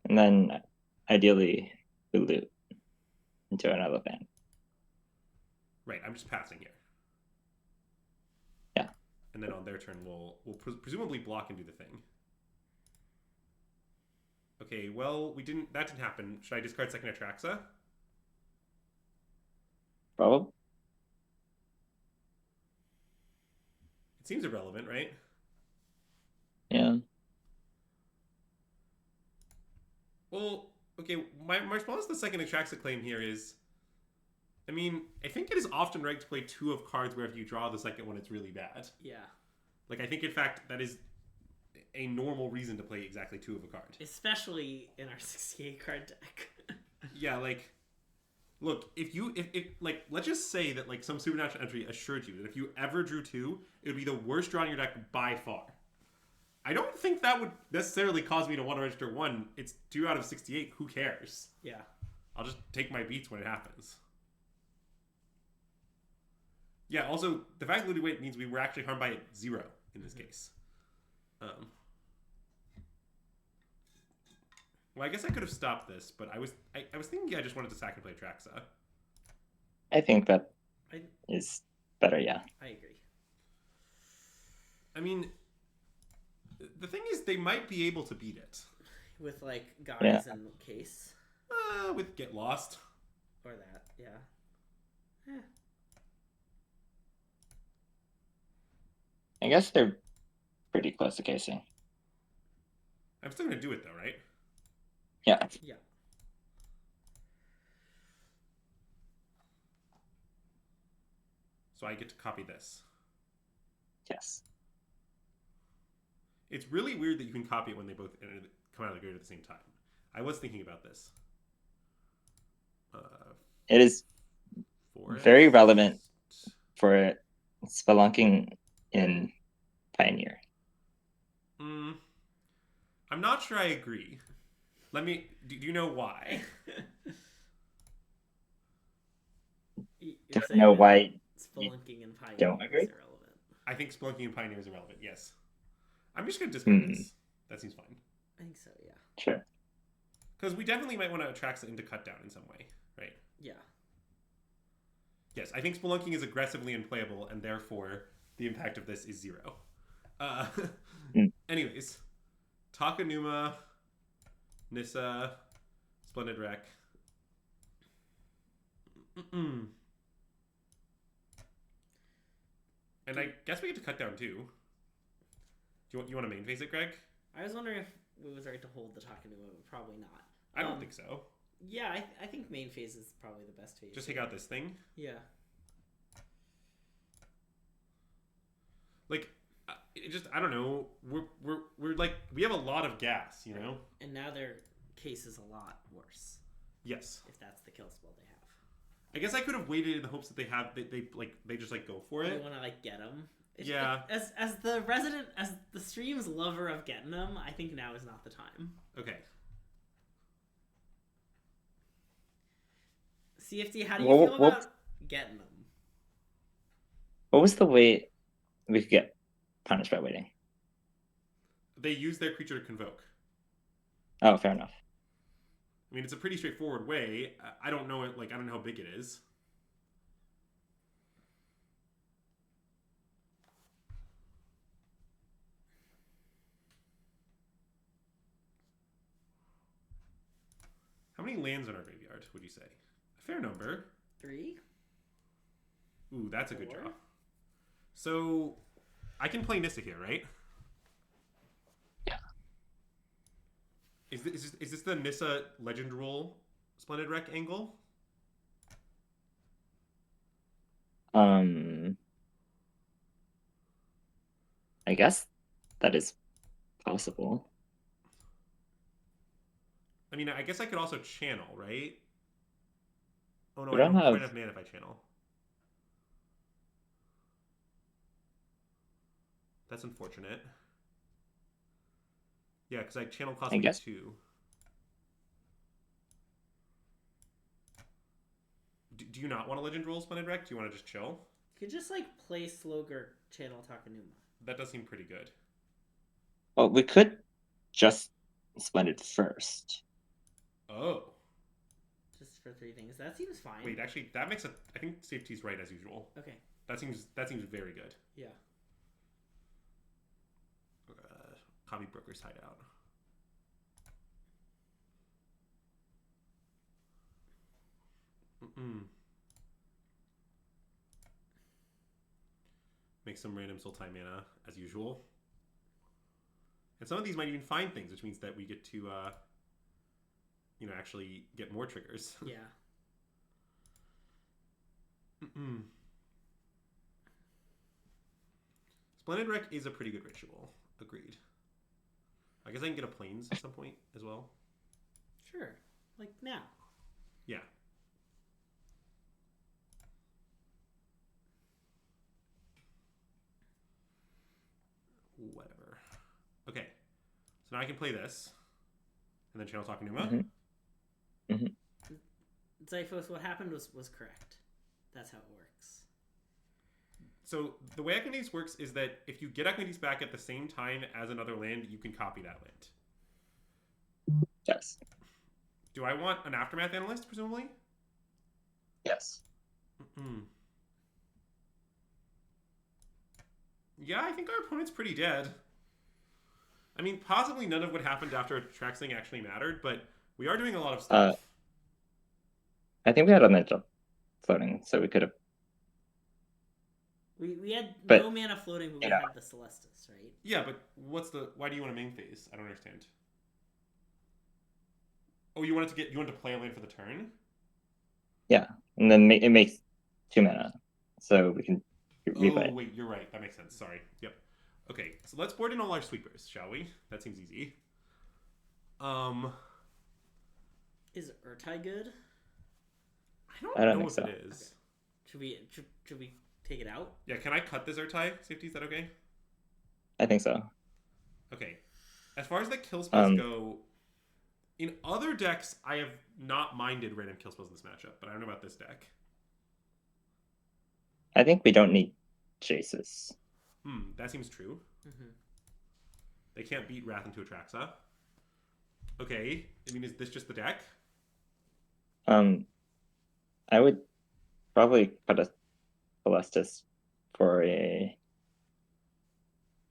And then ideally we loot into another land. Right, I'm just passing here. Yeah. And then on their turn, we'll presumably block and do the thing. Okay, well, that didn't happen. Should I discard second Atraxa? Probably. It seems irrelevant, right? Yeah. Well, okay, my response to the second Atraxa claim here is, I mean, I think it is often right to play 2 of cards wherever you draw the second one, it's really bad. Yeah. Like, I think, in fact, that is a normal reason to play exactly 2 of a card. Especially in our 68 card deck. Yeah, like, look, if like, let's just say that, like, some supernatural entry assured you that if you ever drew 2, it would be the worst draw in your deck by far. I don't think that would necessarily cause me to want to register 1. It's 2 out of 68. Who cares? Yeah. I'll just take my beats when it happens. Yeah, also, the fact that we wait means we were actually harmed by 0. in this case. Well, I guess I could have stopped this, but I was thinking I just wanted to sack and play Traxa. I think that is better, yeah. I agree. I mean, the thing is, they might be able to beat it. With, like, guys and case. With Get Lost. Or that, yeah. I guess they're pretty close to casing. I'm still going to do it, though, right? Yeah. Yeah. So I get to copy this. Yes. It's really weird that you can copy it when they both come out of the grid at the same time. I was thinking about this. It is Forest. very relevant for spelunking in Pioneer. I'm not sure I agree. Do you know why? Don't know why. Spelunking and Pioneer don't agree? is irrelevant. I think Spelunking and Pioneer is irrelevant, yes. I'm just going to discard this. That seems fine. I think so, yeah. Sure. Because we definitely might want to attract it into cut down in some way, right? Yeah. Yes, I think Spelunking is aggressively unplayable, and therefore the impact of this is 0. Anyways, Takanuma, Nissa, Splendid Wreck. And I guess we get to cut down too. Do you want to main phase it, Greg? I was wondering if it was right to hold the Takanuma, but probably not. I don't think so. Yeah, I think main phase is probably the best phase. Just take out this thing. Yeah. Like, it just, I don't know. We're like, we have a lot of gas, you know? And now their case is a lot worse. Yes. If that's the kill spell they have. I guess I could have waited in the hopes that they just like go for it. You want to like get them. Yeah. As the stream's lover of getting them, I think now is not the time. Okay. CFT, how do you feel about getting them? What was the way we could get punished by waiting? They use their creature to convoke. Oh, fair enough. I mean, it's a pretty straightforward way. I don't know it. Like, I don't know how big it is. How many lands in our graveyard would you say? A fair number. 3. Ooh, that's a good 4. draw. So, I can play Nissa here, right? Yeah. Is this the Nissa Legend Rule Splendid Wreck angle? I guess that is possible. I mean, I guess I could also channel, right? Oh no, We I don't don't have have- enough mana if I channel. That's unfortunate. Yeah, because I channel cost I me guess- 2. Do you not want a Legend Rule Splendid Wreck? Do you want to just chill? You could just like play Slogurk, channel Takanuma. That does seem pretty good. Well, we could just Splendid first. Oh. Just for 3 things. That seems fine. Wait, actually, that makes I think safety's right as usual. Okay. That seems very good. Yeah. Copy Broker's Hideout. Make some random Sultai mana as usual. And some of these might even find things, which means that we get to, actually get more triggers. Yeah. Splendid Wreck is a pretty good ritual. Agreed. I guess I can get a Plains at some point as well. Sure. Like now. Yeah. Whatever. Okay. So now I can play this. And then channel Takanuma. Zyphos, what happened was correct. That's how it works. So the way Acmedes works is that if you get Acmedes back at the same time as another land, you can copy that land. Yes. Do I want an Aftermath Analyst, presumably? Yes. Mm-mm. Yeah, I think our opponent's pretty dead. I mean, possibly none of what happened after Traxing actually mattered, but we are doing a lot of stuff. I think we had a ninja floating, so we could have. We had But, no mana floating, but we you know. had the Celestis, right? Yeah, but why do you want a main phase? I don't understand. Oh, you wanted to play a land for the turn? Yeah, and then it makes 2 mana, so we can replay. Oh, wait, you're right. That makes sense. Sorry. Yep. Okay, so let's board in all our sweepers, shall we? That seems easy. Is Urtai good? I don't know think if so. it is. Okay. Should we take it out? Yeah, can I cut this Urtai? Safety, is that okay? I think so. Okay. As far as the kill spells go, in other decks, I have not minded random kill spells in this matchup, but I don't know about this deck. I think we don't need Jaces. That seems true. Mm-hmm. They can't beat Wrath into Atraxa. Okay, I mean, is this just the deck? I would probably put a Celestis for a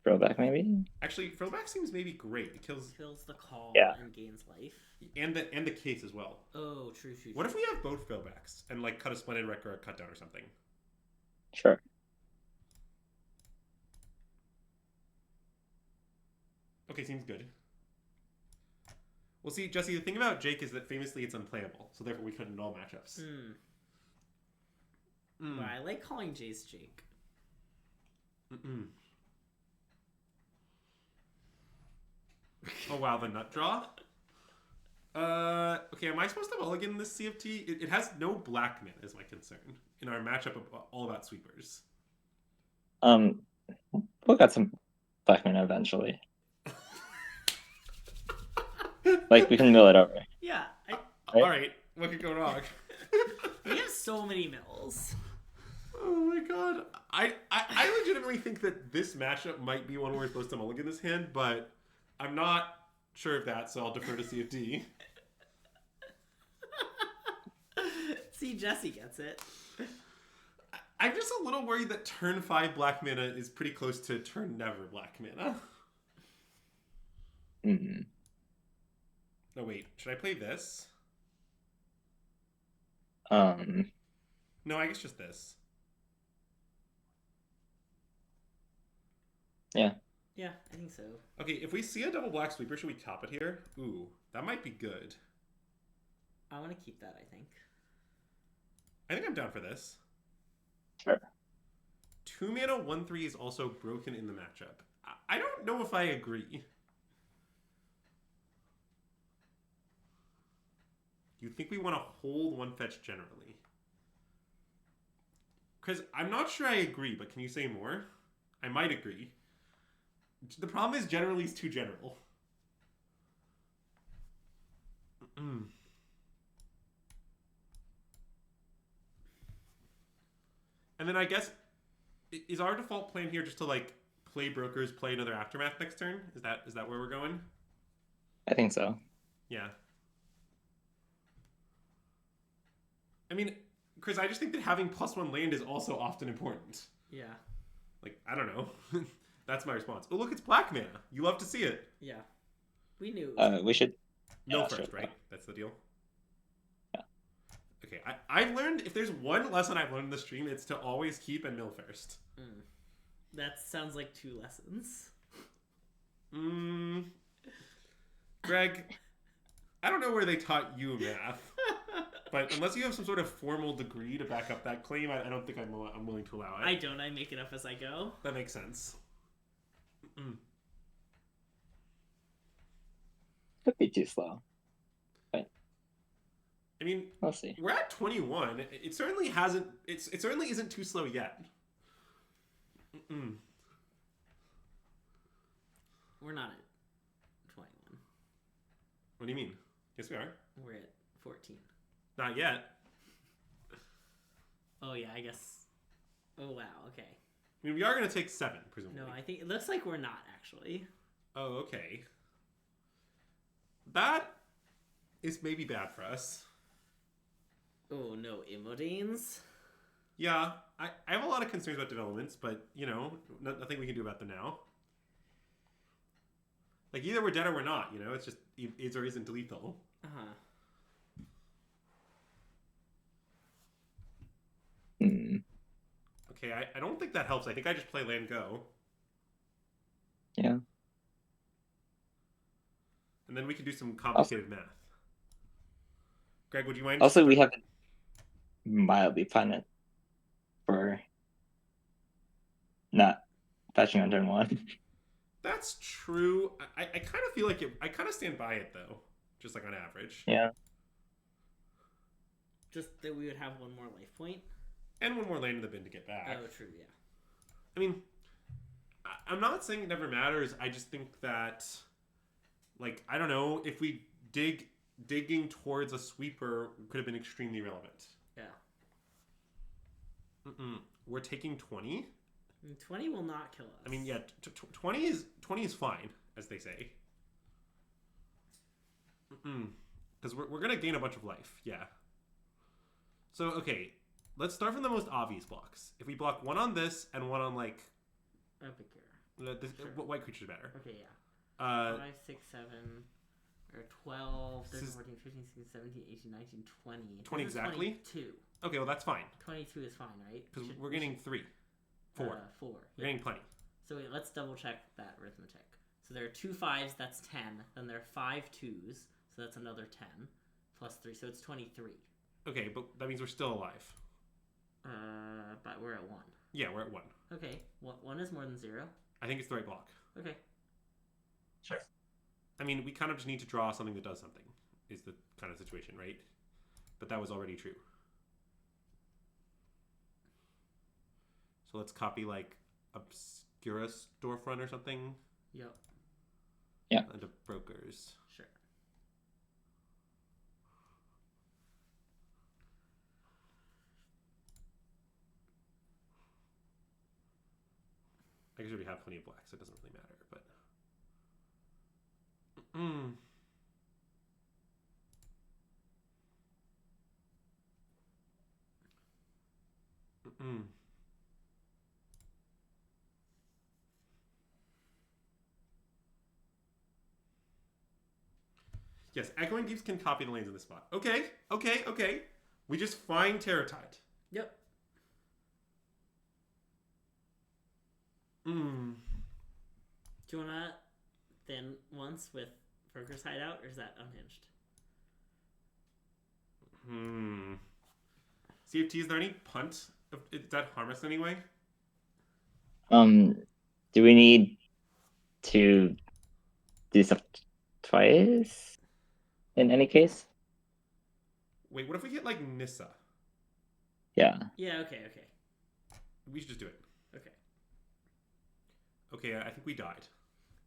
throwback, maybe. Actually, Throwback seems maybe great. It kills the call Yeah. and gains life. and the case as well. Oh, true. What if we have both Throwbacks and like cut a Splendid Wreck or a Cut Down or something? Sure. Okay, seems good. Well, see, Jesse, the thing about Jake is that famously it's unplayable, so therefore we couldn't in all matchups. Well, I like calling Jace Jake. Oh wow, the nut draw. Okay, am I supposed to mulligan this CFT? It has no black mana, is my concern in our matchup of all about sweepers. We'll get some black mana eventually. Like, we can mill it over. Yeah. All right, what could go wrong? We have so many mills. Oh my god, I legitimately think that this matchup might be one where we're supposed to mulligan this hand, but I'm not sure of that, so I'll defer to CFD. See, Jesse gets it. I'm just a little worried that turn 5 black mana is pretty close to turn never black mana. No, wait, should I play this? No, I guess just this. Yeah. Yeah, I think so. Okay, if we see a double black sweeper, should we top it here? Ooh, that might be good. I want to keep that, I think. I think I'm down for this. Sure. 2 mana 1/3 is also broken in the matchup. I don't know if I agree. Do you think we want to hold 1 fetch generally? Because I'm not sure I agree, but can you say more? I might agree. The problem is generally is too general. And then I guess, is our default plan here just to like play brokers, play another Aftermath next turn? Is that where we're going? I think so. Yeah. I mean, Chris, I just think that having +1 land is also often important. Yeah. Like, I don't know. That's my response. Oh, look, it's black mana. You love to see it. Yeah. We knew. We should Mill yeah, first, sure. right? That's the deal. Yeah. Okay, I've learned, if there's one lesson I've learned in the stream, it's to always keep and mill first. That sounds like 2 lessons. Greg, I don't know where they taught you math, but unless you have some sort of formal degree to back up that claim, I don't think I'm willing to allow it. I don't. I make it up as I go. That makes sense. Could be too slow. But I mean, we'll see. we're at 21. It certainly hasn't. It certainly isn't too slow yet. We're not at 21. What do you mean? Yes, we are. We're at 14. Not yet. Oh, yeah, I guess. Oh, wow, okay. I mean, we are going to take 7, presumably. No, I think it looks like we're not actually. Oh, okay. That is maybe bad for us. Oh no, Immodanes. Yeah, I have a lot of concerns about developments, but, you know, nothing we can do about them now. Like, either we're dead or we're not, you know? It's just, is or isn't lethal. Uh-huh. Okay, I don't think that helps. I think I just play land go. Yeah. And then we can do some complicated math. Greg, would you mind? Also, we have mildly punished for not fetching on turn 1. That's true. I kind of feel like I kind of stand by it, though. Just like on average. Yeah. Just that we would have one more life point. And one more land in the bin to get back. Oh, true, yeah. I mean, I'm not saying it never matters. I just think that, like, I don't know, if we digging towards a sweeper could have been extremely relevant. Yeah. We're taking 20. 20 will not kill us. I mean, yeah, 20 is fine, as they say. Because we're gonna gain a bunch of life. Yeah. So okay, let's start from the most obvious blocks. If we block 1 on this and 1 on like, Sure. what white creature's better? Okay, yeah. 5, 6, 7, or 12, 13, This is- 14, 15, 16, 17, 18, 19, 20. 20 This is exactly? 22. Okay, well that's fine 22 is fine, right? because we're getting 3, 4. 4. We're Yeah. getting plenty. So wait, let's double check that arithmetic. So there are 2 5s, that's 10. Then there are 5 2s, so that's another 10. Plus 3, so it's 23. Okay, but that means we're still alive. But we're at 1. Yeah, we're at 1. Okay, 1 is more than 0. I think it's the right block. Okay. Sure. I mean, we kind of just need to draw something that does something, is the kind of situation, right? But that was already true. So let's copy, like, Obscura storefront or something. Yep. Yeah. Into brokers. Sure. I guess we already have plenty of black, so it doesn't really matter, but... Yes, Echoing Deeps can copy the lanes in this spot. Okay. We just find Terror Tide. Yep. Hmm. Do you want to thin once with Broker's Hideout, or is that unhinged? CFT, is there any punt? Does that harm us in any way? Do we need to do stuff twice in any case? Wait, what if we get, like, Nissa? Yeah. Yeah, okay. We should just do it. Okay. Okay, I think we died.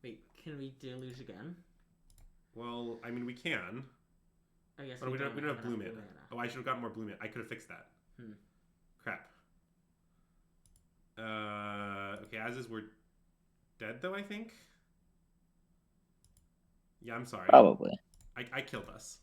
Wait, can we deluge again? Well, I mean, we can. I guess But we don't have blue enough mana. Oh, I should have gotten more blue mana. I could have fixed that. Crap. Okay, as is, we're dead, though, I think? Yeah, I'm sorry. Probably. I killed us.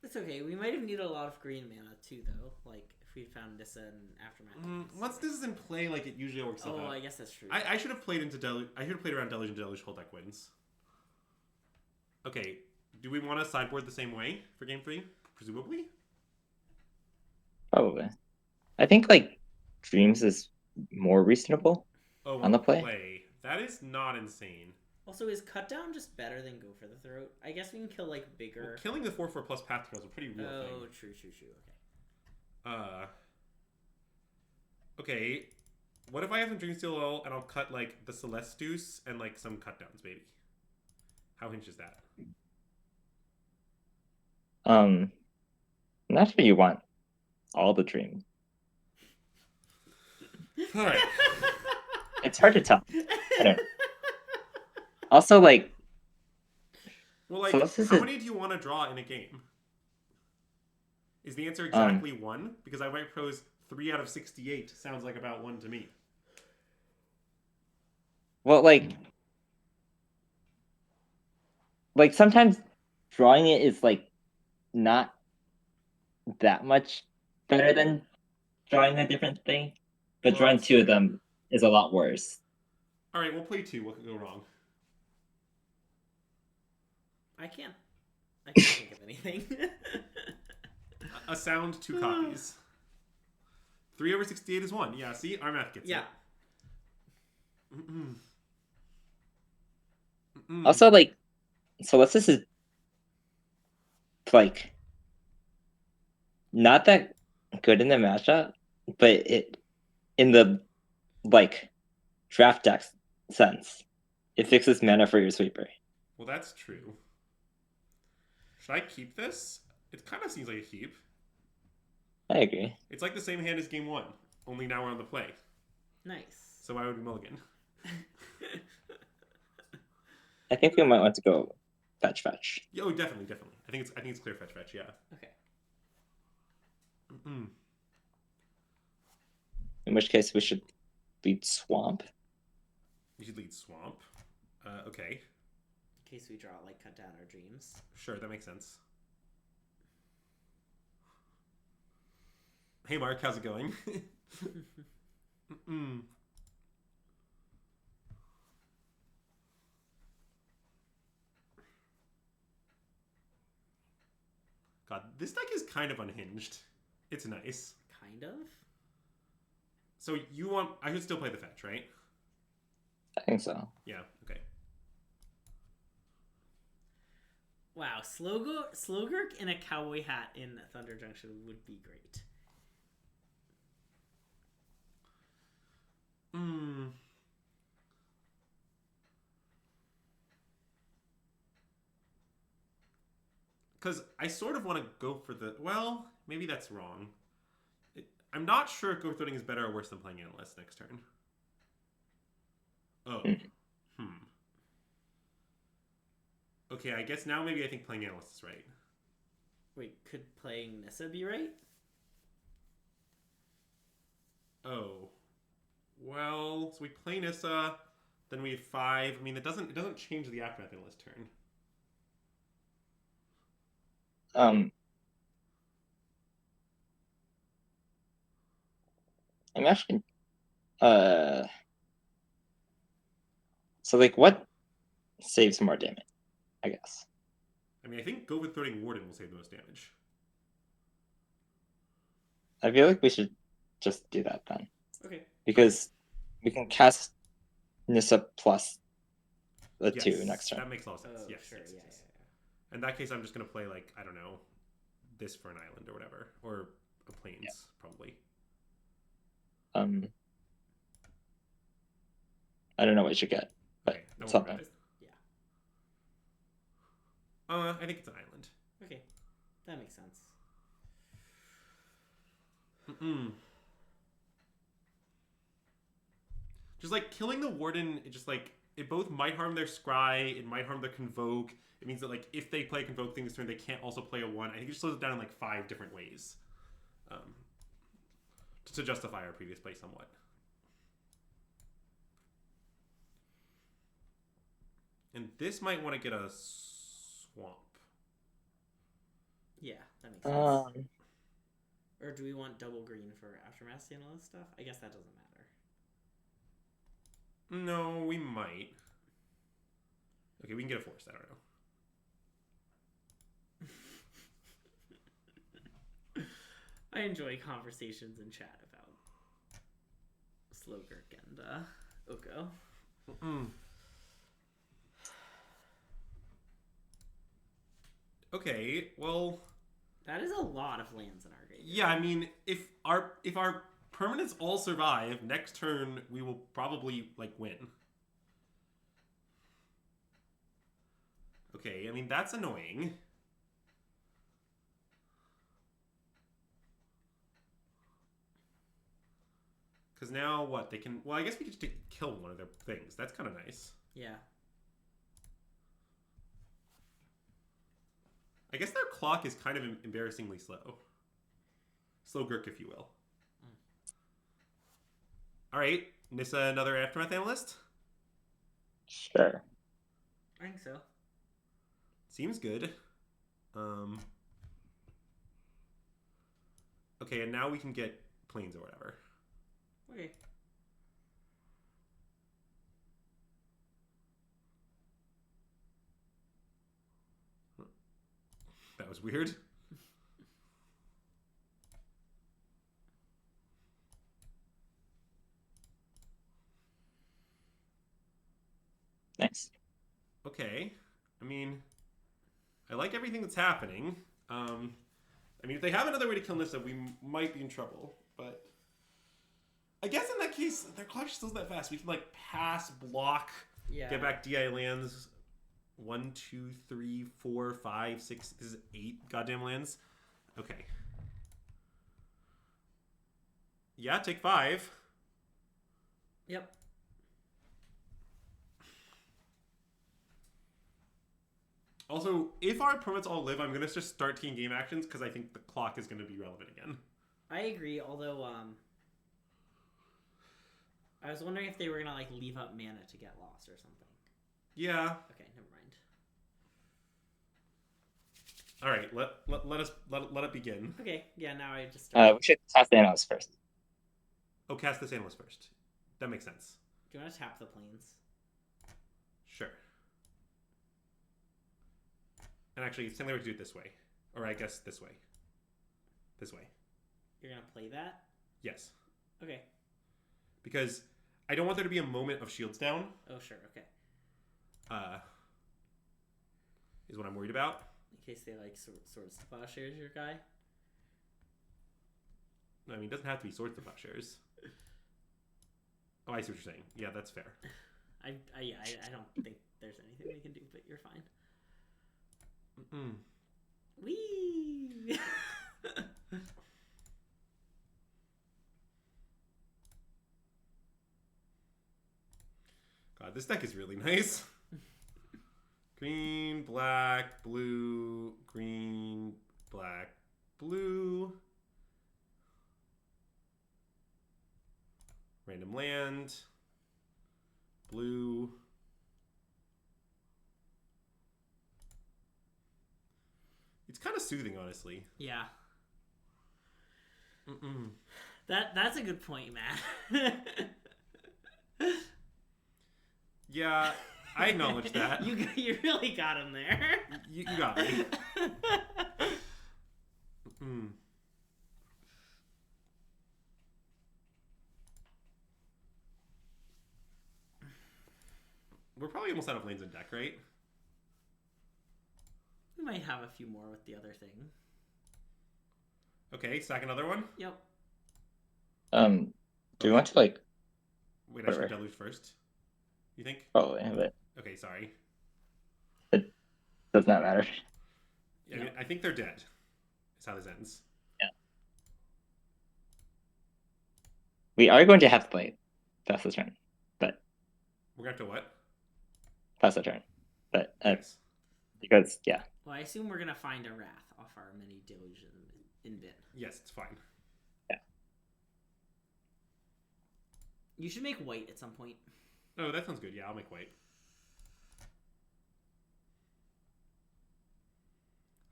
It's okay. We might have needed a lot of green mana, too, though. Like, if we found Nissa and Aftermath. Once this is in play, like, it usually works out. Oh, I guess that's true. I should have played into Deluge. I should have played around Deluge, and Deluge whole deck wins. Okay, do we want to sideboard the same way for game 3? Presumably? Probably. I think, like, Dreams is more reasonable on the play. That is not insane. Also, is Cut Down just better than Go for the Throat? I guess we can kill, like, bigger... Well, killing the 4/4 plus path trail is a pretty real thing. Oh, true. Okay. Okay. What if I have some Dreamsteel Oil and I'll cut, like, the Celestus and, like, some cut downs, maybe? How hinge is that? Not sure you want all the Dream. Alright. It's hard to tell. I don't know. Also, like... Well, like, so how many do you want to draw in a game? Is the answer exactly 1? Because I might propose 3 out of 68 sounds like about 1 to me. Well, like sometimes drawing it is like not that much better than drawing a different thing, but Well, drawing that's 2 of them is a lot worse. All right, we'll play 2. What could go wrong? I can't think of anything. A sound, 2 copies. 3 over 68 is 1. Yeah, see? Our math gets it. Mm-mm. Mm-mm. Also, like, Solstice is like not that good in the matchup, but it in the like draft deck sense, it fixes mana for your sweeper. Well, that's true. Should I keep this? It kind of seems like a keep. I agree. It's like the same hand as game 1, only now we're on the play. Nice. So why would we mulligan? I think we might want to go fetch. Oh, definitely. I think it's clear fetch. Yeah. Okay. Mm-mm. In which case, we should lead swamp. We should lead swamp. Okay. In case we draw, like, cut down our dreams. Sure, that makes sense. Hey, Mark, how's it going? Mm-mm. God, this deck is kind of unhinged. It's nice. Kind of? So you want... I should still play the fetch, right? I think so. Yeah, okay. Wow, Slogurk in a cowboy hat in Thunder Junction would be great. Hmm. Because I sort of want to go for the... Well, maybe that's wrong. I'm not sure if Go-Threading is better or worse than playing Analyst next turn. Oh. Okay, I guess now maybe I think playing Analyst is right. Wait, could playing Nissa be right? Oh. Well, so we play Nissa, then we have 5. I mean, it doesn't change the Aftermath Analyst turn. I'm actually so like what saves more damage, I guess. I mean, I think Go with Threading Warden will save the most damage. I feel like we should just do that then. Okay. Because we can cast Nissa plus the Yes, 2 next turn. That makes a lot of sense. Oh, Yes, sure, yes, yeah. In that case, I'm just going to play, like, I don't know, this for an island or whatever. Or a plains, probably. I don't know what you should get, but Okay, that won't something. matter. Yeah. I think it's an island. Okay, that makes sense. Just, like, killing the Warden, it just, like, it both might harm their Scry, it might harm their Convoke. It means that, like, if they play a Convoke thing this turn, they can't also play a 1. I think it just slows it down in, like, 5 different ways. To justify our previous play somewhat. And this might want to get a swamp. Yeah, that makes sense. Or do we want double green for Aftermath Analyst stuff? I guess that doesn't matter. No, we might. Okay, we can get a forest. I don't know. I enjoy conversations in chat about Slogurk and Oko. Okay, well, that is a lot of lands in our game. Yeah, I mean, if our permanents all survive, next turn we will probably, like, win. Okay, I mean, that's annoying. Because now, what, they can... Well, I guess we could just kill one of their things. That's kind of nice. Yeah. I guess their clock is kind of embarrassingly slow. Slow Gurk, if you will. All right, Nissa, another Aftermath analyst? Sure. I think so. Seems good. Okay, and now we can get planes or whatever. Okay. That was weird. Nice. Okay. I mean, I like everything that's happening. I mean, if they have another way to kill Nissa, we might be in trouble. But I guess in that case, their clock still isn't that fast. We can like pass, block, Yeah. get back DI lands. 1, 2, 3, 4, 5, 6. This is 8 goddamn lands. Okay. Yeah, take 5. Yep. Also, if our opponents all live, I'm gonna just start taking game actions because I think the clock is gonna be relevant again. I agree, although I was wondering if they were gonna like leave up mana to get lost or something. Yeah. Okay, never mind. All right. Let it begin. Okay, yeah. Now I just. We should test the analyst first. Oh, cast this analyst first. That makes sense. Do you want to tap the planes? Sure. And actually, it's simpler to do it this way, or I guess this way. This way. You're gonna play that? Yes. Okay. Because I don't want there to be a moment of shields down. Oh sure. Okay. Is what I'm worried about. In case they like swords to plowshares your guy. I mean, it doesn't have to be swords to plowshares. Oh, I see what you're saying. Yeah, that's fair. I don't think there's anything we can do, but you're fine. Whee! God, this deck is really nice. Green, black, blue, green, black, blue. Random land. Blue. It's kind of soothing, honestly. Yeah. That's a good point, Matt. Yeah, I acknowledge that. You really got him there. You got me. We're probably almost out of lanes in deck, right? We might have a few more with the other thing. Okay, sack another one. Yep. Do we want to like? Wait, I should deluge first. You think? Probably, but Okay, sorry. it does not matter. I mean, I think they're dead. Is how this ends. Yeah. We are going to have to play pass the turn, but We're gonna have to what? pass the turn, but Yes. because yeah. Well, I assume we're gonna find a wrath off our mini deluge in bin. Yes, it's fine. Yeah. You should make white at some point. Oh, that sounds good. Yeah, I'll make white.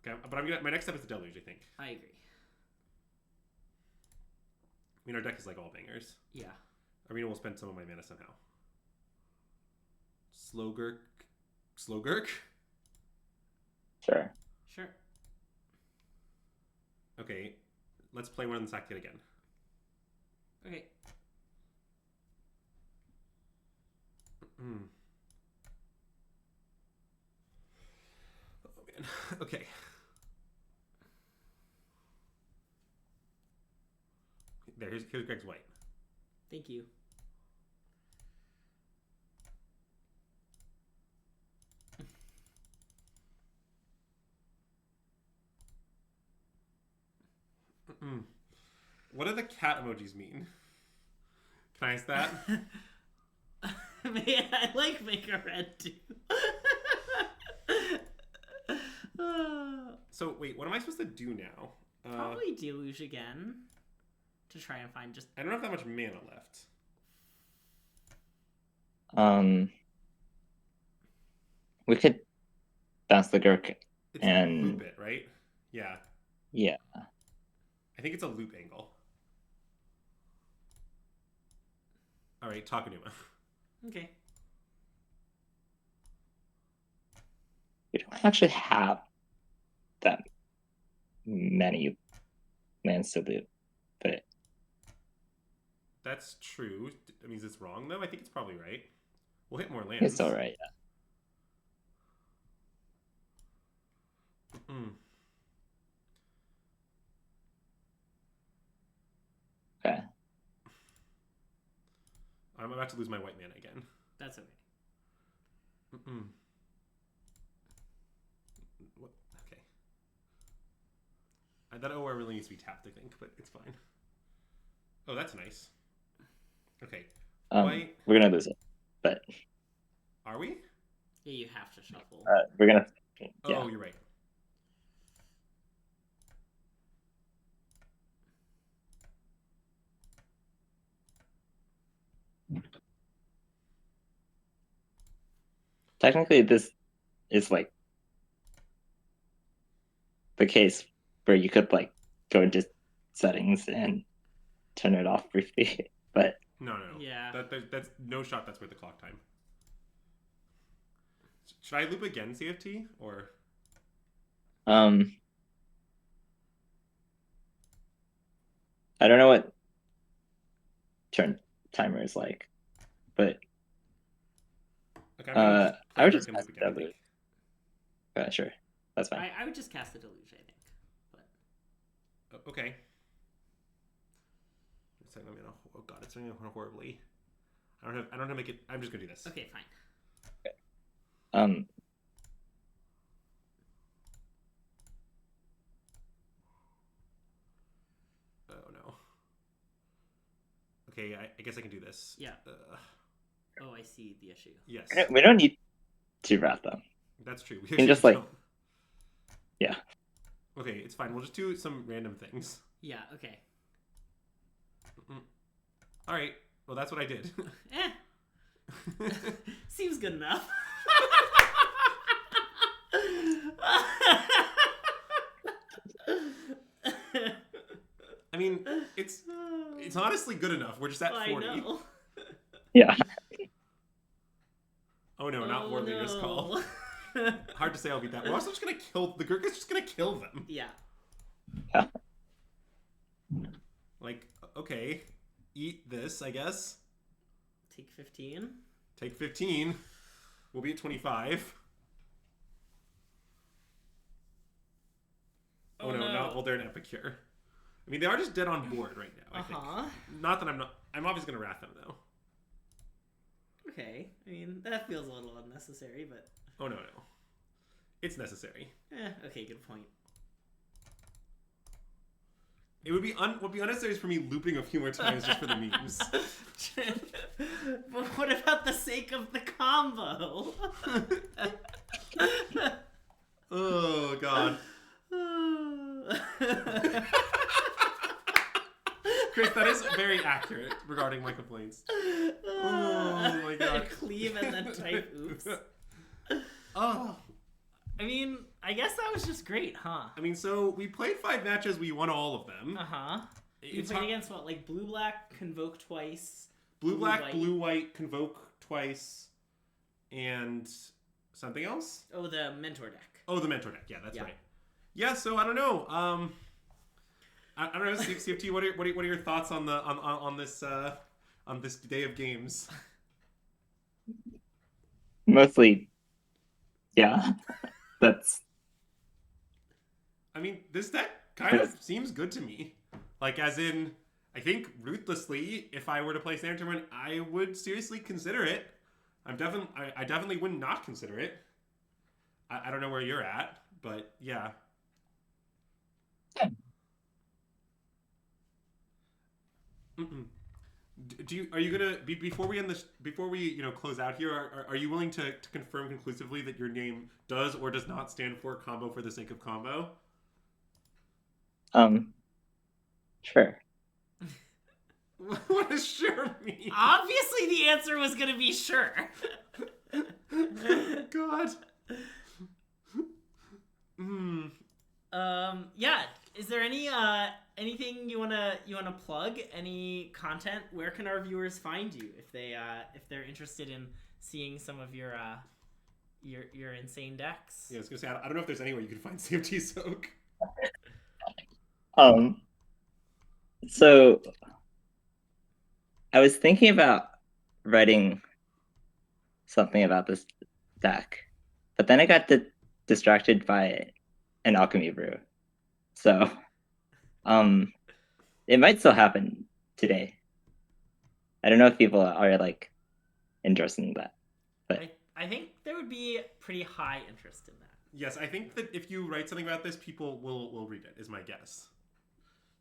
Okay, but my next step is the deluge, I think. I agree. I mean, our deck is like all bangers. Yeah. Arena will spend some of my mana somehow. Slogurk. Slogurk? Sure. Sure. Okay, let's play one in the sack kit again. Okay. Oh man. Okay. Here's Greg's white. Thank you. What do the cat emojis mean? Can I ask that? I like make a red too. So wait, what am I supposed to do now? Probably deluge again to try and find just. I don't have that much mana left. We could bounce the Gurk It's and loop it, right? Yeah. yeah. I think it's a loop angle. All right, Takanuma. Okay. We don't actually have that many lands to loop, but That's true. That means it's wrong, though. I think it's probably right. We'll hit more lands. it's all right. Mm. Okay. I'm about to lose my white mana again. That's okay. Mm-mm. What? Okay. That OR really needs to be tapped, I think, but it's fine. Oh, that's nice. Okay. White. We're gonna lose it, but Are we? Yeah, you have to shuffle. we're gonna. Oh, Yeah. you're right. Technically, this is like the case where you could like go into settings and turn it off briefly, but No. Yeah. That's no shot. That's worth the clock time. Should I loop again, CFT, or? I don't know what turn timer is like, but Okay, I'm gonna just I would Gurk just and pass loop the again, I think. deluge. Sure, that's fine. I would just cast the deluge, I think. But Okay. It's like, oh god, it's doing it horribly. I don't have to make it. I'm just gonna do this. okay, fine. Oh no. Okay, I guess I can do this. Yeah. Oh, I see the issue. Yes. We don't need to wrap them. That's true. We can just, like- don't. Yeah. Okay, it's fine. We'll just do some random things. Yeah. Okay. All right. Well, that's what I did. Seems good enough. I mean, it's honestly good enough. We're just at 40. I know. Yeah. Oh no, not Warleader's Call. Hard to say I'll beat that. We're also just gonna kill the Gurk is just gonna kill them. Yeah. Yeah. Like, okay, eat this, I guess. Take 15. Take 15. We'll be at 25. Oh no, not well, they're an Epicure. I mean, they are just dead on board right now, I think. Not that I'm obviously gonna wrath them though. Okay. I mean, that feels a little unnecessary, but Oh no. It's necessary. okay, good point. It would be unnecessary for me looping a few more times just for the memes. But what about the sake of the combo? Oh god. Chris, that is very accurate regarding my complaints. Oh my god. Cleave and then type oops. Oh. I mean, I guess that was just great, huh? I mean, so we played 5 matches, we won all of them. Uh-huh. You It's played hard- against what, like blue-black, convoke twice? Blue-black, Blue-white. blue-white, convoke twice, and something else? Oh, the mentor deck. Oh, the mentor deck. Yeah, that's Yeah. right. Yeah, so I don't know. I don't know, CFT. What are your thoughts on the on this day of games? Mostly, yeah. That's. I mean, this deck kind of seems good to me. Like, as in, I think ruthlessly, if I were to play Standard Tournament, I would seriously consider it. I definitely would not consider it. I don't know where you're at, but yeah. Are you gonna before we end this, before we close out here, are you willing to confirm conclusively that your name does or does not stand for combo for the sake of combo? Sure. What does sure me. Obviously, the answer was gonna be sure. God. Hmm. Yeah. Is there any anything you wanna plug? Any content? Where can our viewers find you if they're interested in seeing some of your insane decks? Yeah, I was gonna say I don't know if there's anywhere you can find Cftsoc. So I was thinking about writing something about this deck, but then I got distracted by an alchemy brew. So, it might still happen today. I don't know if people are like interested in that, but I think there would be pretty high interest in that. Yes, I think that if you write something about this, people will read it, is my guess.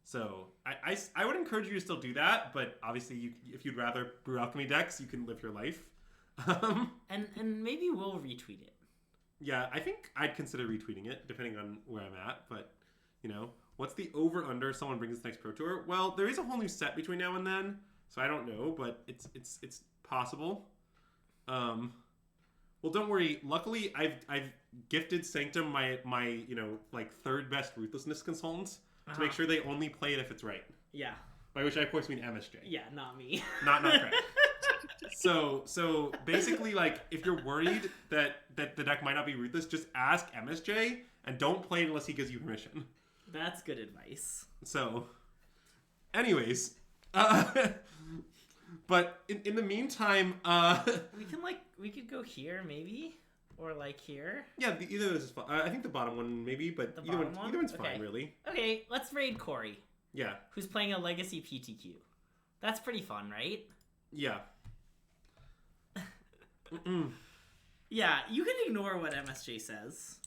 So I would encourage you to still do that, but obviously if you'd rather brew alchemy decks, you can live your life. And maybe we'll retweet it. Yeah, I think I'd consider retweeting it, depending on where I'm at, but, you know, what's the over-under if someone brings this next Pro Tour? Well, there is a whole new set between now and then, so I don't know, but it's possible. Well, don't worry. Luckily, I've gifted Sanctum my you know, like, third best Ruthlessness consultants to make sure they only play it if it's right. Yeah. By which I, of course, mean MSJ. Yeah, not me. Not correct. So basically, like, if you're worried that the deck might not be Ruthless, just ask MSJ and don't play it unless he gives you permission. That's good advice. So, anyways, but in the meantime, we could go here maybe, or like here. Yeah, either of those is fine. I think the bottom one maybe, but either one's fine really. Okay, let's raid Corey. Yeah. Who's playing a Legacy PTQ? That's pretty fun, right? Yeah. Yeah, you can ignore what MSJ says.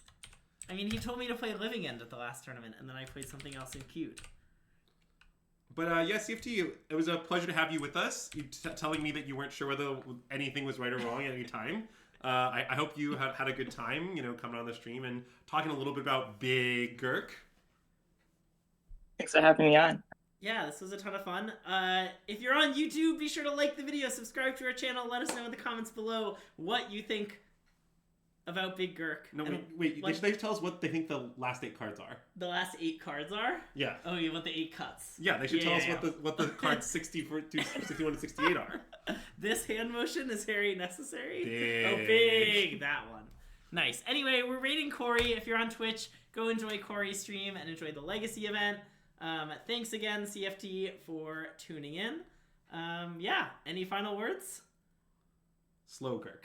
I mean, he told me to play Living End at the last tournament, and then I played something else in Cute. But yeah, CFT, it was a pleasure to have you with us. You telling me that you weren't sure whether anything was right or wrong at any time. I hope you had a good time, you know, coming on the stream and talking a little bit about Big Gurk. Thanks for having me on. Yeah, this was a ton of fun. If you're on YouTube, be sure to like the video, subscribe to our channel, let us know in the comments below what you think about Big Gurk. No, wait. They should tell us what they think the last 8 cards are. The last 8 cards are? Yeah. Oh, you want the 8 cuts? Yeah, they should tell us what the cards 61 to 68 are. This hand motion is very necessary. Big. Oh, big. That one. Nice. Anyway, we're rating Corey. If you're on Twitch, go enjoy Corey's stream and enjoy the Legacy event. Thanks again, CFT, for tuning in. Yeah, any final words? Slogurk.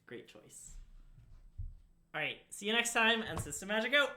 Great choice. All right, see you next time, and System Magic out!